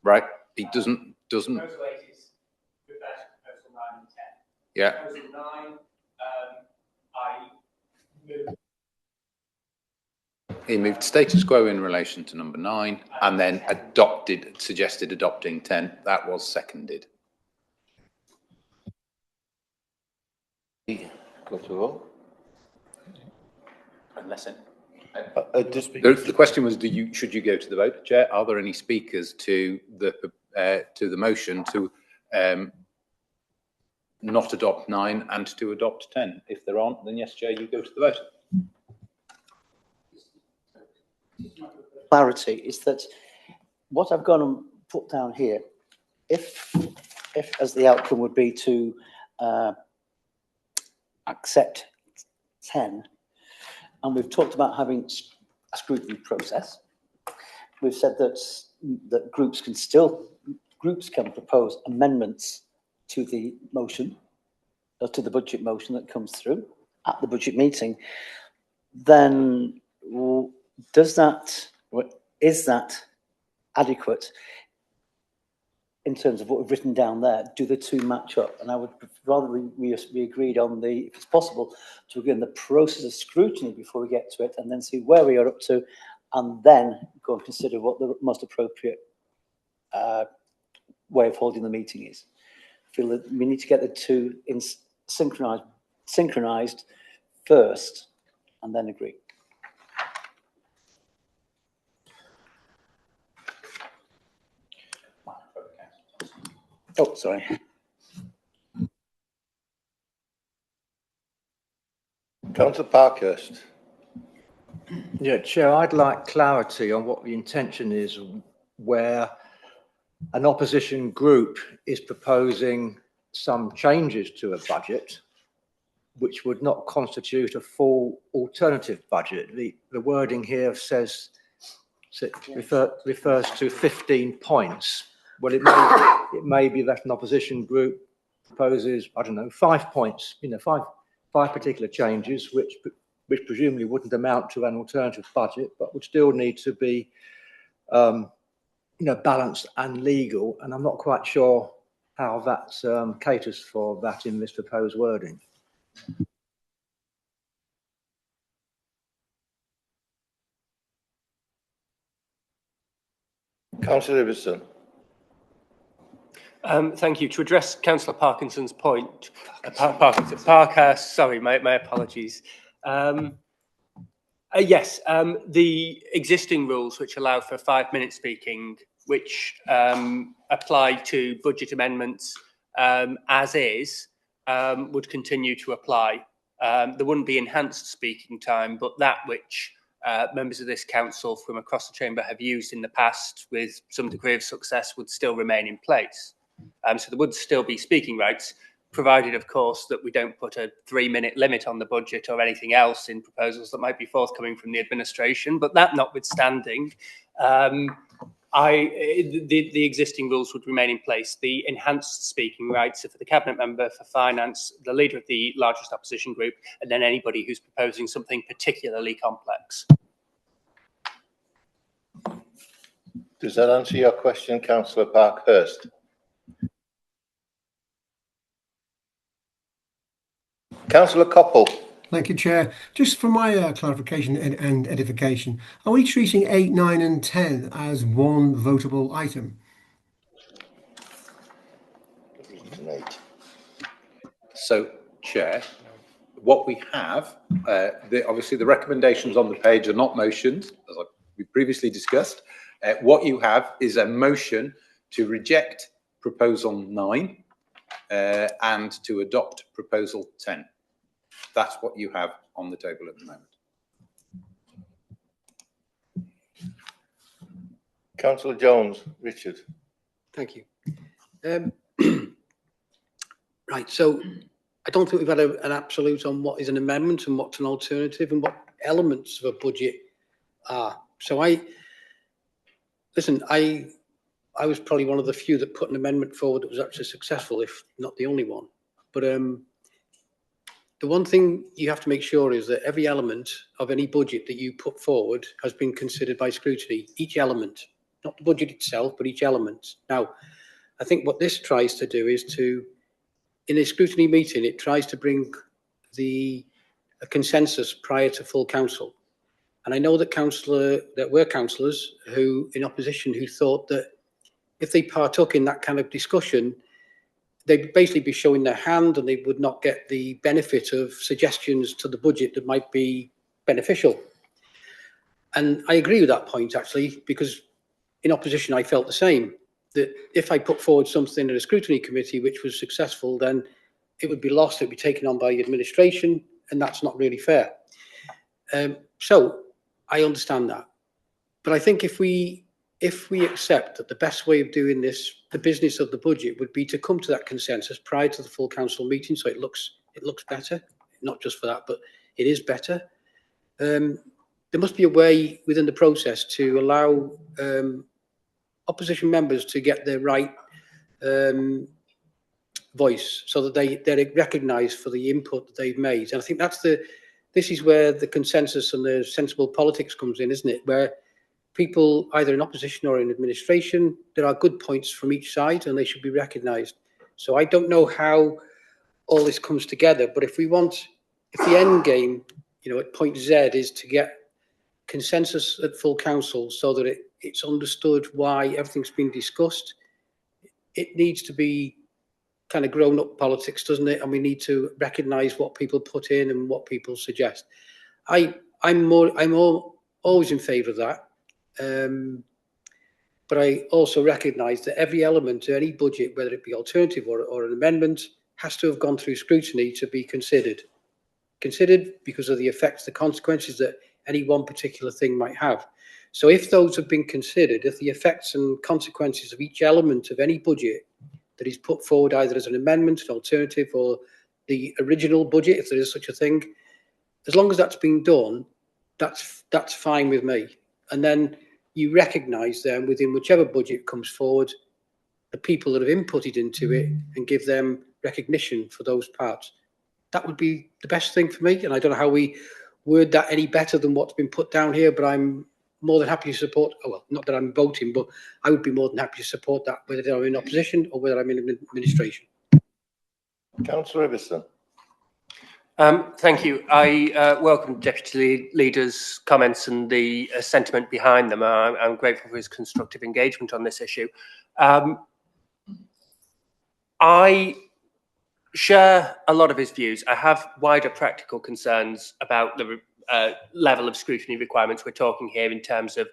Right? He doesn't. Proposal 8 is with that proposal 9 and 10. Yeah. Proposal 9, I moved. He moved status quo in relation to number 9 and then suggested adopting 10. That was seconded. Go to vote. Unless it. The The question was, should you go to the vote, Chair? Are there any speakers to the motion to not adopt 9 and to adopt 10? If there aren't, then yes, Chair, you go to the vote. Clarity is that what I've gone and put down here, if as the outcome would be to accept 10, and we've talked about having a scrutiny process. We've said that groups can propose amendments to the motion, or to the budget motion that comes through at the budget meeting. Then is that adequate in terms of what we've written down there? Do the two match up? And I would rather we agreed on if it's possible, to begin the process of scrutiny before we get to it, and then see where we are up to, and then go and consider what the most appropriate way of holding the meeting is. I feel that we need to get the two synchronized first, and then agree. Oh, sorry. Councillor Parkhurst. Yeah, Chair, I'd like clarity on what the intention is where an opposition group is proposing some changes to a budget which would not constitute a full alternative budget. The wording here refers to 15 points. Well, it may be that an opposition group proposes, I don't know, 5 points, five particular changes, which presumably wouldn't amount to an alternative budget, but would still need to be, balanced and legal. And I'm not quite sure how that caters for that in this proposed wording. Councillor Ibbotson. Thank you. To address Councillor Parkinson's point, Parkhurst, sorry, my apologies. Yes, the existing rules which allow for 5-minute speaking, which apply to budget amendments as is, would continue to apply. There wouldn't be enhanced speaking time, but that which members of this council from across the chamber have used in the past with some degree of success would still remain in place. So there would still be speaking rights, provided, of course, that we don't put a 3-minute limit on the budget or anything else in proposals that might be forthcoming from the administration. But that notwithstanding, the existing rules would remain in place. The enhanced speaking rights are for the cabinet member, for finance, the leader of the largest opposition group, and then anybody who's proposing something particularly complex. Does that answer your question, Councillor Parkhurst? Councillor Coppell. Thank you, Chair. Just for my clarification and edification, are we treating 8, 9 and 10 as one votable item? So, Chair, what we have, obviously the recommendations on the page are not motions, as we previously discussed. What you have is a motion to reject proposal 9 and to adopt proposal 10. That's what you have on the table at the moment. Councillor Jones, Richard. Thank you. Right, so I don't think we've had an absolute on what is an amendment and what's an alternative and what elements of a budget are. So I was probably one of the few that put an amendment forward that was actually successful, if not the only one. But the one thing you have to make sure is that every element of any budget that you put forward has been considered by scrutiny, each element, not the budget itself, but each element. Now, I think what this tries to do is in a scrutiny meeting, it tries to bring a consensus prior to full council. And I know that there were councillors who, in opposition, who thought that if they partook in that kind of discussion, they'd basically be showing their hand and they would not get the benefit of suggestions to the budget that might be beneficial. And I agree with that point, actually, because in opposition, I felt the same, that if I put forward something in a scrutiny committee which was successful, then it would be lost, it would be taken on by the administration, and that's not really fair. So I understand that. But I think if we accept that the best way of doing this, the business of the budget, would be to come to that consensus prior to the full council meeting, so it looks better, not just for that, but it is better. There must be a way within the process to allow opposition members to get their right voice, so that they're recognised for the input that they've made. And I think this is where the consensus and the sensible politics comes in, isn't it? Where people, either in opposition or in administration, there are good points from each side and they should be recognised. So I don't know how all this comes together, but if the end game, at point Z, is to get consensus at full council so that it's understood why everything's been discussed, it needs to be kind of grown-up politics, doesn't it? And we need to recognise what people put in and what people suggest. I'm always in favour of that. But I also recognise that every element of any budget, whether it be alternative or an amendment, has to have gone through scrutiny to be considered. Considered because of the effects, the consequences that any one particular thing might have. So if those have been considered, if the effects and consequences of each element of any budget that is put forward either as an amendment, an alternative, or the original budget, if there is such a thing, as long as that's been done, that's fine with me. And then you recognise them within whichever budget comes forward, the people that have inputted into it, and give them recognition for those parts. That would be the best thing for me. And I don't know how we word that any better than what's been put down here, but I'm more than happy to support, not that I'm voting, but I would be more than happy to support that, whether I'm in opposition or whether I'm in administration. Councillor Ibbotson. Thank you. I welcome Deputy Leader's comments and the sentiment behind them. I'm grateful for his constructive engagement on this issue. I share a lot of his views. I have wider practical concerns about the level of scrutiny requirements we're talking here in terms of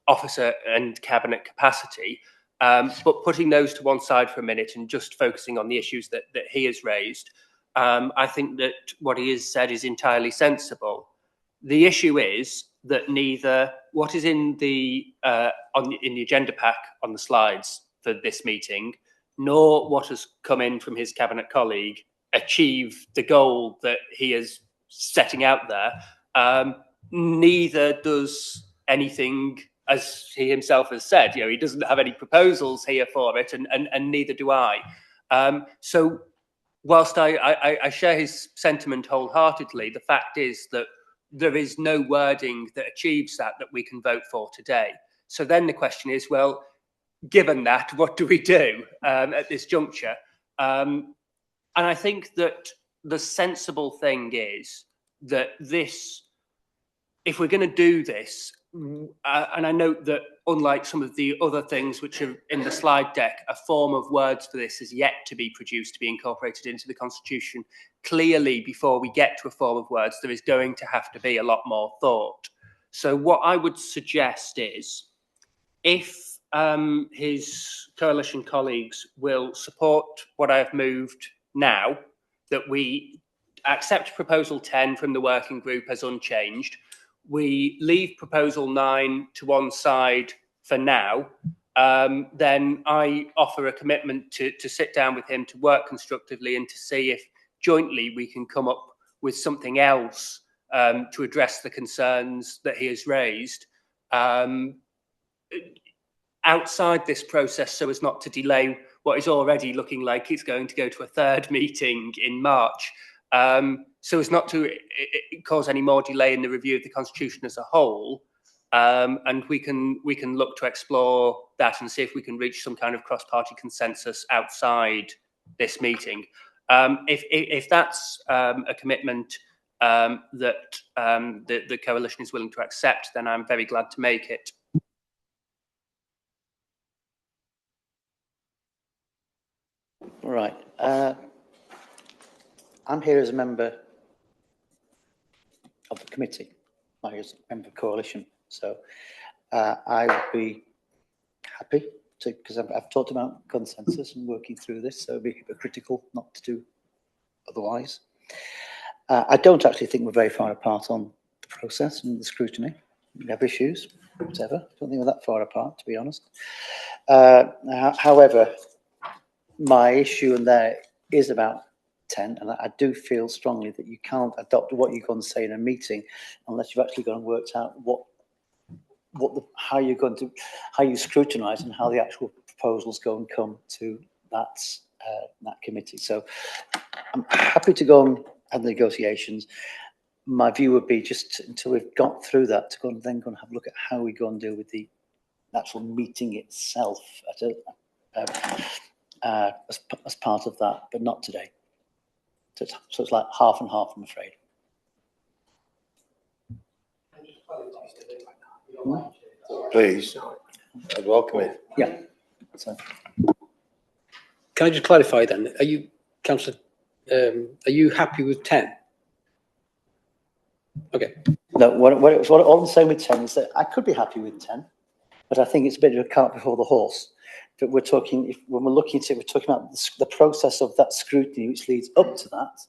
officer and cabinet capacity. But putting those to one side for a minute and just focusing on the issues that he has raised, I think that what he has said is entirely sensible. The issue is that neither what is in the in the agenda pack on the slides for this meeting, nor what has come in from his cabinet colleague, achieve the goal that he is setting out there. Neither does anything, as he himself has said. He doesn't have any proposals here for it, and neither do I. So whilst I share his sentiment wholeheartedly, the fact is that there is no wording that achieves that we can vote for today. So then the question is, well, given that, what do we do at this juncture? And I think that the sensible thing is that if we're going to do this, and I note that unlike some of the other things which are in the slide deck, a form of words for this is yet to be produced to be incorporated into the Constitution. Clearly, before we get to a form of words, there is going to have to be a lot more thought. So what I would suggest is, if his coalition colleagues will support what I have moved now, that we accept proposal 10 from the working group as unchanged, we leave proposal 9 to one side for now, then I offer a commitment to sit down with him, to work constructively and to see if jointly we can come up with something else to address the concerns that he has raised outside this process, so as not to delay what is already looking like it's going to go to a third meeting in March. So as not to cause any more delay in the review of the Constitution as a whole, and we can look to explore that and see if we can reach some kind of cross-party consensus outside this meeting. If that's a commitment that the coalition is willing to accept, then I'm very glad to make it. Right. I'm here as a member of the committee, not as a member of coalition. So I would be happy to, because I've talked about consensus and working through this, so it'd be hypocritical not to do otherwise. I don't actually think we're very far apart on the process and the scrutiny. We have issues, whatever. I don't think we're that far apart, to be honest. However, my issue in there is about 10, and I do feel strongly that you can't adopt what you're going to say in a meeting unless you've actually gone and worked out how you scrutinise and how the actual proposals go and come to that committee. So I'm happy to go and have negotiations. My view would be just until we've got through that to go and then go and have a look at how we go and deal with the actual meeting itself as part of that, but not today. So it's like half and half, I'm afraid. Please, I'd welcome it. Yeah. So. Can I just clarify then? Are you, Councillor, are you happy with 10? Okay. No, what I'm saying with 10 is that I could be happy with 10, but I think it's a bit of a cart before the horse. But we're talking, when we're looking at it, we're talking about the process of that scrutiny which leads up to that.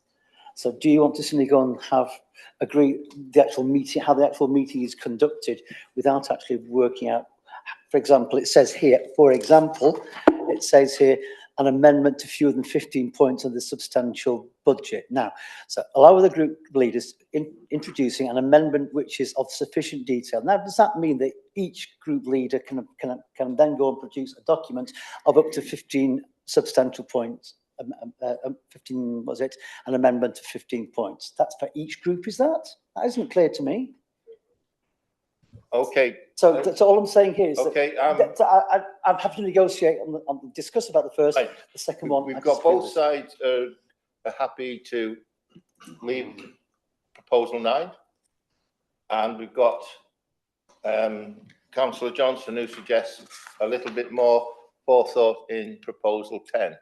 So do you want to simply go and agree the actual meeting, how the actual meeting is conducted without actually working out, for example, it says here, it says here, an amendment to fewer than 15 points of the substantial budget. Now, so allow the group leaders introducing an amendment which is of sufficient detail. Now, does that mean that each group leader can then go and produce a document of up to 15 substantial points? 15, was it? An amendment to 15 points. That's for each group, is that? That isn't clear to me. Okay. So that's all I'm saying here is okay, that I'm happy to negotiate and discuss about the first, right. The second one. We've got both sides are happy to leave proposal 9, and we've got Councillor Johnson who suggests a little bit more forethought in proposal 10.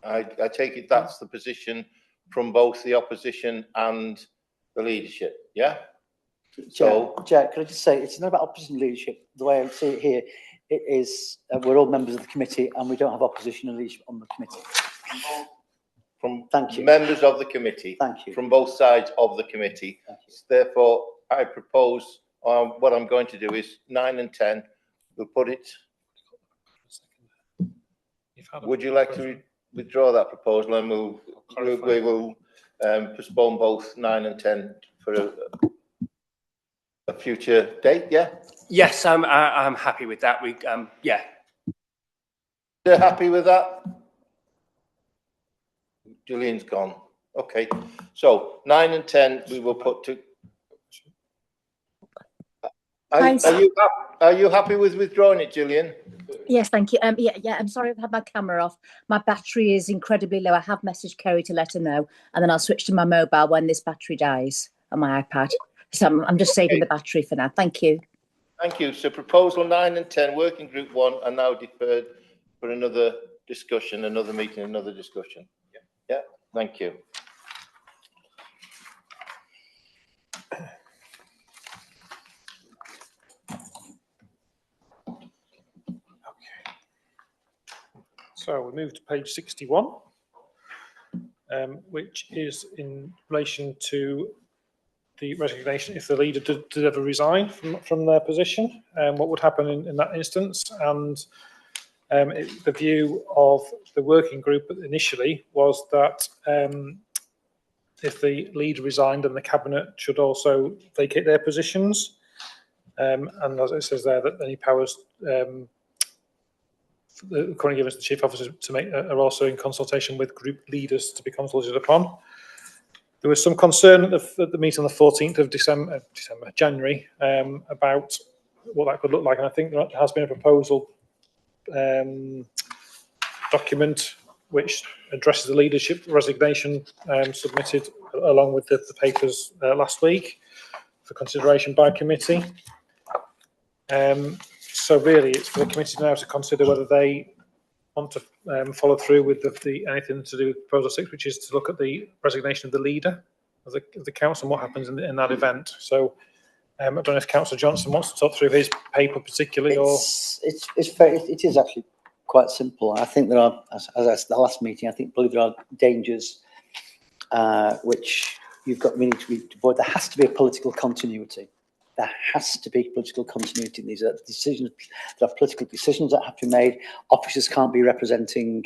I take it that's the position from both the opposition and the leadership, yeah? Chair, could I just say, it's not about opposition leadership. The way I see it here, it is, we're all members of the committee and we don't have opposition and leadership on the committee. Thank you. Members of the committee. Thank you. From both sides of the committee. Therefore, I propose, what I'm going to do is 9 and 10, we'll put it. Would you like to withdraw that proposal and we will postpone both 9 and 10 for a future date, yeah? Yes, I'm happy with that. Yeah. You're happy with that? Julian's gone. Okay, so 9 and 10 we will put to. Are you happy with withdrawing it, Julian? Yes, thank you. Yeah, I'm sorry I've had my camera off. My battery is incredibly low. I have messaged Kerry to let her know, and then I'll switch to my mobile when this battery dies on my iPad. So I'm just saving the battery for now. Thank you. Thank you. So proposal 9 and 10, working group 1, are now deferred for another discussion, another meeting, another discussion. Yeah, thank you. So we move to page 61, which is in relation to the resignation if the leader did ever resign from their position, and what would happen in that instance. And the view of the working group initially was that if the leader resigned, then the cabinet should also vacate their positions. And as it says there, that any powers currently given to the chief officer to make are also in consultation with group leaders to be consulted upon. There was some concern at the meeting on the 14th of January about what that could look like, and I think there has been a proposal document which addresses the leadership resignation submitted along with the papers last week for consideration by committee. So really, it's for the committee now to consider whether they want to follow through with the anything to do with proposal 6, which is to look at the resignation of the leader of the council and what happens in that event. So I don't know if Councillor Johnson wants to talk through his paper particularly, or it is actually quite simple. I think there are, as I said the last meeting, I believe there are dangers which we need to avoid. There has to be a political continuity. There has to be political continuity. These are decisions. There are political decisions that have to be made. Officers can't be representing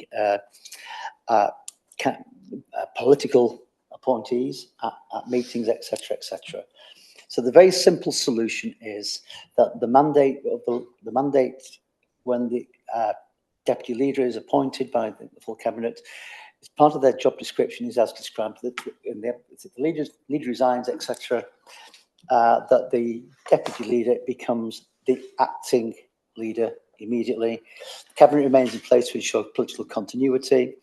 political appointees at meetings, etc., etc. So the very simple solution is that the mandate when the deputy leader is appointed by the full cabinet, as part of their job description is as described. That the leader resigns, etc. That the deputy leader becomes the acting leader immediately. The cabinet remains in place to ensure political continuity.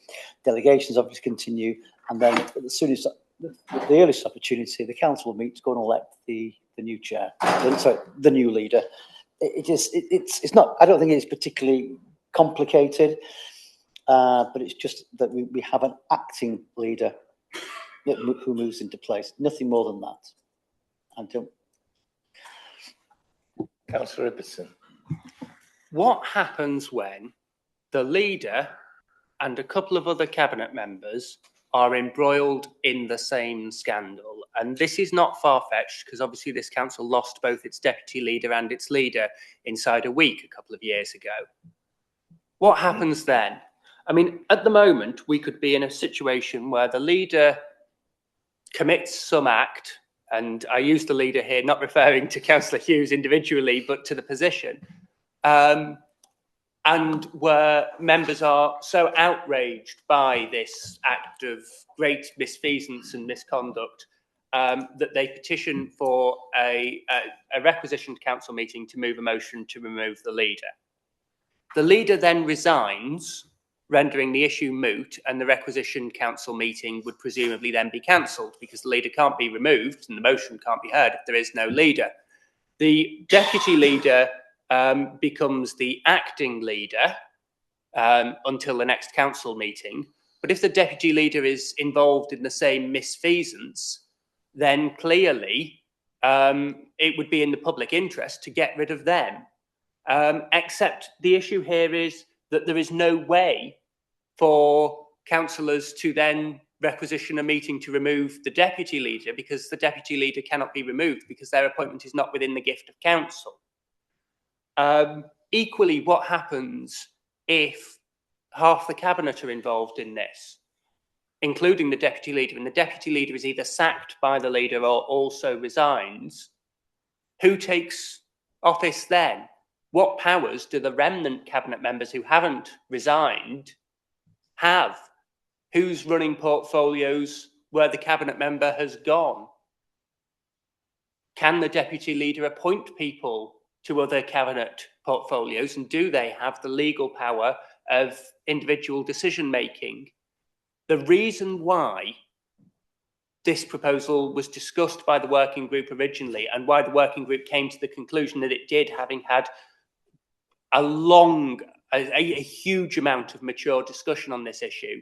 Delegations obviously continue, and then as soon as the earliest opportunity, the council will meet to go and elect the new chair. The new leader. It's not. I don't think it's particularly complicated, but it's just that we have an acting leader who moves into place. Nothing more than that. Councillor Ibbotson. What happens when the leader and a couple of other cabinet members are embroiled in the same scandal? And this is not far-fetched, because obviously this council lost both its deputy leader and its leader inside a week a couple of years ago. What happens then? I mean, at the moment, we could be in a situation where the leader commits some act, and I use the leader here, not referring to Councillor Hughes individually, but to the position, and where members are so outraged by this act of great misfeasance and misconduct that they petition for a requisitioned council meeting to move a motion to remove the leader. The leader then resigns, rendering the issue moot, and the requisitioned council meeting would presumably then be cancelled, because the leader can't be removed and the motion can't be heard if there is no leader. The deputy leader becomes the acting leader until the next council meeting. But if the deputy leader is involved in the same misfeasance, then clearly it would be in the public interest to get rid of them. Except the issue here is that there is no way for councillors to then requisition a meeting to remove the deputy leader, because the deputy leader cannot be removed because their appointment is not within the gift of council. Equally, what happens if half the cabinet are involved in this, including the deputy leader, and the deputy leader is either sacked by the leader or also resigns? Who takes office then? What powers do the remnant cabinet members who haven't resigned have? Who's running portfolios where the cabinet member has gone? Can the deputy leader appoint people to other cabinet portfolios, and do they have the legal power of individual decision making? The reason why this proposal was discussed by the working group originally, and why the working group came to the conclusion that it did, having had a huge amount of mature discussion on this issue,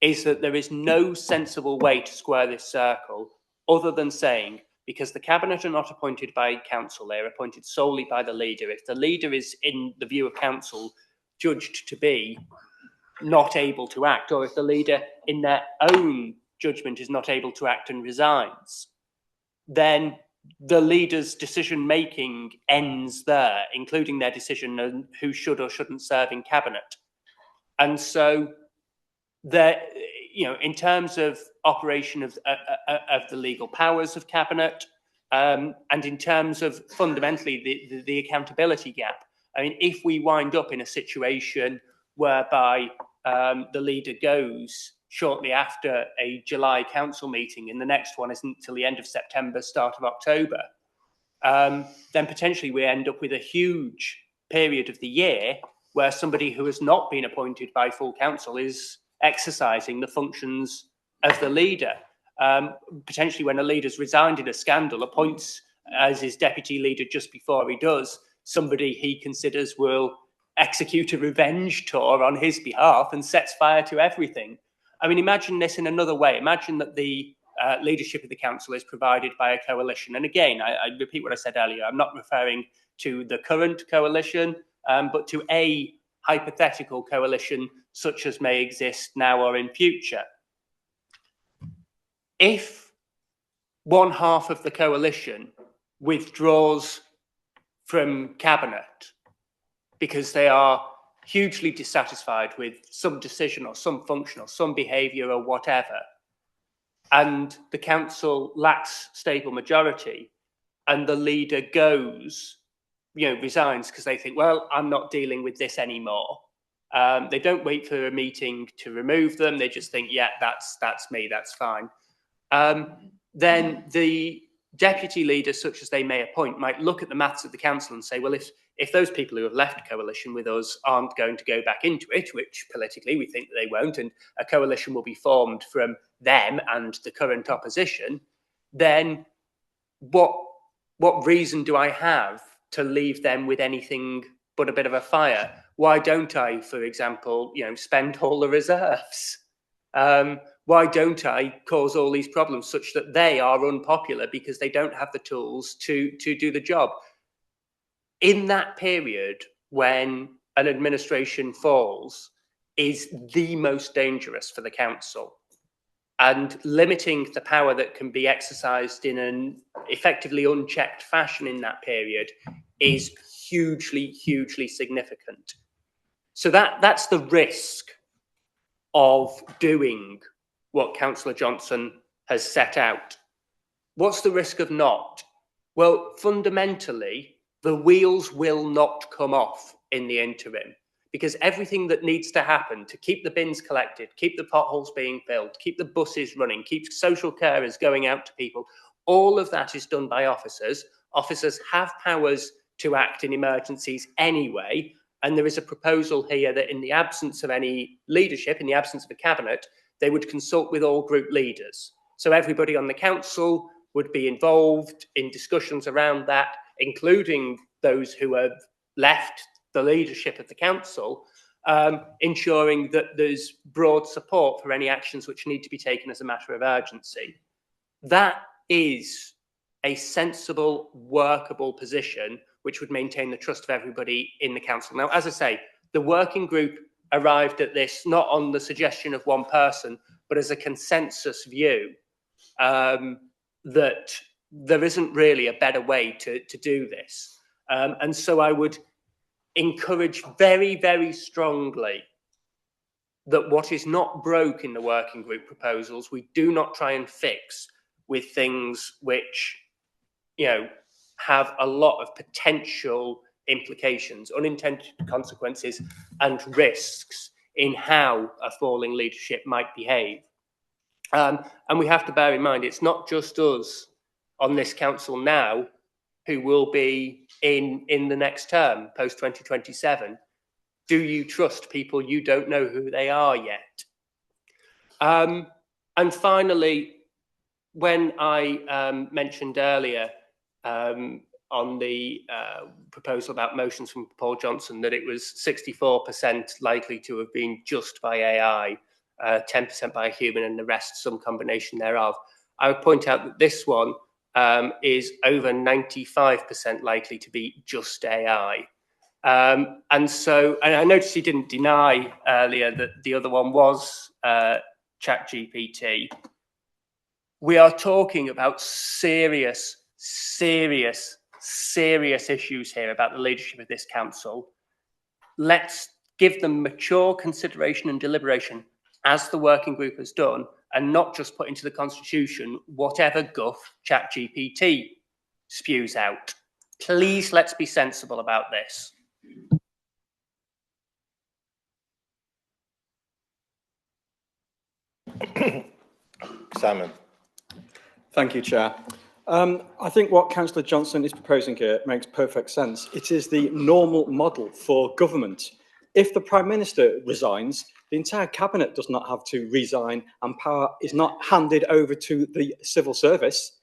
is that there is no sensible way to square this circle other than saying, because the cabinet are not appointed by council, they're appointed solely by the leader. If the leader is, in the view of council, judged to be not able to act, or if the leader in their own judgment is not able to act and resigns, then the leader's decision making ends there, including their decision on who should or shouldn't serve in cabinet. And so there, in terms of operation of the legal powers of cabinet, and in terms of fundamentally the accountability gap, I mean, if we wind up in a situation whereby the leader goes shortly after a July council meeting, and the next one isn't until the end of September, start of October, then potentially we end up with a huge period of the year where somebody who has not been appointed by full council is exercising the functions of the leader. Potentially when a leader's resigned in a scandal, appoints as his deputy leader just before he does somebody he considers will execute a revenge tour on his behalf and sets fire to everything. I mean, imagine this in another way. Imagine that the leadership of the council is provided by a coalition. And again, I repeat what I said earlier. I'm not referring to the current coalition, but to a hypothetical coalition such as may exist now or in future. If one half of the coalition withdraws from cabinet because they are hugely dissatisfied with some decision or some function or some behaviour or whatever, and the council lacks stable majority, and the leader goes, resigns because they think, well, I'm not dealing with this anymore. They don't wait for a meeting to remove them. They just think, yeah, that's me, that's fine. Then the deputy leaders, such as they may appoint, might look at the maths of the council and say, well, if those people who have left coalition with us aren't going to go back into it, which politically we think that they won't, and a coalition will be formed from them and the current opposition, then what reason do I have to leave them with anything but a bit of a fire? Why don't I, for example, spend all the reserves? Why don't I cause all these problems such that they are unpopular because they don't have the tools to do the job? In that period when an administration falls is the most dangerous for the council, and limiting the power that can be exercised in an effectively unchecked fashion in that period is hugely, hugely significant. So that's the risk of doing what Councillor Johnson has set out. What's the risk of not? Well, fundamentally, the wheels will not come off in the interim, because everything that needs to happen to keep the bins collected, keep the potholes being filled, keep the buses running, keep social carers going out to people, all of that is done by officers. Officers have powers to act in emergencies anyway, and there is a proposal here that in the absence of any leadership, in the absence of a cabinet, they would consult with all group leaders. So everybody on the council would be involved in discussions around that, including those who have left the leadership of the council, ensuring that there's broad support for any actions which need to be taken as a matter of urgency. That is a sensible, workable position which would maintain the trust of everybody in the council. Now, as I say, the working group arrived at this not on the suggestion of one person, but as a consensus view that there isn't really a better way to do this. And so I would encourage very, very strongly that what is not broke in the working group proposals, we do not try and fix with things which, have a lot of potential implications, unintended consequences, and risks in how a falling leadership might behave. And we have to bear in mind, it's not just us on this council now who will be in the next term, post 2027. Do you trust people you don't know who they are yet? And finally, when I mentioned earlier on the proposal about motions from Paul Johnson that it was 64% likely to have been just by AI, 10% by a human, and the rest some combination thereof, I would point out that this one is over 95% likely to be just AI. And I noticed he didn't deny earlier that the other one was ChatGPT. We are talking about serious issues here about the leadership of this council. Let's give them mature consideration and deliberation, as the working group has done, and not just put into the constitution whatever guff ChatGPT spews out. Please, let's be sensible about this. Simon. Thank you, Chair. I think what Councillor Johnson is proposing here makes perfect sense. It is the normal model for government. If the Prime Minister resigns, the entire cabinet does not have to resign, and power is not handed over to the civil service.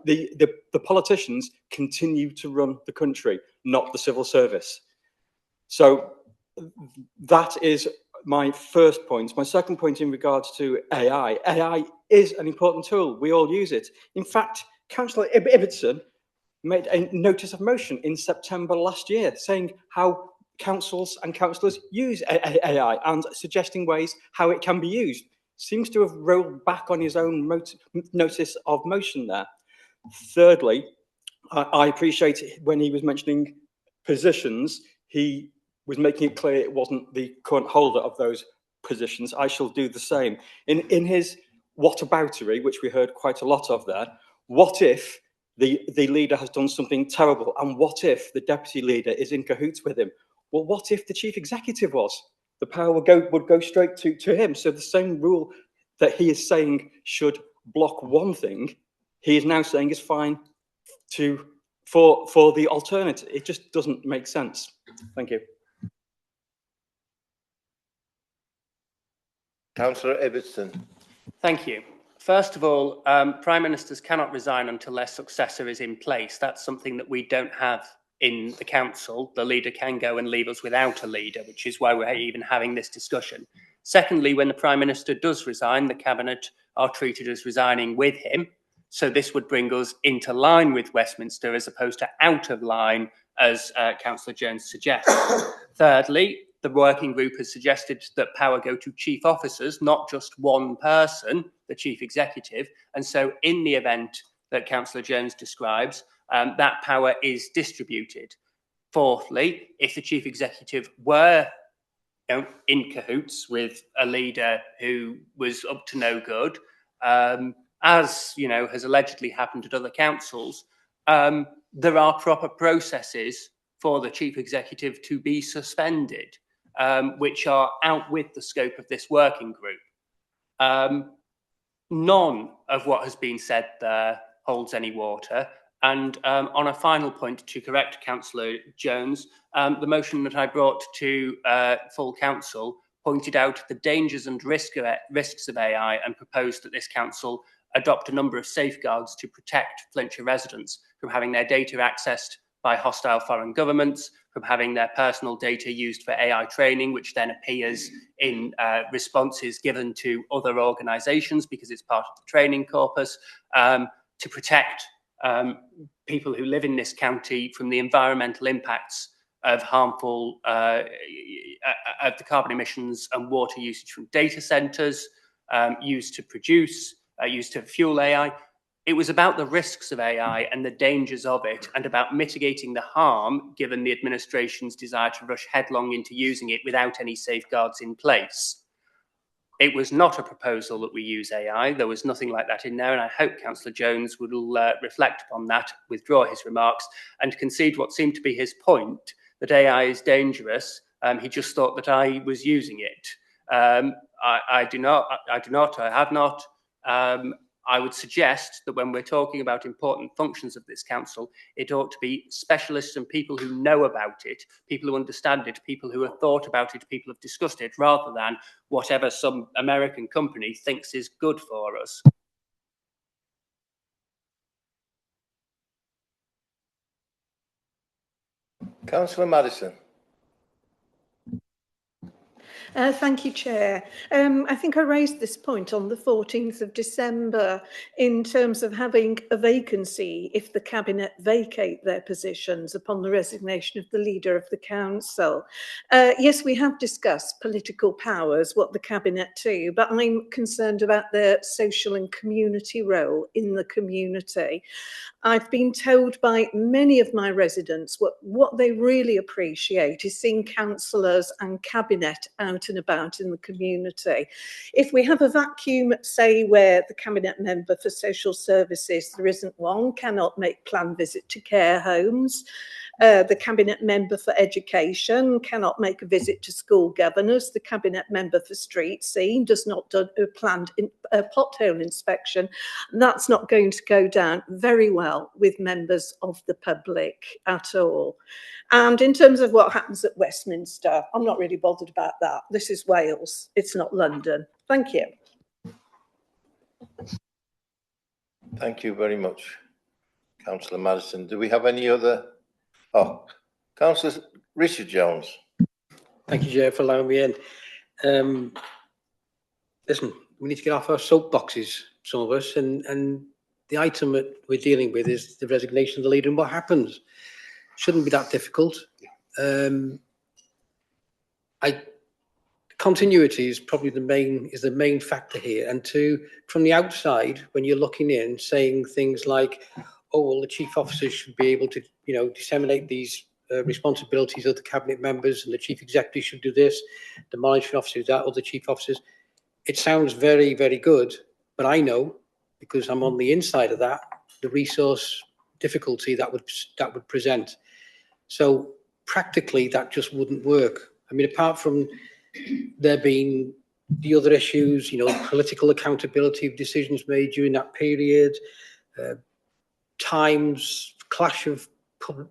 The politicians continue to run the country, not the civil service. So that is my first point. My second point in regards to AI. AI is an important tool. We all use it. In fact, Councillor Ibbotson made a notice of motion in September last year saying how councils and councillors use AI and suggesting ways how it can be used. Seems to have rolled back on his own notice of motion there. Thirdly, I appreciate when he was mentioning positions, he was making it clear it wasn't the current holder of those positions. I shall do the same. In his whataboutery, which we heard quite a lot of there, what if the leader has done something terrible? And what if the deputy leader is in cahoots with him? Well, what if the chief executive was? The power would go straight to him. So the same rule that he is saying should block one thing, he is now saying is fine for the alternative. It just doesn't make sense. Thank you. Councillor Ibbotson. Thank you. First of all, Prime Ministers cannot resign until their successor is in place. That's something that we don't have in the council. The leader can go and leave us without a leader, which is why we're even having this discussion. Secondly, when the Prime Minister does resign, the Cabinet are treated as resigning with him. So this would bring us into line with Westminster as opposed to out of line, as Councillor Jones suggests. Thirdly, the working group has suggested that power go to chief officers, not just one person, the chief executive. And so in the event that Councillor Jones describes, that power is distributed. Fourthly, if the chief executive were in cahoots with a leader who was up to no good, as has allegedly happened at other councils, there are proper processes for the chief executive to be suspended, which are out with the scope of this working group. None of what has been said there holds any water. And on a final point, to correct Councillor Jones, the motion that I brought to full council pointed out the dangers and risks of AI and proposed that this council adopt a number of safeguards to protect Flintshire residents from having their data accessed by hostile foreign governments, from having their personal data used for AI training, which then appears in responses given to other organisations because it's part of the training corpus, to protect people who live in this county from the environmental impacts of harmful of the carbon emissions and water usage from data centres used to produce, used to fuel AI. It was about the risks of AI and the dangers of it, and about mitigating the harm given the administration's desire to rush headlong into using it without any safeguards in place. It was not a proposal that we use AI. There was nothing like that in there, and I hope Councillor Jones will reflect upon that, withdraw his remarks, and concede what seemed to be his point, that AI is dangerous. He just thought that I was using it. I do not, I have not. I would suggest that when we're talking about important functions of this council, it ought to be specialists and people who know about it, people who understand it, people who have thought about it, people who have discussed it, rather than whatever some American company thinks is good for us. Councillor Madison. Thank you, Chair. I think I raised this point on the 14th of December in terms of having a vacancy if the Cabinet vacate their positions upon the resignation of the leader of the council. Yes, we have discussed political powers, what the Cabinet do, but I'm concerned about their social and community role in the community. I've been told by many of my residents what they really appreciate is seeing councillors and Cabinet out and about in the community. If we have a vacuum, say, where the Cabinet member for social services, there isn't one, cannot make planned visit to care homes, the Cabinet member for education cannot make a visit to school governors, the Cabinet member for street scene does not do a planned pothole inspection, that's not going to go down very well with members of the public at all. And in terms of what happens at Westminster, I'm not really bothered about that. This is Wales, it's not London. Thank you. Thank you very much, Councillor Madison. Do we have any other? Oh, Councillor Richard Jones. Thank you, Chair, for allowing me in. Listen, we need to get off our soapboxes, some of us, and the item that we're dealing with is the resignation of the leader and what happens. Shouldn't be that difficult. Continuity is probably the main factor here. And from the outside, when you're looking in, saying things like, "Oh, well, the chief officers should be able to, disseminate these responsibilities of the cabinet members, and the chief executive should do this, the monitoring officers that, or the chief officers." It sounds very, very good, but I know, because I'm on the inside of that, the resource difficulty that would present. So practically, that just wouldn't work. I mean, apart from there being the other issues, political accountability of decisions made during that period, times, clash of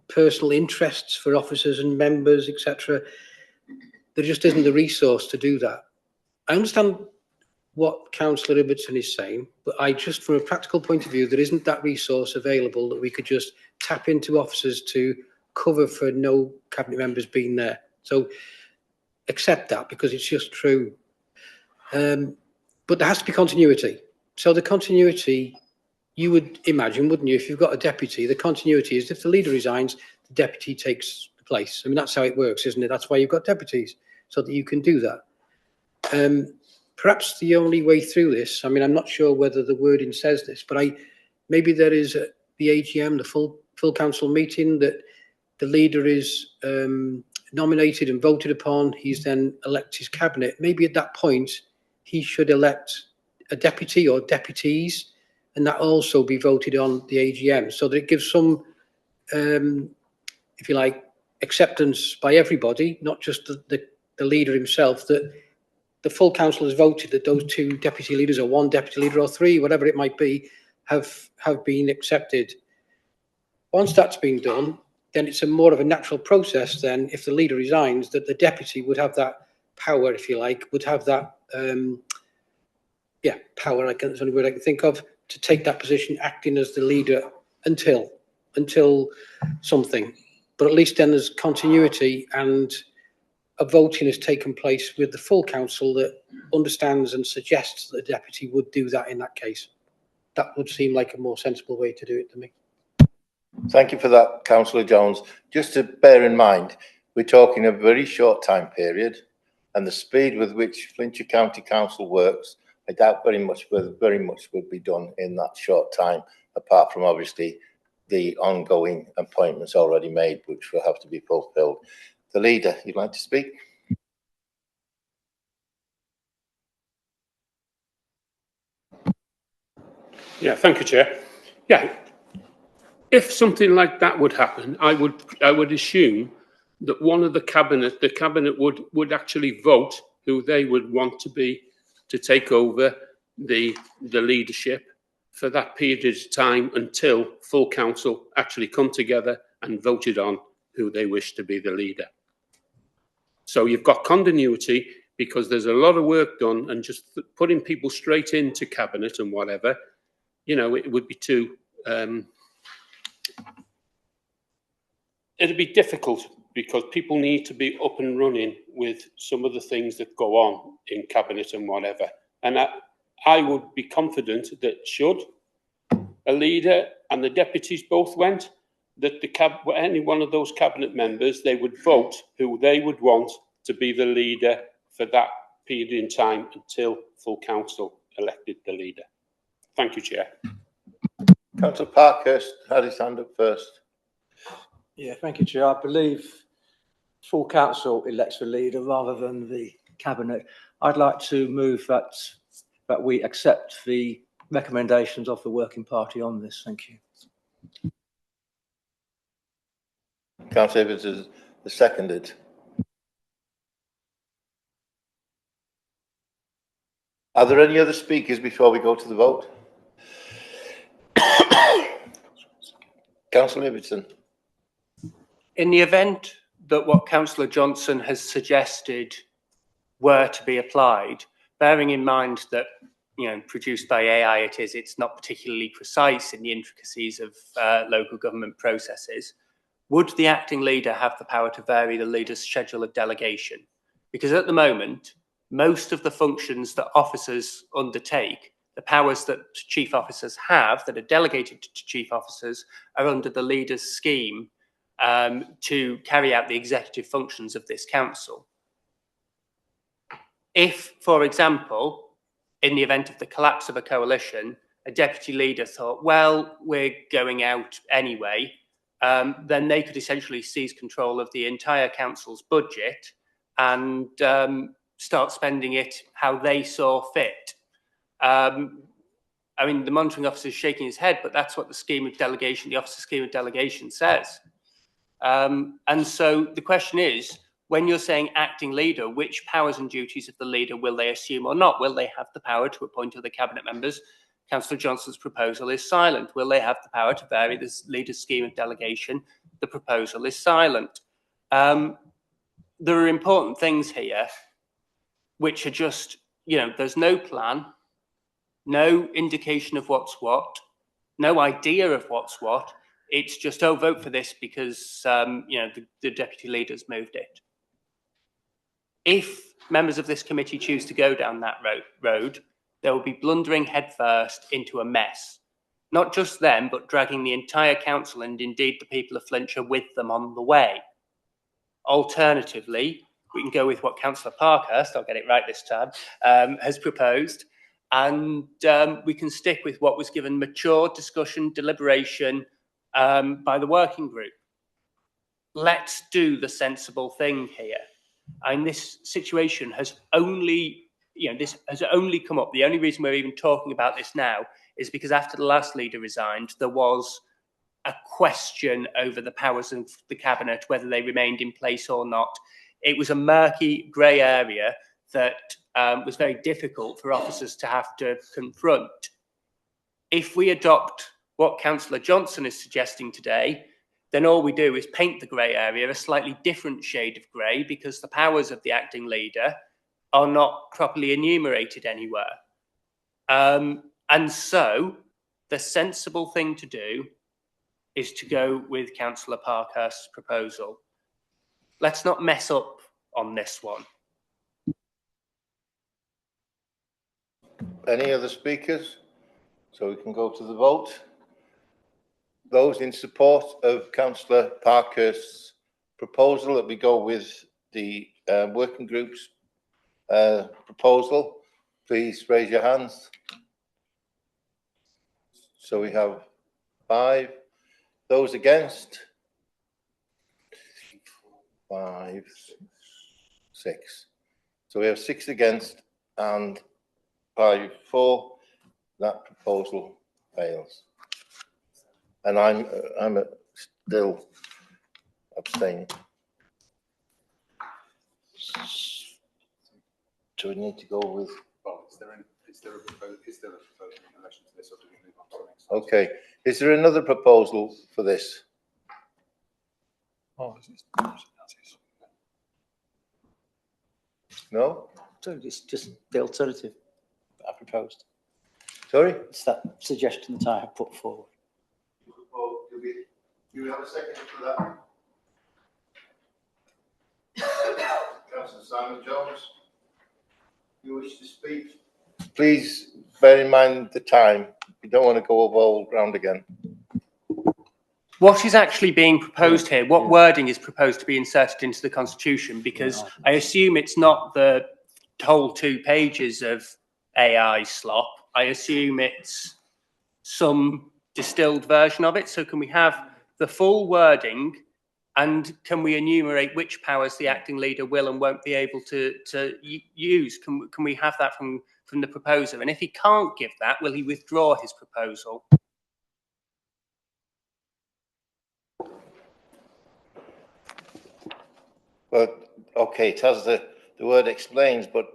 personal interests for officers and members, etc. There just isn't the resource to do that. I understand what Councillor Ibbotson is saying, but from a practical point of view, there isn't that resource available that we could just tap into officers to cover for no cabinet members being there. So accept that, because it's just true. But there has to be continuity. So the continuity, you would imagine, wouldn't you, if you've got a deputy, the continuity is if the leader resigns, the deputy takes the place. I mean, that's how it works, isn't it? That's why you've got deputies, so that you can do that. Perhaps the only way through this, I mean, I'm not sure whether the wording says this, but maybe there is the AGM, the full council meeting, that the leader is nominated and voted upon. He's then elects his cabinet. Maybe at that point, he should elect a deputy or deputies, and that also be voted on the AGM, so that it gives some, if you like, acceptance by everybody, not just the leader himself, that the full council has voted that those two deputy leaders, or one deputy leader, or three, whatever it might be, have been accepted. Once that's been done, then it's more of a natural process then, if the leader resigns, that the deputy would have that power, if you like, would have that, power, that's the only word I can think of, to take that position, acting as the leader until something. But at least then there's continuity, and a voting has taken place with the full council that understands and suggests that the deputy would do that in that case. That would seem like a more sensible way to do it to me. Thank you for that, Councillor Jones. Just to bear in mind, we're talking a very short time period, and the speed with which Flintshire County Council works, I doubt very much would be done in that short time, apart from obviously the ongoing appointments already made, which will have to be fulfilled. The leader, you'd like to speak? Yeah, thank you, Chair. Yeah, if something like that would happen, I would assume that one of the cabinet would actually vote who they would want to take over the leadership for that period of time until full council actually come together and voted on who they wish to be the leader. So you've got continuity, because there's a lot of work done, and just putting people straight into cabinet and whatever, it would be too, it'd be difficult, because people need to be up and running with some of the things that go on in cabinet and whatever. And I would be confident that should a leader and the deputies both went, that any one of those cabinet members, they would vote who they would want to be the leader for that period in time until full council elected the leader. Thank you, Chair. Councillor Parkhurst had his hand up first. Yeah, thank you, Chair. I believe full council elects the leader rather than the cabinet. I'd like to move that we accept the recommendations of the working party on this. Thank you. Councillor Evans is seconded. Are there any other speakers before we go to the vote? Councillor Ibbotson. In the event that what Councillor Johnson has suggested were to be applied, bearing in mind that, produced by AI it's not particularly precise in the intricacies of local government processes, would the acting leader have the power to vary the leader's schedule of delegation? Because at the moment, most of the functions that officers undertake, the powers that chief officers have that are delegated to chief officers, are under the leader's scheme to carry out the executive functions of this council. If, for example, in the event of the collapse of a coalition, a deputy leader thought, well, we're going out anyway, then they could essentially seize control of the entire council's budget and start spending it how they saw fit. I mean, the monitoring officer is shaking his head, but that's what the scheme of delegation, the officer scheme of delegation says. And so the question is, when you're saying acting leader, which powers and duties of the leader will they assume or not? Will they have the power to appoint other cabinet members? Councillor Johnson's proposal is silent. Will they have the power to vary the leader's scheme of delegation? The proposal is silent. There are important things here which are just, there's no plan, no indication of what's what, no idea of what's what. It's just, oh, vote for this because, the deputy leader's moved it. If members of this committee choose to go down that road, they will be blundering headfirst into a mess. Not just them, but dragging the entire council and indeed the people of Flintshire with them on the way. Alternatively, we can go with what Councillor Parkhurst, I'll get it right this time, has proposed, and we can stick with what was given mature discussion, deliberation by the working group. Let's do the sensible thing here. And this situation has only, this has only come up. The only reason we're even talking about this now is because after the last leader resigned, there was a question over the powers of the cabinet, whether they remained in place or not. It was a murky grey area that was very difficult for officers to have to confront. If we adopt what Councillor Johnson is suggesting today, then all we do is paint the grey area a slightly different shade of grey because the powers of the acting leader are not properly enumerated anywhere. And so the sensible thing to do is to go with Councillor Parkhurst's proposal. Let's not mess up on this one. Any other speakers? So we can go to the vote. Those in support of Councillor Parkhurst's proposal that we go with the working group's proposal, please raise your hands. So we have 5. Those against? 5, 6. So we have 6 against and 5 for. That proposal fails. And I'm still abstaining. Do we need to go with? Well, is there a proposal in relation to this, or do we move on to the next? Okay. Is there another proposal for this? No? So it's just the alternative I proposed. Sorry? It's that suggestion that I have put forward. Do we have a second for that? Councillor Simon Jones, you wish to speak? Please bear in mind the time. You don't want to go over old ground again. What is actually being proposed here? What wording is proposed to be inserted into the Constitution? Because I assume it's not the whole 2 pages of AI slop. I assume it's some distilled version of it. So can we have the full wording, and can we enumerate which powers the acting leader will and won't be able to use? Can we have that from the proposer? And if he can't give that, will he withdraw his proposal? Well, okay, it has the word explains, but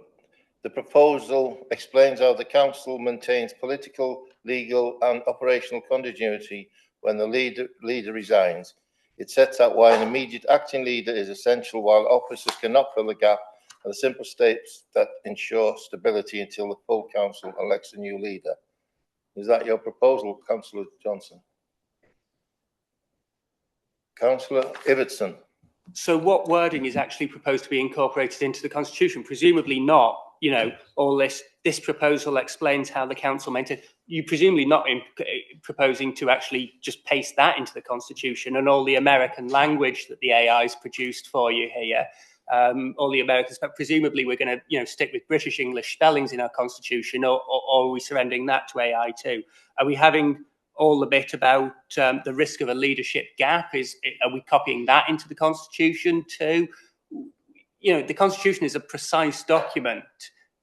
the proposal explains how the council maintains political, legal and operational continuity when the leader resigns. It sets out why an immediate acting leader is essential while officers cannot fill the gap, and the simple steps that ensure stability until the full council elects a new leader. Is that your proposal, Councillor Johnson? Councillor Ibbotson? So what wording is actually proposed to be incorporated into the constitution? Presumably not, you know, all this proposal explains how the council maintains. You presumably not proposing to actually just paste that into the constitution and all the American language that the AI has produced for you here. All the Americans, but presumably we're going to, you know, stick with British English spellings in our constitution, or are we surrendering that to AI too? Are we having all the bit about the risk of a leadership gap? Are we copying that into the constitution too? You know, the constitution is a precise document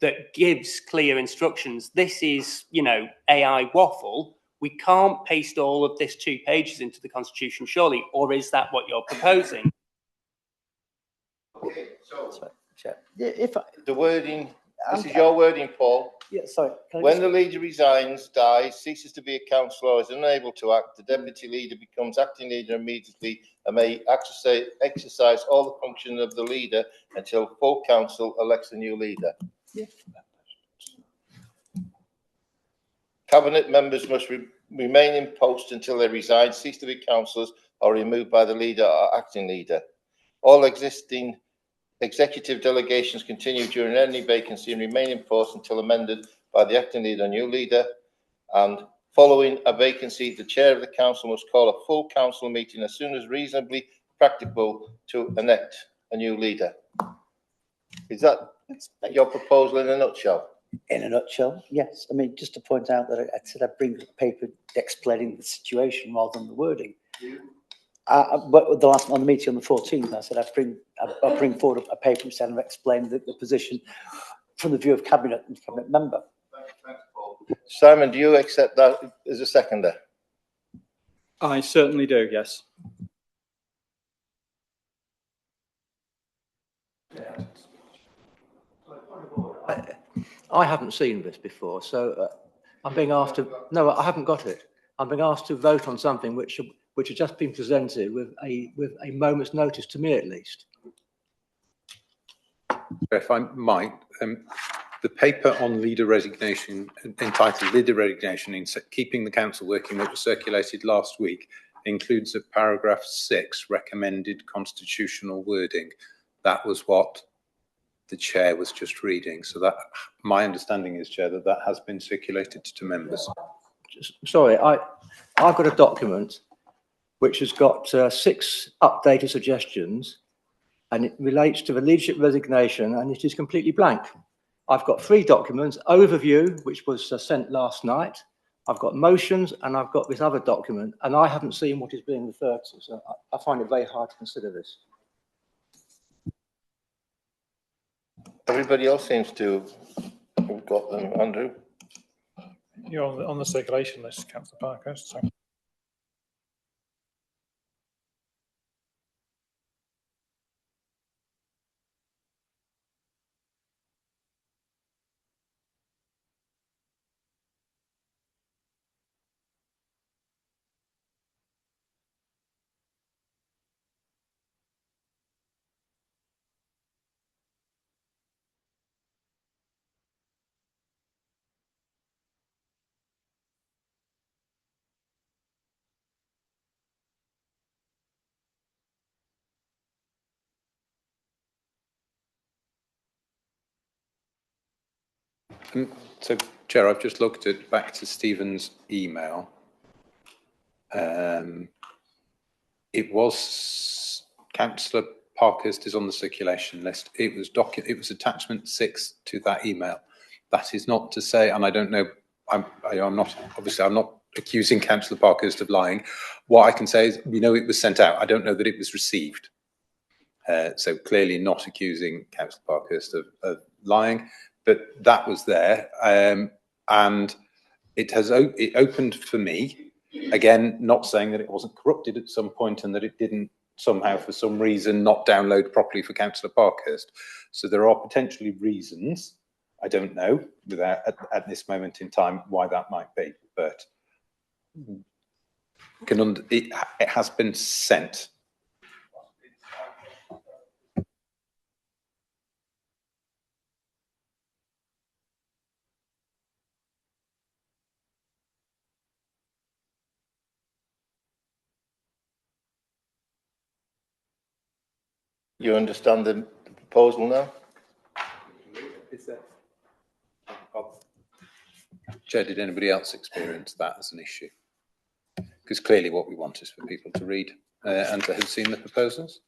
that gives clear instructions. This is, you know, AI waffle. We can't paste all of this 2 pages into the constitution, surely, or is that what you're proposing? Okay, so Chair. If I, the wording, this is your wording, Paul. yeah, sorry. When the leader resigns, dies, ceases to be a councillor, or is unable to act, the deputy leader becomes acting leader immediately and may exercise all the functions of the leader until full council elects a new leader. Yeah. Cabinet members must remain in post until they resign, cease to be councillors, or removed by the leader or acting leader. All existing executive delegations continue during any vacancy and remain in force until amended by the acting leader or new leader. And following a vacancy, the chair of the council must call a full council meeting as soon as reasonably practicable to elect a new leader. Is that your proposal in a nutshell? In a nutshell, yes. I mean, just to point out that I said I'd bring a paper explaining the situation rather than the wording. But the last on the meeting on the 14th, I said I'll bring forward a paper which said I've explained the position from the view of cabinet and cabinet member. Thanks, Paul. Simon, do you accept that as a seconder? I certainly do, yes. I haven't seen this before, so I'm being asked to. No, I haven't got it. I'm being asked to vote on something which has just been presented with a moment's notice, to me at least. If I might, the paper on leader resignation, entitled Leader Resignation in Keeping the Council Working, that was circulated last week, includes at paragraph 6 recommended constitutional wording. That was what the chair was just reading. So that, my understanding is, Chair, that has been circulated to members. Sorry, I've got a document which has got 6 updated suggestions, and it relates to the leadership resignation, and it is completely blank. I've got 3 documents: overview, which was sent last night, I've got motions, and I've got this other document, and I haven't seen what is being referred to, so I find it very hard to consider this. Everybody else seems to have got them, Andrew. You're on the circulation list, Councillor Parkhurst. So. So, Chair, I've just looked at back to Stephen's email. It was Councillor Parkhurst is on the circulation list. It was attachment 6 to that email. That is not to say, and I don't know, I'm not accusing Councillor Parkhurst of lying. What I can say is we know it was sent out. I don't know that it was received. So clearly not accusing Councillor Parkhurst of lying, but that was there, and it opened for me. Again, not saying that it wasn't corrupted at some point and that it didn't somehow, for some reason, not download properly for Councillor Parkhurst. So there are potentially reasons, I don't know, without at this moment in time, why that might be, but it has been sent. You understand the proposal now? Is there? Chair, did anybody else experience that as an issue? Because clearly what we want is for people to read and to have seen the proposals.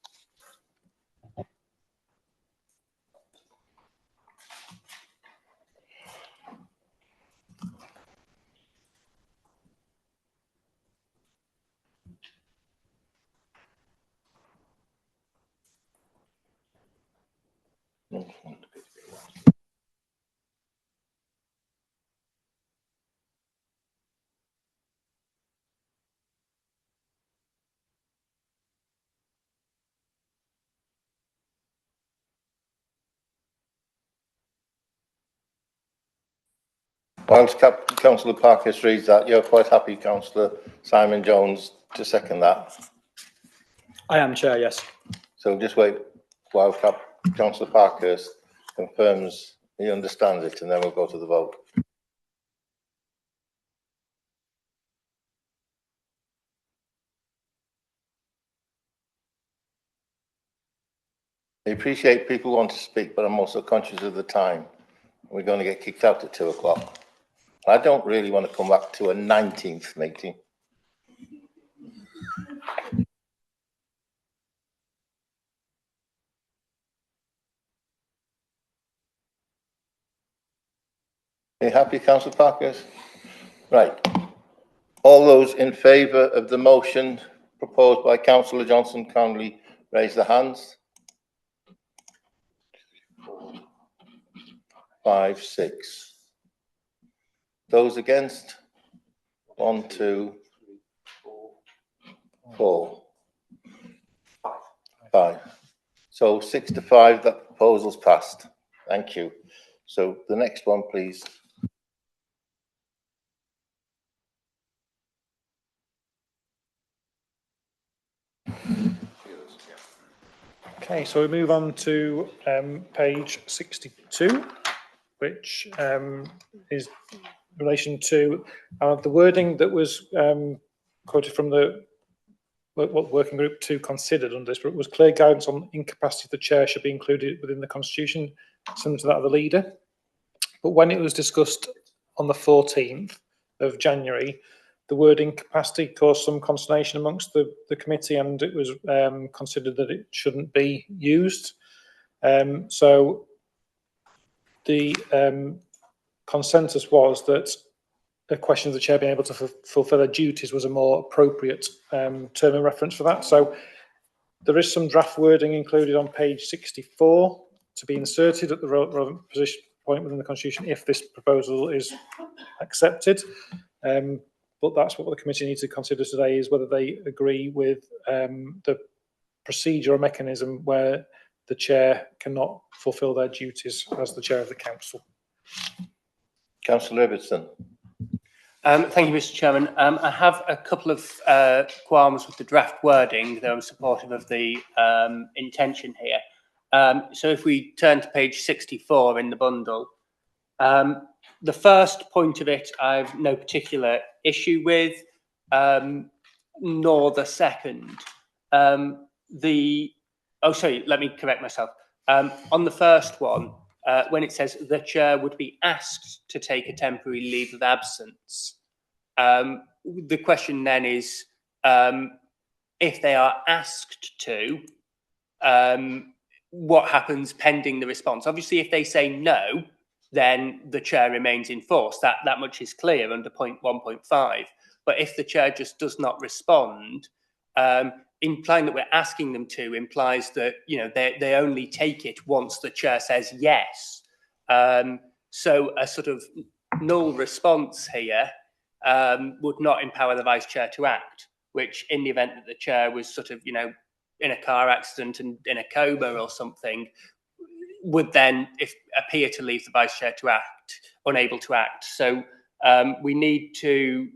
Whilst Councillor Parkhurst reads that, you're quite happy, Councillor Simon Jones, to second that? I am, Chair, yes. So just wait while Councillor Parkhurst confirms he understands it, and then we'll go to the vote. I appreciate people want to speak, but I'm also conscious of the time. We're going to get kicked out at 2 o'clock. I don't really want to come back to a 19th meeting. Are you happy, Councillor Parkhurst? Right. All those in favour of the motion proposed by Councillor Johnson kindly raise their hands. 5, 6. Those against? 1, 2, 4, 5. So 6 to 5, that proposal's passed. Thank you. So the next one, please. Okay, so we move on to page 62, which is in relation to the wording that was quoted from the working group 2 considered under this, but it was clear guidance on incapacity of the chair should be included within the constitution, similar to that of the leader. But when it was discussed on the 14th of January, the word incapacity caused some consternation amongst the committee, and it was considered that it shouldn't be used. So the consensus was that the question of the chair being able to fulfil their duties was a more appropriate term of reference for that. So there is some draft wording included on page 64 to be inserted at the relevant position point within the constitution if this proposal is accepted. But that's what the committee needs to consider today, is whether they agree with the procedure or mechanism where the chair cannot fulfil their duties as the chair of the council. Councillor Ibbotson. Thank you, Mr. Chairman. I have a couple of qualms with the draft wording, though I'm supportive of the intention here. So if we turn to page 64 in the bundle, the first point of it I've no particular issue with, nor the second. Sorry, let me correct myself. On the first one, when it says the chair would be asked to take a temporary leave of absence, the question then is, if they are asked to, what happens pending the response? Obviously, if they say no, then the chair remains in force. That much is clear under point 1.5. But if the chair just does not respond, implying that we're asking them to implies that, you know, they only take it once the chair says yes. So a sort of null response here would not empower the vice chair to act, which in the event that the chair was sort of, you know, in a car accident and in a coma or something, would then appear to leave the vice chair to act, unable to act. So we need to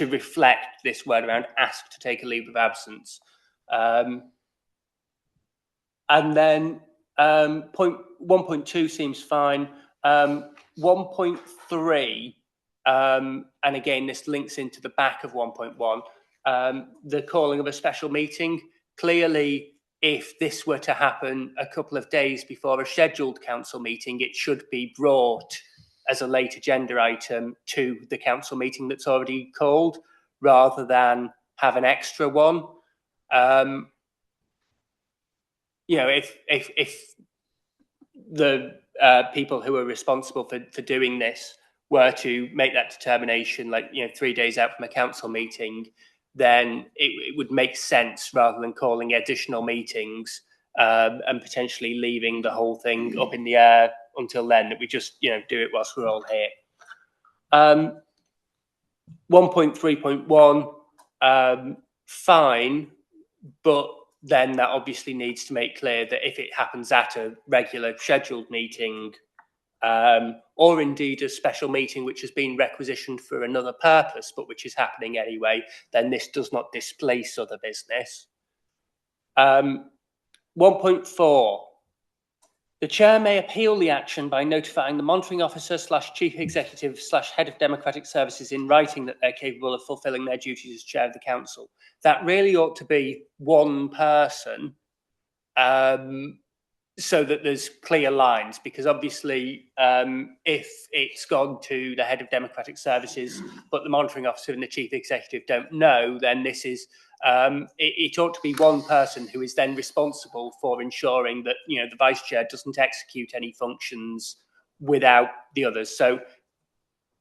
reflect this word around ask to take a leave of absence. And then point 1.2 seems fine. 1.3, and again, this links into the back of 1.1, the calling of a special meeting. Clearly, if this were to happen a couple of days before a scheduled council meeting, it should be brought as a late agenda item to the council meeting that's already called, rather than have an extra one. You know, if the people who are responsible for doing this were to make that determination, like, you know, 3 days out from a council meeting, then it would make sense, rather than calling additional meetings and potentially leaving the whole thing up in the air until then, that we just, you know, do it whilst we're all here. 1.3.1, fine, but then that obviously needs to make clear that if it happens at a regular scheduled meeting, or indeed a special meeting which has been requisitioned for another purpose but which is happening anyway, then this does not displace other business. 1.4, the chair may appeal the action by notifying the monitoring officer / chief executive / head of democratic services in writing that they're capable of fulfilling their duties as chair of the council. That really ought to be one person, so that there's clear lines, because obviously if it's gone to the head of democratic services but the monitoring officer and the chief executive don't know, then this is it ought to be one person who is then responsible for ensuring that, you know, the vice chair doesn't execute any functions without the others. So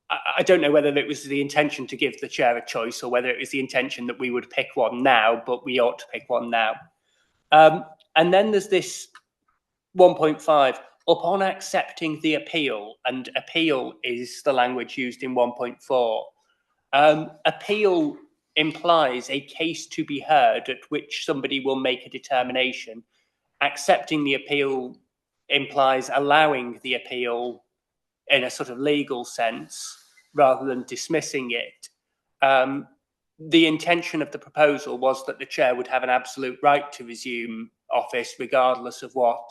I don't know whether it was the intention to give the chair a choice or whether it was the intention that we would pick one now, but we ought to pick one now. And then there's this 1.5, upon accepting the appeal, and appeal is the language used in 1.4. Appeal implies a case to be heard at which somebody will make a determination. Accepting the appeal implies allowing the appeal in a sort of legal sense rather than dismissing it. The intention of the proposal was that the chair would have an absolute right to resume office regardless of what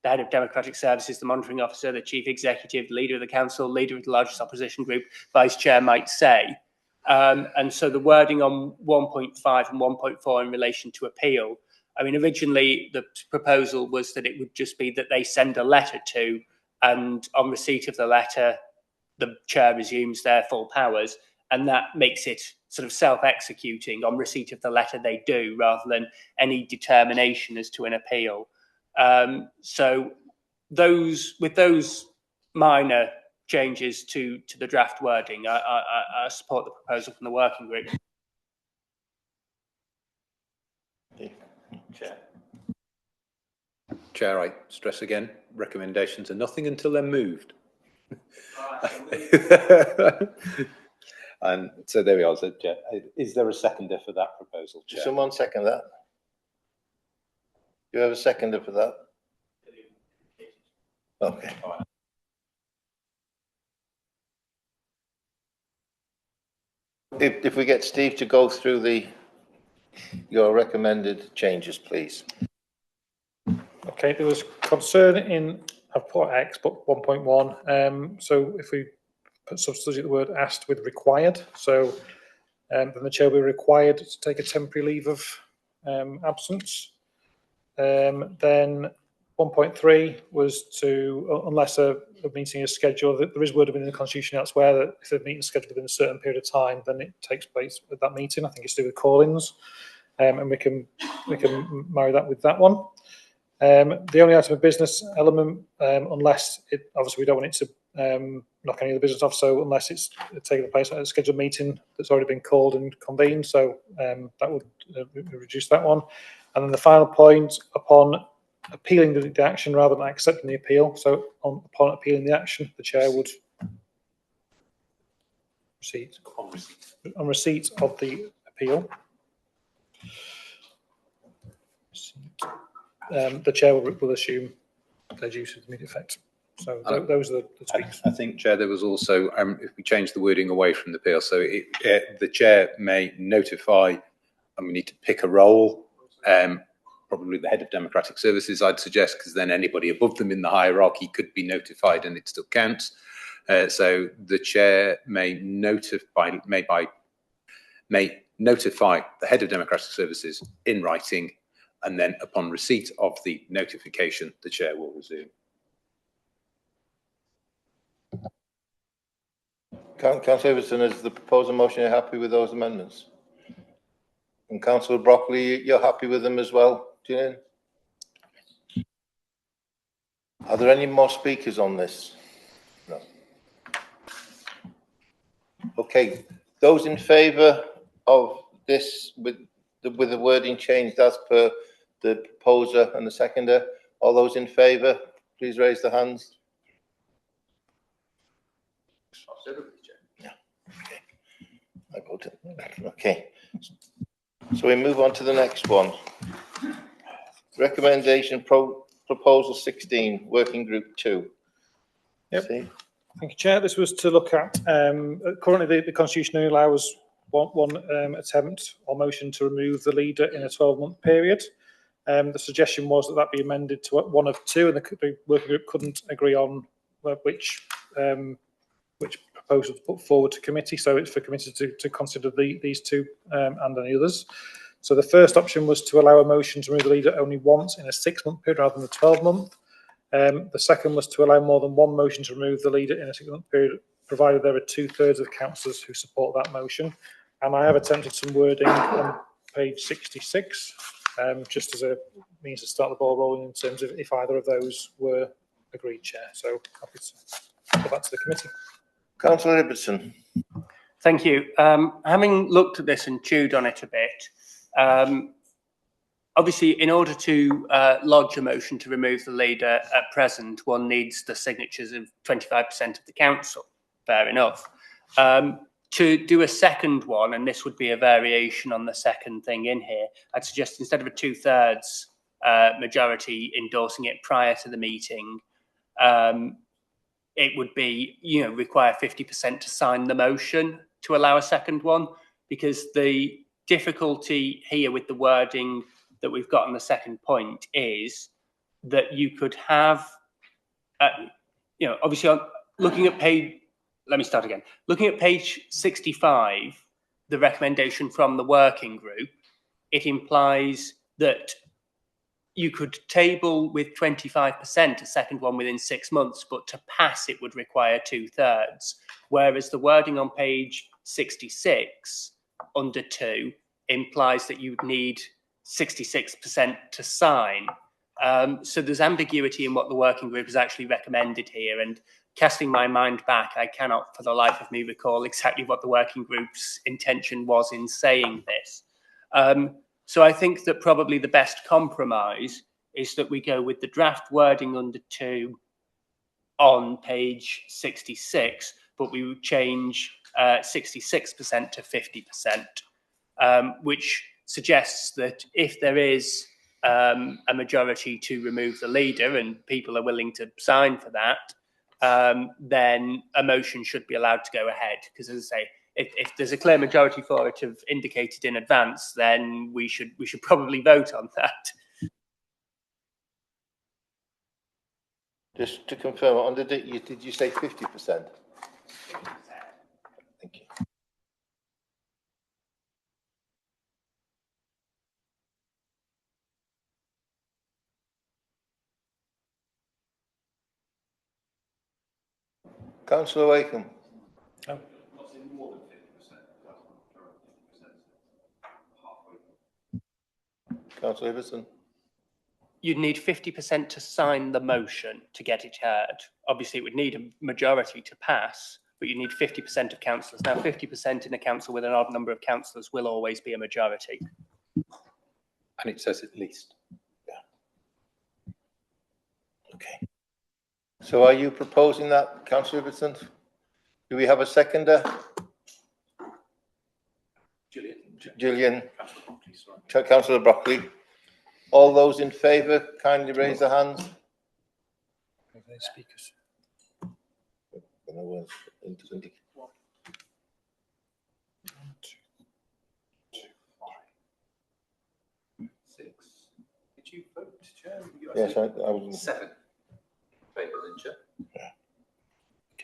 the head of democratic services, the monitoring officer, the chief executive, the leader of the council, leader of the largest opposition group, vice chair might say. And so the wording on 1.5 and 1.4 in relation to appeal, I mean, originally the proposal was that it would just be that they send a letter to, and on receipt of the letter, the chair resumes their full powers, and that makes it sort of self-executing. On receipt of the letter they do, rather than any determination as to an appeal. So with those minor changes to the draft wording, I support the proposal from the working group. Chair, I stress again, recommendations are nothing until they're moved. And so there we are. So, Chair, is there a seconder for that proposal, Chair? Someone second that? Do you have a seconder for that? Okay. If we get Steve to go through your recommended changes, please. Okay, there was concern in, I've put X, but 1.1. So if we substitute the word asked with required, so then the chair will be required to take a temporary leave of absence. Then 1.3 was to, unless a meeting is scheduled, there is wording in the constitution elsewhere that if a meeting is scheduled within a certain period of time, then it takes place at that meeting. I think it's to do with call-ins, and we can marry that with that one. The only item of business element, unless it, obviously we don't want it to knock any of the business off, so unless it's taking place at a scheduled meeting that's already been called and convened, so that would reduce that one. And then the final point, upon appealing the action rather than accepting the appeal, so upon appealing the action, the chair would on receipt of the appeal, the chair will assume their duties with immediate effect. So those are the tweaks. I think, Chair, there was also, if we change the wording away from the appeal, so the chair may notify, and we need to pick a role, probably the head of democratic services, I'd suggest, because then anybody above them in the hierarchy could be notified and it still counts. So the chair may notify the head of democratic services in writing and then upon receipt of the notification, the chair will resume. Councillor Ibbotson, is the proposal motion, you're happy with those amendments? And Councillor Broccoli, you're happy with them as well, Julian? Are there any more speakers on this? No. Okay, those in favour of this with the wording changed as per the proposer and the seconder, all those in favour, please raise the hands. Yeah. Okay. I go to, okay. So we move on to the next one. Recommendation proposal 16, working group 2. Yep. See? Thank you, Chair. This was to look at, currently the Constitution only allows one attempt or motion to remove the leader in a 12-month period. The suggestion was that be amended to one of two, and the working group couldn't agree on which proposal to put forward to committee. So it's for committee to consider these two and any others. So the first option was to allow a motion to remove the leader only once in a 6-month period rather than the 12-month. The second was to allow more than one motion to remove the leader in a 6-month period, provided there are 2/3 of councillors who support that motion. And I have attempted some wording on page 66, just as a means to start the ball rolling in terms of if either of those were agreed, Chair. So happy to go back to the committee. Councillor Ibbotson. Thank you. Having looked at this and chewed on it a bit, obviously, in order to lodge a motion to remove the leader at present, one needs the signatures of 25% of the council. Fair enough. To do a second one, and this would be a variation on the second thing in here, I'd suggest instead of a 2/3 majority endorsing it prior to the meeting, it would be, require 50% to sign the motion to allow a second one, because the difficulty here with the wording that we've got on the second point is that you could have, obviously looking at page, let me start again. Looking at page 65, the recommendation from the working group, it implies that you could table with 25% a second one within 6 months, but to pass it would require 2/3. Whereas the wording on page 66 under 2 implies that you would need 66% to sign. So there's ambiguity in what the working group has actually recommended here. And casting my mind back, I cannot for the life of me recall exactly what the working group's intention was in saying this. So I think that probably the best compromise is that we go with the draft wording under 2 on page 66, but we would change 66% to 50%, which suggests that if there is a majority to remove the leader and people are willing to sign for that, then a motion should be allowed to go ahead. Because as I say, if there's a clear majority for it of indicated in advance, then we should probably vote on that. Just to confirm, did you say 50%? Thank you. Councillor Wakeham. No. Councillor Ibbotson. You'd need 50% to sign the motion to get it heard. Obviously, it would need a majority to pass, but you need 50% of councillors. Now, 50% in a council with an odd number of councillors will always be a majority. And it says at least. Yeah. Okay. So are you proposing that, Councillor Ibbotson? Do we have a seconder? Julian. Councillor Broccoli. All those in favour, kindly raise their hands. Speakers. Did you vote, Chair? Yes, I was. 7. Favour then, Chair. Yeah.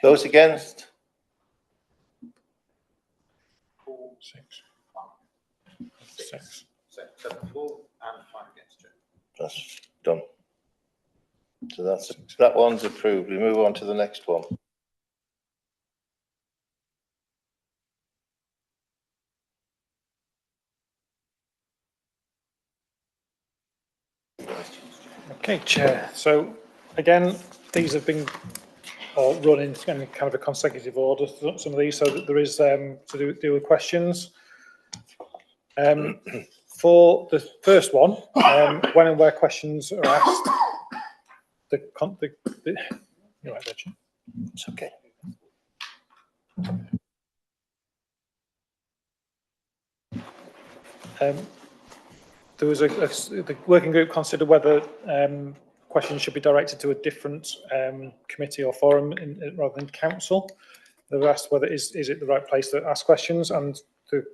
Those against? 4, 6, 5. 6. 7 for and 5 against, Chair. that one's approved. We move on to the next one. Okay, Chair. So again, these have been all run in kind of a consecutive order, some of these, so that there is to deal with questions. For the first one, when and where questions are asked, you're right, Richard. It's okay. There was the working group considered whether questions should be directed to a different committee or forum rather than council. They were asked whether is it the right place to ask questions, and the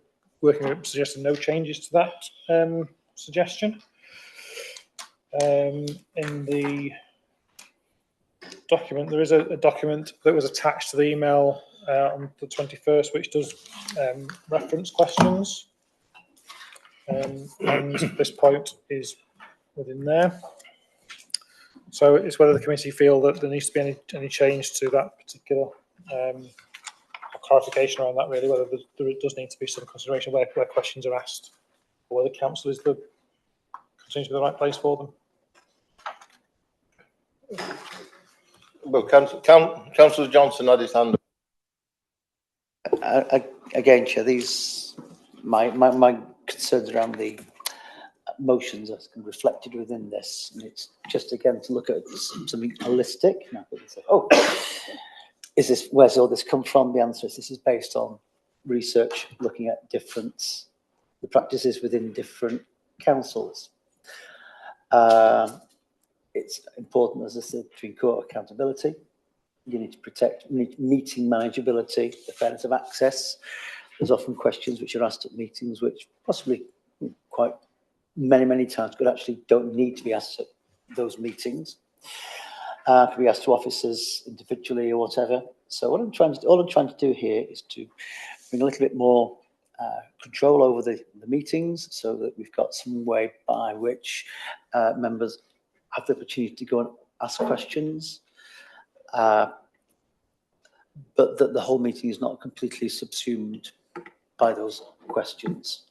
working group suggested no changes to that suggestion. In the document, there is a document that was attached to the email on the 21st, which does reference questions. And this point is within there. So it's whether the committee feel that there needs to be any change to that particular clarification around that, really, whether there does need to be some consideration where questions are asked, or whether council is continues to be the right place for them. Well, Councillor Johnson had his hand up. Again, Chair, my concerns around the motions are reflected within this, and it's just again to look at something holistic. Oh, where's all this come from? The answer is this is based on research looking at the practices within different councils. It's important, as I said, to ensure accountability. You need to protect meeting manageability, the fairness of access. There's often questions which are asked at meetings which possibly quite many times but actually don't need to be asked at those meetings. Can be asked to officers individually or whatever. So all I'm trying to do here is to bring a little bit more control over the meetings, so that we've got some way by which members have the opportunity to go and ask questions, but that the whole meeting is not completely subsumed by those questions.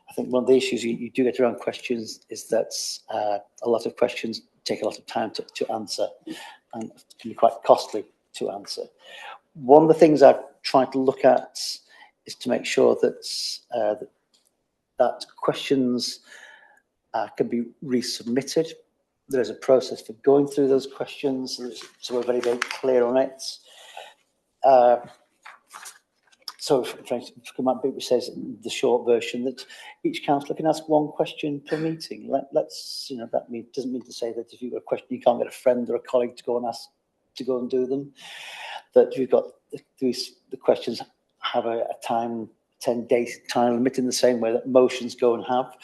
I think one of the issues you do get around questions is that a lot of questions take a lot of time to answer and can be quite costly to answer. One of the things I've tried to look at is to make sure that that questions can be resubmitted. There's a process for going through those questions, so we're very, very clear on it. So, for instance, which says the short version that each councillor can ask one question per meeting. Let's, that doesn't mean to say that if you've got a question, you can't get a friend or a colleague to go and ask to go and do them. That you've got the questions have a 10-day time limit in the same way that motions go and have.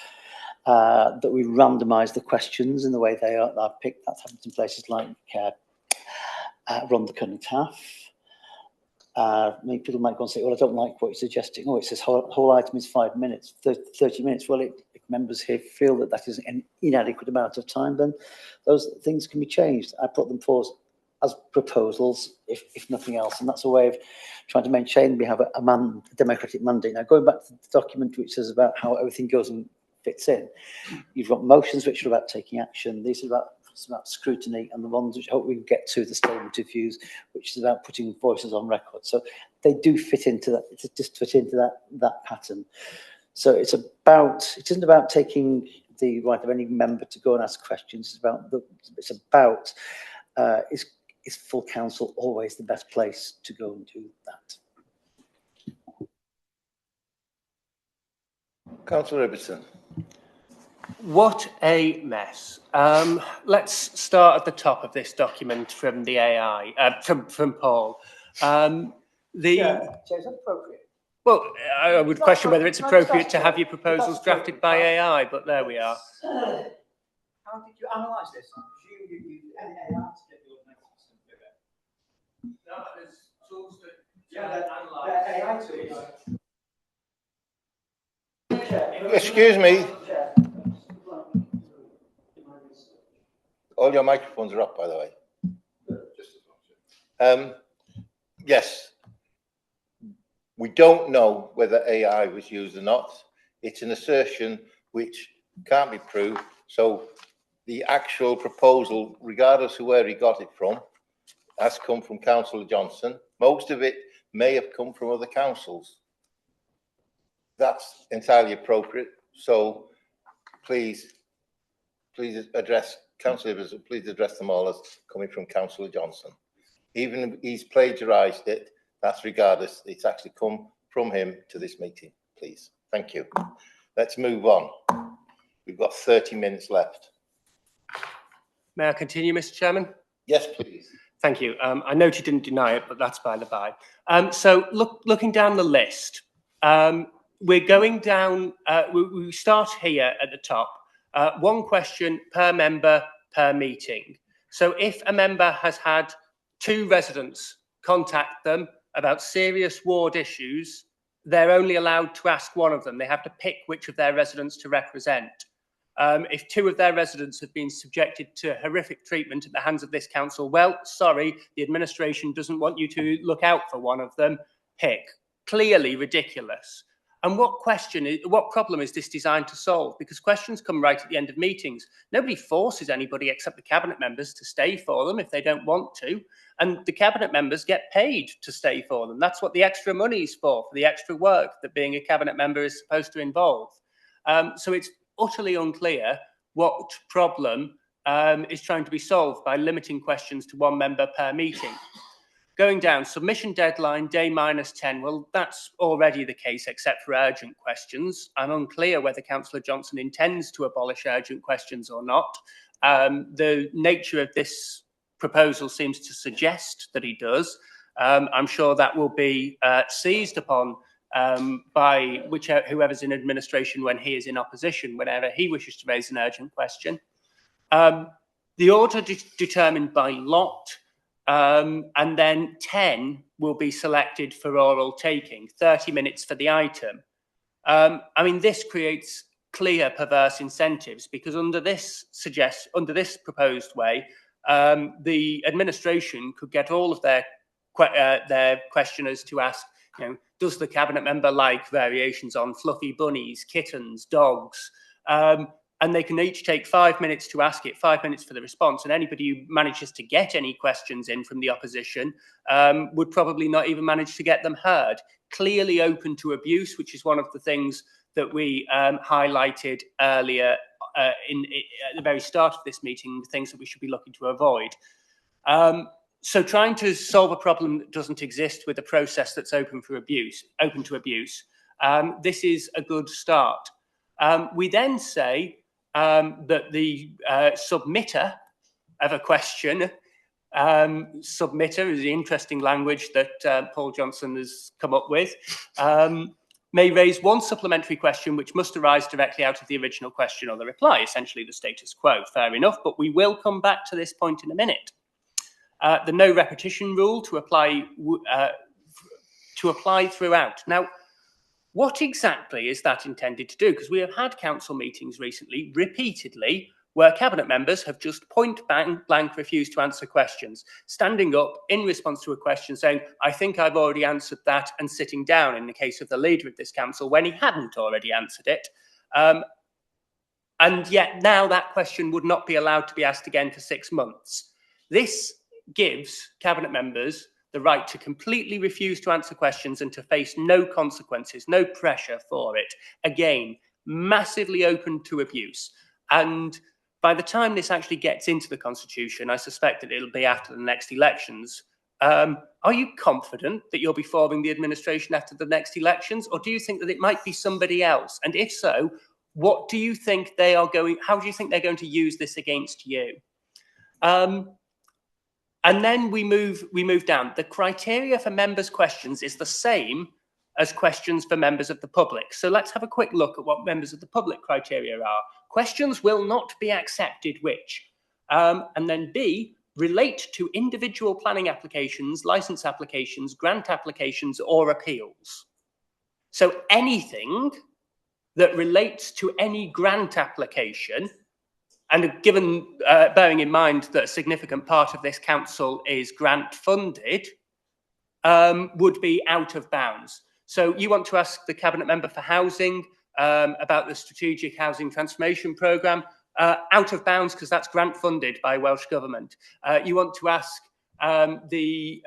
That we randomise the questions in the way they are picked. That's happened in places like Rhondda Cynnon Taff. Many people might go and say, well, I don't like what you're suggesting. Oh, it says whole item is 5 minutes, 30 minutes. Well, if members here feel that that is an inadequate amount of time, then those things can be changed. I put them forward as proposals, if nothing else. And that's a way of trying to maintain we have a democratic mandate. Now, going back to the document which says about how everything goes and fits in, you've got motions which are about taking action. These are about scrutiny, and the ones which I hope we can get to, the statement of views, which is about putting voices on record. So they do fit into that. It's just fit into that pattern. So it isn't about taking the right of any member to go and ask questions. Is full council always the best place to go and do that? Councillor Ibbotson. What a mess. Let's start at the top of this document from the AI, from Paul. Is that appropriate? Well, I would question whether it's appropriate to have your proposals drafted by AI, but there we are. How did you analyse this? I presume you used AI to get the automated system to do it. No, there's tools that AI tools. Excuse me. All your microphones are up, by the way. Yes, we don't know whether AI was used or not. It's an assertion which can't be proved. So the actual proposal, regardless of where he got it from, has come from Councillor Johnson. Most of it may have come from other councils. That's entirely appropriate. So please address councillors. Please address them all as coming from Councillor Johnson. Even if he's plagiarised it, that's regardless. It's actually come from him to this meeting. Please, thank you. Let's move on. We've got 30 minutes left. May I continue, Mr. Chairman? Yes, please. Thank you. I note you didn't deny it, but that's by the by. So looking down the list, we're going down, we start here at the top. One question per member per meeting. So if a member has had 2 residents contact them about serious ward issues, they're only allowed to ask one of them. They have to pick which of their residents to represent. If 2 of their residents have been subjected to horrific treatment at the hands of this council, well, sorry, the administration doesn't want you to look out for one of them. Pick. Clearly ridiculous. And what problem is this designed to solve? Because questions come right at the end of meetings. Nobody forces anybody except the cabinet members to stay for them if they don't want to. And the cabinet members get paid to stay for them. That's what the extra money is for the extra work that being a cabinet member is supposed to involve. So it's utterly unclear what problem is trying to be solved by limiting questions to 1 member per meeting. Going down, submission deadline, day -10. Well, that's already the case, except for urgent questions. I'm unclear whether Councillor Johnson intends to abolish urgent questions or not. The nature of this proposal seems to suggest that he does. I'm sure that will be seized upon by whoever's in administration when he is in opposition, whenever he wishes to raise an urgent question. The order determined by lot, and then 10 will be selected for oral taking, 30 minutes for the item. I mean, this creates clear perverse incentives because under this proposed way, the administration could get all of their questioners to ask, does the cabinet member like variations on fluffy bunnies, kittens, dogs? And they can each take 5 minutes to ask it, 5 minutes for the response. And anybody who manages to get any questions in from the opposition would probably not even manage to get them heard. Clearly open to abuse, which is one of the things that we highlighted earlier at the very start of this meeting, things that we should be looking to avoid. So trying to solve a problem that doesn't exist with a process that's open to abuse, this is a good start. We then say that the submitter of a question, submitter is the interesting language that Paul Johnson has come up with, may raise 1 supplementary question which must arise directly out of the original question or the reply, essentially the status quo. Fair enough, but we will come back to this point in a minute. The no repetition rule to apply throughout. Now, what exactly is that intended to do? Because we have had council meetings recently, repeatedly, where cabinet members have just point blank refused to answer questions, standing up in response to a question saying, I think I've already answered that, and sitting down in the case of the leader of this council when he hadn't already answered it. And yet now that question would not be allowed to be asked again for 6 months. This gives cabinet members the right to completely refuse to answer questions and to face no consequences, no pressure for it. Again, massively open to abuse. And by the time this actually gets into the Constitution, I suspect that it'll be after the next elections. Are you confident that you'll be forming the administration after the next elections? Or do you think that it might be somebody else? And if so, what do you think how do you think they're going to use this against you? And then we move down. The criteria for members' questions is the same as questions for members of the public. So let's have a quick look at what members of the public criteria are. Questions will not be accepted which. And then B, relate to individual planning applications, license applications, grant applications, or appeals. So anything that relates to any grant application and given, bearing in mind that a significant part of this council is grant funded, would be out of bounds. So you want to ask the Cabinet Member for Housing about the Strategic Housing Transformation Programme, out of bounds because that's grant funded by Welsh Government. You want to ask the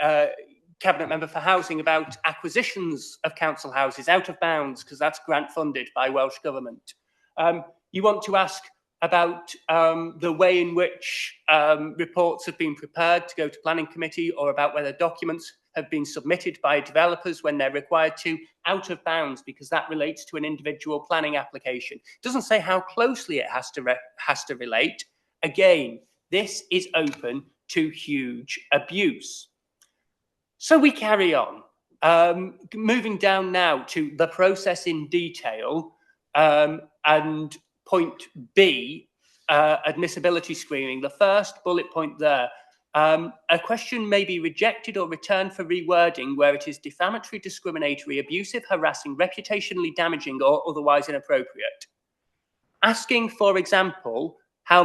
Cabinet Member for Housing about acquisitions of council houses, out of bounds because that's grant funded by Welsh Government. You want to ask about the way in which reports have been prepared to go to Planning Committee, or about whether documents have been submitted by developers when they're required to, out of bounds because that relates to an individual planning application. It doesn't say how closely it has to relate. Again, this is open to huge abuse. So we carry on. Moving down now to the process in detail, and point B, admissibility screening. The first bullet point there, a question may be rejected or returned for rewording where it is defamatory, discriminatory, abusive, harassing, reputationally damaging, or otherwise inappropriate. Asking, for example, how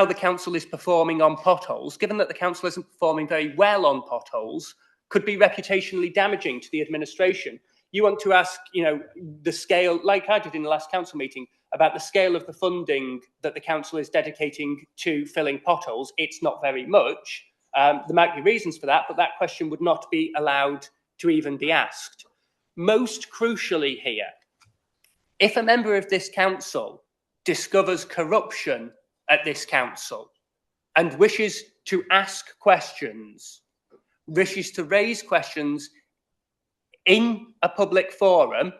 the council is performing on potholes, given that the council isn't performing very well on potholes, could be reputationally damaging to the administration. You want to ask, the scale, like I did in the last council meeting, about the scale of the funding that the council is dedicating to filling potholes. It's not very much. There might be reasons for that, but that question would not be allowed to even be asked. Most crucially here, if a member of this council discovers corruption at this council and wishes to ask questions, wishes to raise questions in a public forum,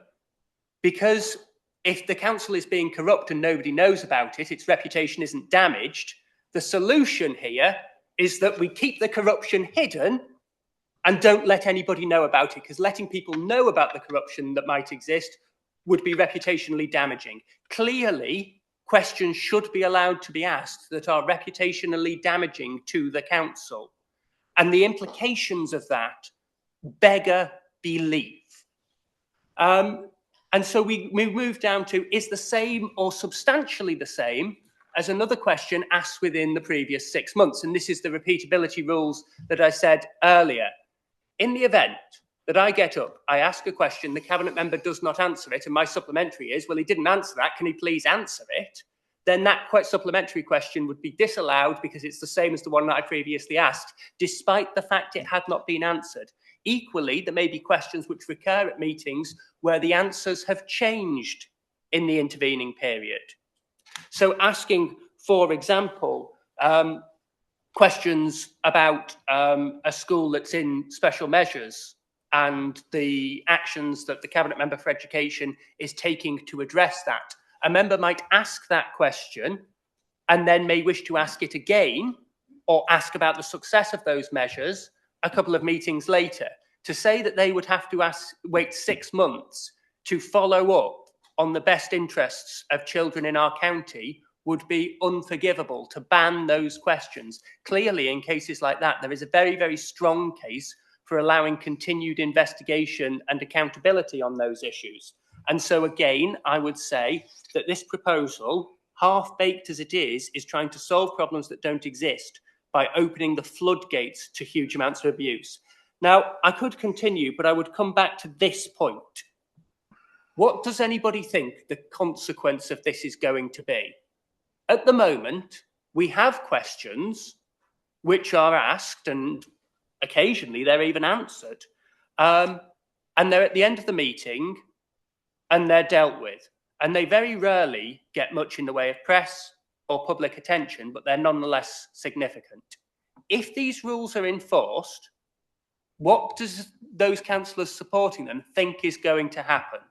because if the council is being corrupt and nobody knows about it, its reputation isn't damaged, the solution here is that we keep the corruption hidden and don't let anybody know about it, because letting people know about the corruption that might exist would be reputationally damaging. Clearly, questions should be allowed to be asked that are reputationally damaging to the council. And the implications of that beggar belief. And so we move down to, is the same or substantially the same as another question asked within the previous 6 months? And this is the repeatability rules that I said earlier. In the event that I get up, I ask a question, the Cabinet Member does not answer it, and my supplementary is, well, he didn't answer that, can he please answer it? Then that supplementary question would be disallowed because it's the same as the one that I previously asked, despite the fact it had not been answered. Equally, there may be questions which recur at meetings where the answers have changed in the intervening period. So asking, for example, questions about a school that's in special measures and the actions that the Cabinet Member for Education is taking to address that. A member might ask that question and then may wish to ask it again, or ask about the success of those measures a couple of meetings later. To say that they would have to wait 6 months to follow up on the best interests of children in our county would be unforgivable. To ban those questions. Clearly, in cases like that, there is a very, very strong case for allowing continued investigation and accountability on those issues. And so again, I would say that this proposal, half-baked as it is trying to solve problems that don't exist by opening the floodgates to huge amounts of abuse. Now, I could continue, but I would come back to this point. What does anybody think the consequence of this is going to be? At the moment, we have questions which are asked, and occasionally they're even answered, and they're at the end of the meeting, and they're dealt with. And they very rarely get much in the way of press or public attention, but they're nonetheless significant. If these rules are enforced, what does those councillors supporting them think is going to happen?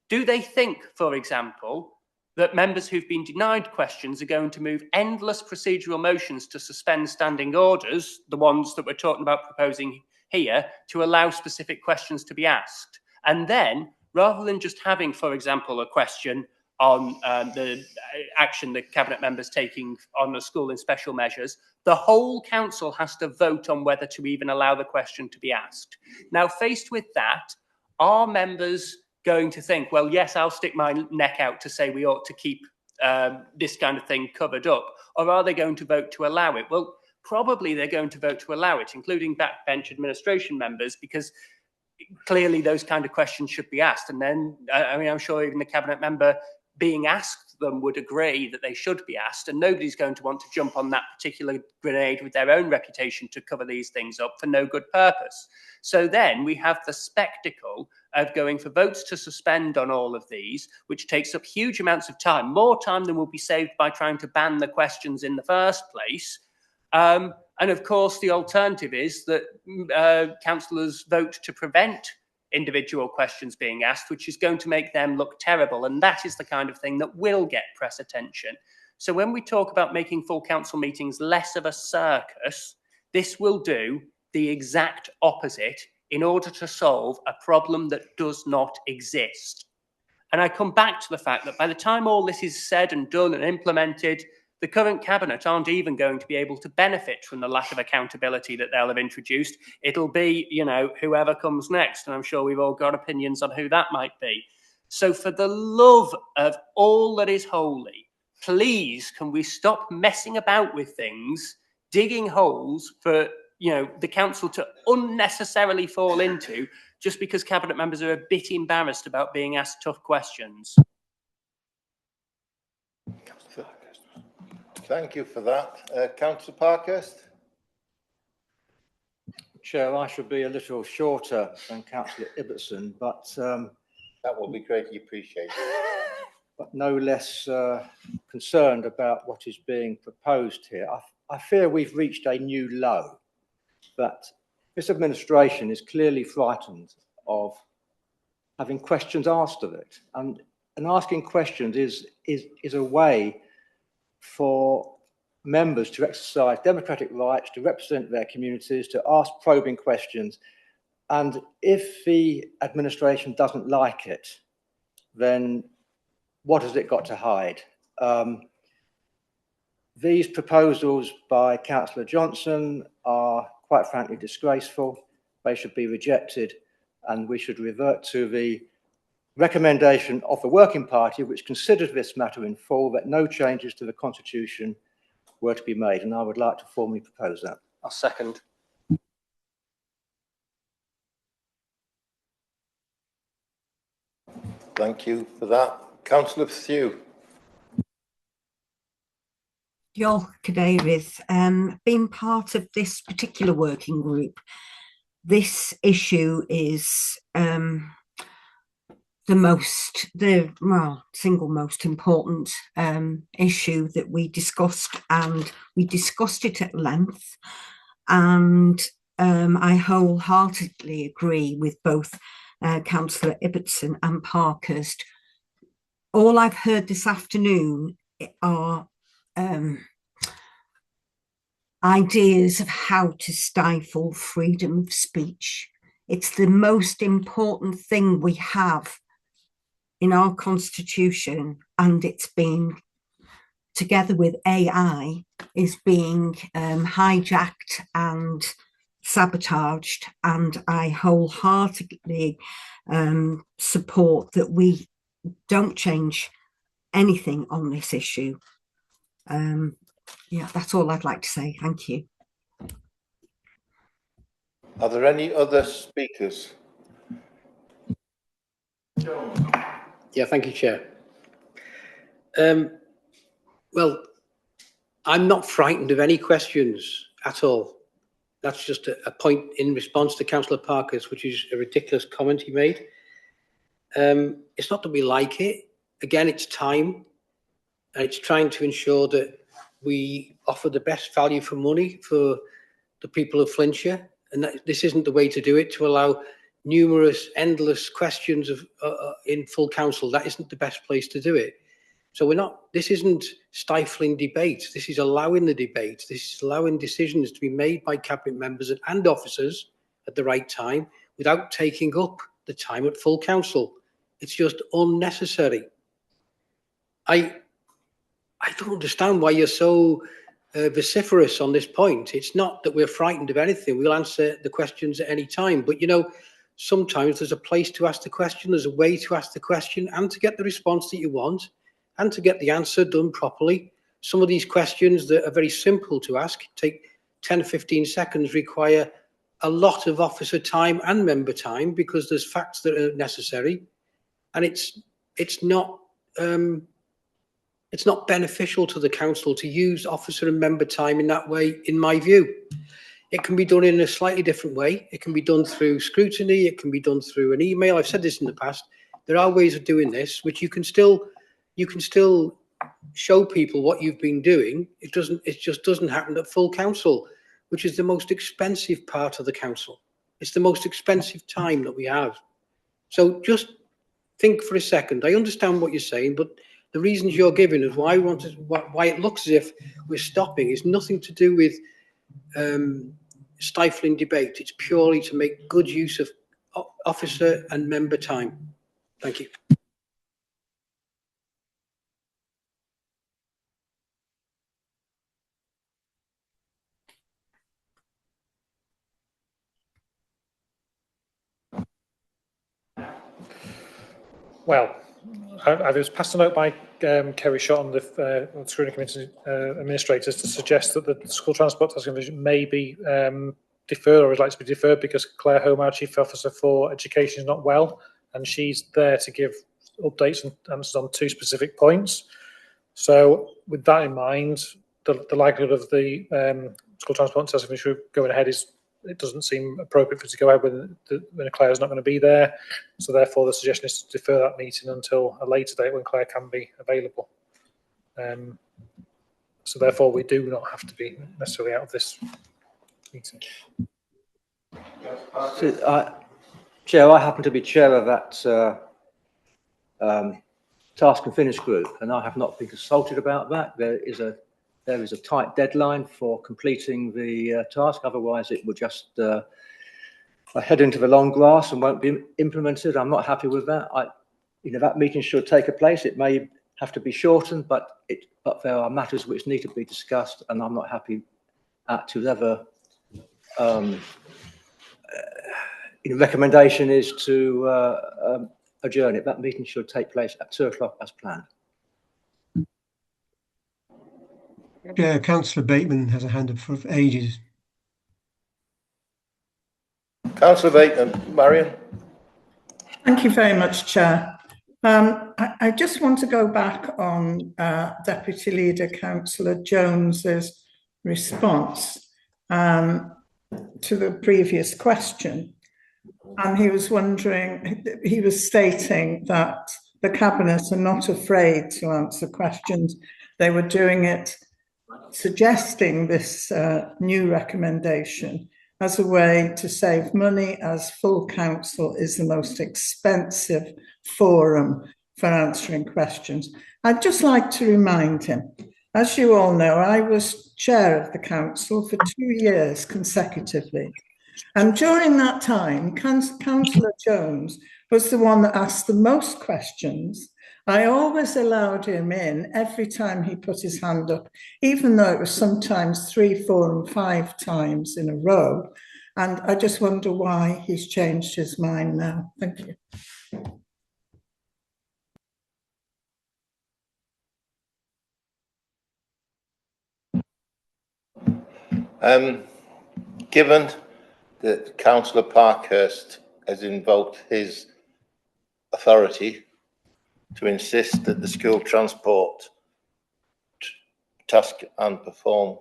Do they think, for example, that members who've been denied questions are going to move endless procedural motions to suspend standing orders, the ones that we're talking about proposing here, to allow specific questions to be asked? And then, rather than just having, for example, a question on the action the Cabinet Member's taking on a school in special measures, the whole council has to vote on whether to even allow the question to be asked. Now, faced with that, are members going to think, well, yes, I'll stick my neck out to say we ought to keep this kind of thing covered up, or are they going to vote to allow it? Well, probably they're going to vote to allow it, including backbench administration members, because clearly those kind of questions should be asked. And then, I mean, I'm sure even the cabinet member being asked them would agree that they should be asked, and nobody's going to want to jump on that particular grenade with their own reputation to cover these things up for no good purpose. So then we have the spectacle of going for votes to suspend on all of these, which takes up huge amounts of time, more time than will be saved by trying to ban the questions in the first place. And of course, the alternative is that councillors vote to prevent individual questions being asked, which is going to make them look terrible. And that is the kind of thing that will get press attention. So when we talk about making full council meetings less of a circus, this will do the exact opposite in order to solve a problem that does not exist. And I come back to the fact that by the time all this is said and done and implemented, the current cabinet aren't even going to be able to benefit from the lack of accountability that they'll have introduced. It'll be, you know, whoever comes next. And I'm sure we've all got opinions on who that might be. So for the love of all that is holy, please, can we stop messing about with things, digging holes for, you know, the council to unnecessarily fall into just because cabinet members are a bit embarrassed about being asked tough questions. Thank you for that. Councillor Parkhurst? Chair, I should be a little shorter than Councillor Ibbotson, but that will be greatly appreciated. But no less concerned about what is being proposed here. I fear we've reached a new low, that this administration is clearly frightened of having questions asked of it, and asking questions is a way for members to exercise democratic rights, to represent their communities, to ask probing questions. And if the administration doesn't like it, then what has it got to hide? These proposals by Councillor Johnson are quite frankly disgraceful. They should be rejected, and we should revert to the recommendation of the Working Party, which considered this matter in full, that no changes to the Constitution were to be made. And I would like to formally propose that. I'll second. Thank you for that. Councillor Thew. Diolch, Cadeirydd. Being part of this particular working group, this issue is the single most important issue that we discussed, and we discussed it at length. And I wholeheartedly agree with both Councillor Ibbotson and Parkhurst. All I've heard this afternoon are ideas of how to stifle freedom of speech. It's the most important thing we have in our constitution, and it's being, together with AI, is being hijacked and sabotaged. And I wholeheartedly support that we don't change anything on this issue. Yeah, that's all I'd like to say. Thank you. Are there any other speakers? Yeah, thank you, Chair. Well, I'm not frightened of any questions at all. That's just a point in response to Councillor Parkhurst, which is a ridiculous comment he made. It's not that we like it. Again, it's time, and it's trying to ensure that we offer the best value for money for the people of Flintshire. And this isn't the way to do it, to allow numerous, endless questions of in full council. That isn't the best place to do it. So this isn't stifling debate. This is allowing the debate. This is allowing decisions to be made by cabinet members and officers at the right time without taking up the time at full council. It's just unnecessary. I don't understand why you're so vociferous on this point. It's not that we're frightened of anything. We'll answer the questions at any time. But, you know, sometimes there's a place to ask the question, there's a way to ask the question and to get the response that you want. and to get the answer done properly. Some of these questions that are very simple to ask, take 10 or 15 seconds, require a lot of officer time and member time because there's facts that are necessary, and it's not beneficial to the council to use officer and member time in that way, in my view. It can be done in a slightly different way. It can be done through scrutiny. It can be done through an email. I've said this in the past. There are ways of doing this, which you can still show people what you've been doing. It just doesn't happen at full council, which is the most expensive part of the council. It's the most expensive time that we have. So just think for a second. I understand what you're saying, but the reasons you're giving is why it looks as if we're stopping is nothing to do with stifling debate. It's purely to make good use of officer and member time. Thank you. Well, I was passed a note by Kerry Shott on the scrutiny committee administrators to suggest that the school transport task division may be deferred, or would like to be deferred, because Claire Home, our Chief Officer for Education, is not well, and she's there to give updates and answers on 2 specific points. So with that in mind, the likelihood of the school transport task division going ahead it doesn't seem appropriate for it to go ahead when Claire's not going to be there. So therefore, the suggestion is to defer that meeting until a later date when Claire can be available. So therefore, we do not have to be necessarily out of this meeting. So, Chair, I happen to be chair of that task and finish group, and I have not been consulted about that. There is a tight deadline for completing the task, otherwise it would just head into the long grass and won't be implemented. I'm not happy with that. That meeting should take a place. It may have to be shortened, but there are matters which need to be discussed, and I'm not happy to ever. Recommendation is to adjourn it. That meeting should take place at 2 o'clock as planned. Yeah, Councillor Bateman has a hand up for ages. Councillor Bateman, Marion. Thank you very much, Chair. I just want to go back on Deputy Leader Councillor Jones's response to the previous question. And he was stating that the Cabinet are not afraid to answer questions. They were doing it, suggesting this new recommendation as a way to save money, as full council is the most expensive forum for answering questions. I'd just like to remind him, as you all know, I was chair of the council for 2 years consecutively. And during that time, Councillor Jones was the one that asked the most questions. I always allowed him in every time he put his hand up, even though it was sometimes 3, 4, and 5 times in a row. And I just wonder why he's changed his mind now. Thank you. Given that Councillor Parkhurst has invoked his authority to insist that the school transport task and perform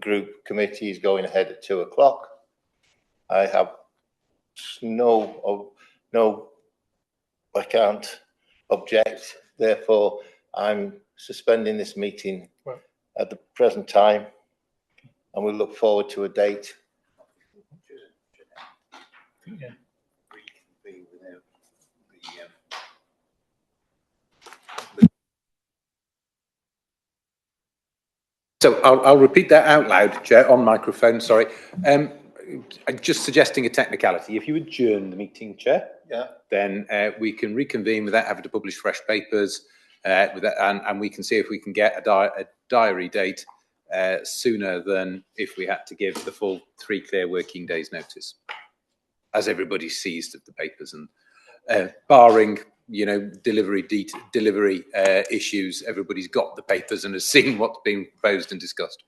group committee is going ahead at 2 o'clock, I have I can't object. Therefore, I'm suspending this meeting at the present time, and we look forward to a date. Yeah. So I'll repeat that out loud, Chair, on microphone, sorry. Just suggesting a technicality. If you adjourn the meeting, Chair, then we can reconvene without having to publish fresh papers, and we can see if we can get a diary date sooner than if we had to give the full 3 clear working days notice, as everybody seized of the papers, and barring delivery issues, everybody's got the papers and has seen what's being proposed and discussed.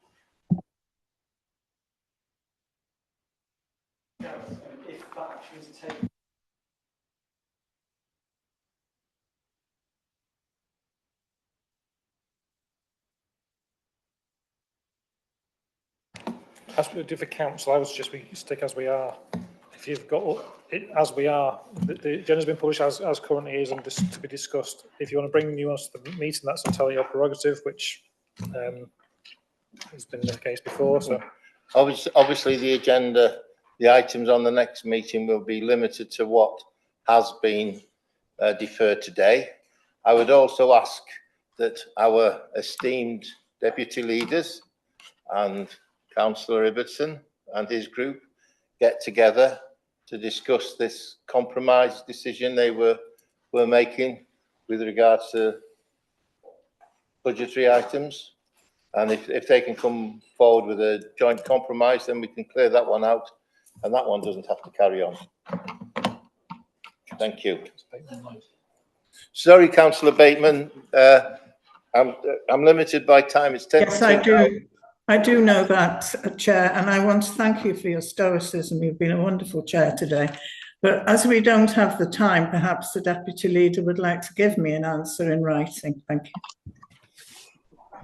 As we do for council, I would suggest we stick as we are. If you've got it as we are, the agenda's been published as currently is and this to be discussed. If you want to bring nuance to the meeting, that's entirely your prerogative, which has been the case before. So, obviously, the agenda, the items on the next meeting will be limited to what has been deferred today. I would also ask that our esteemed deputy leaders and Councillor Ibbotson and his group get together to discuss this compromise decision they were making with regards to budgetary items. And if they can come forward with a joint compromise, then we can clear that one out and that one doesn't have to carry on. Thank you. Sorry, Councillor Bateman, I'm limited by time. It's 10. Yes, I do know that, Chair, and I want to thank you for your stoicism. You've been a wonderful chair today. But as we don't have the time, perhaps the deputy leader would like to give me an answer in writing. Thank you.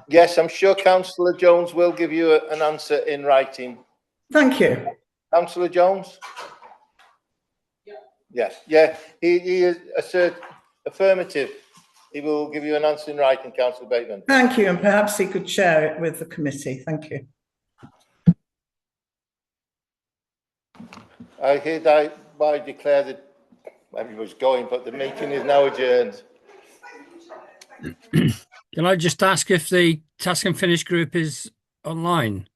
Yes, I'm sure Councillor Jones will give you an answer in writing. Thank you. Councillor Jones? Yeah. He asserts affirmative. He will give you an answer in writing, Councillor Bateman. Thank you, and perhaps he could share it with the committee. Thank you. I hereby declare that everybody's going, but the meeting is now adjourned. Can I just ask if the Task and Finish group is online?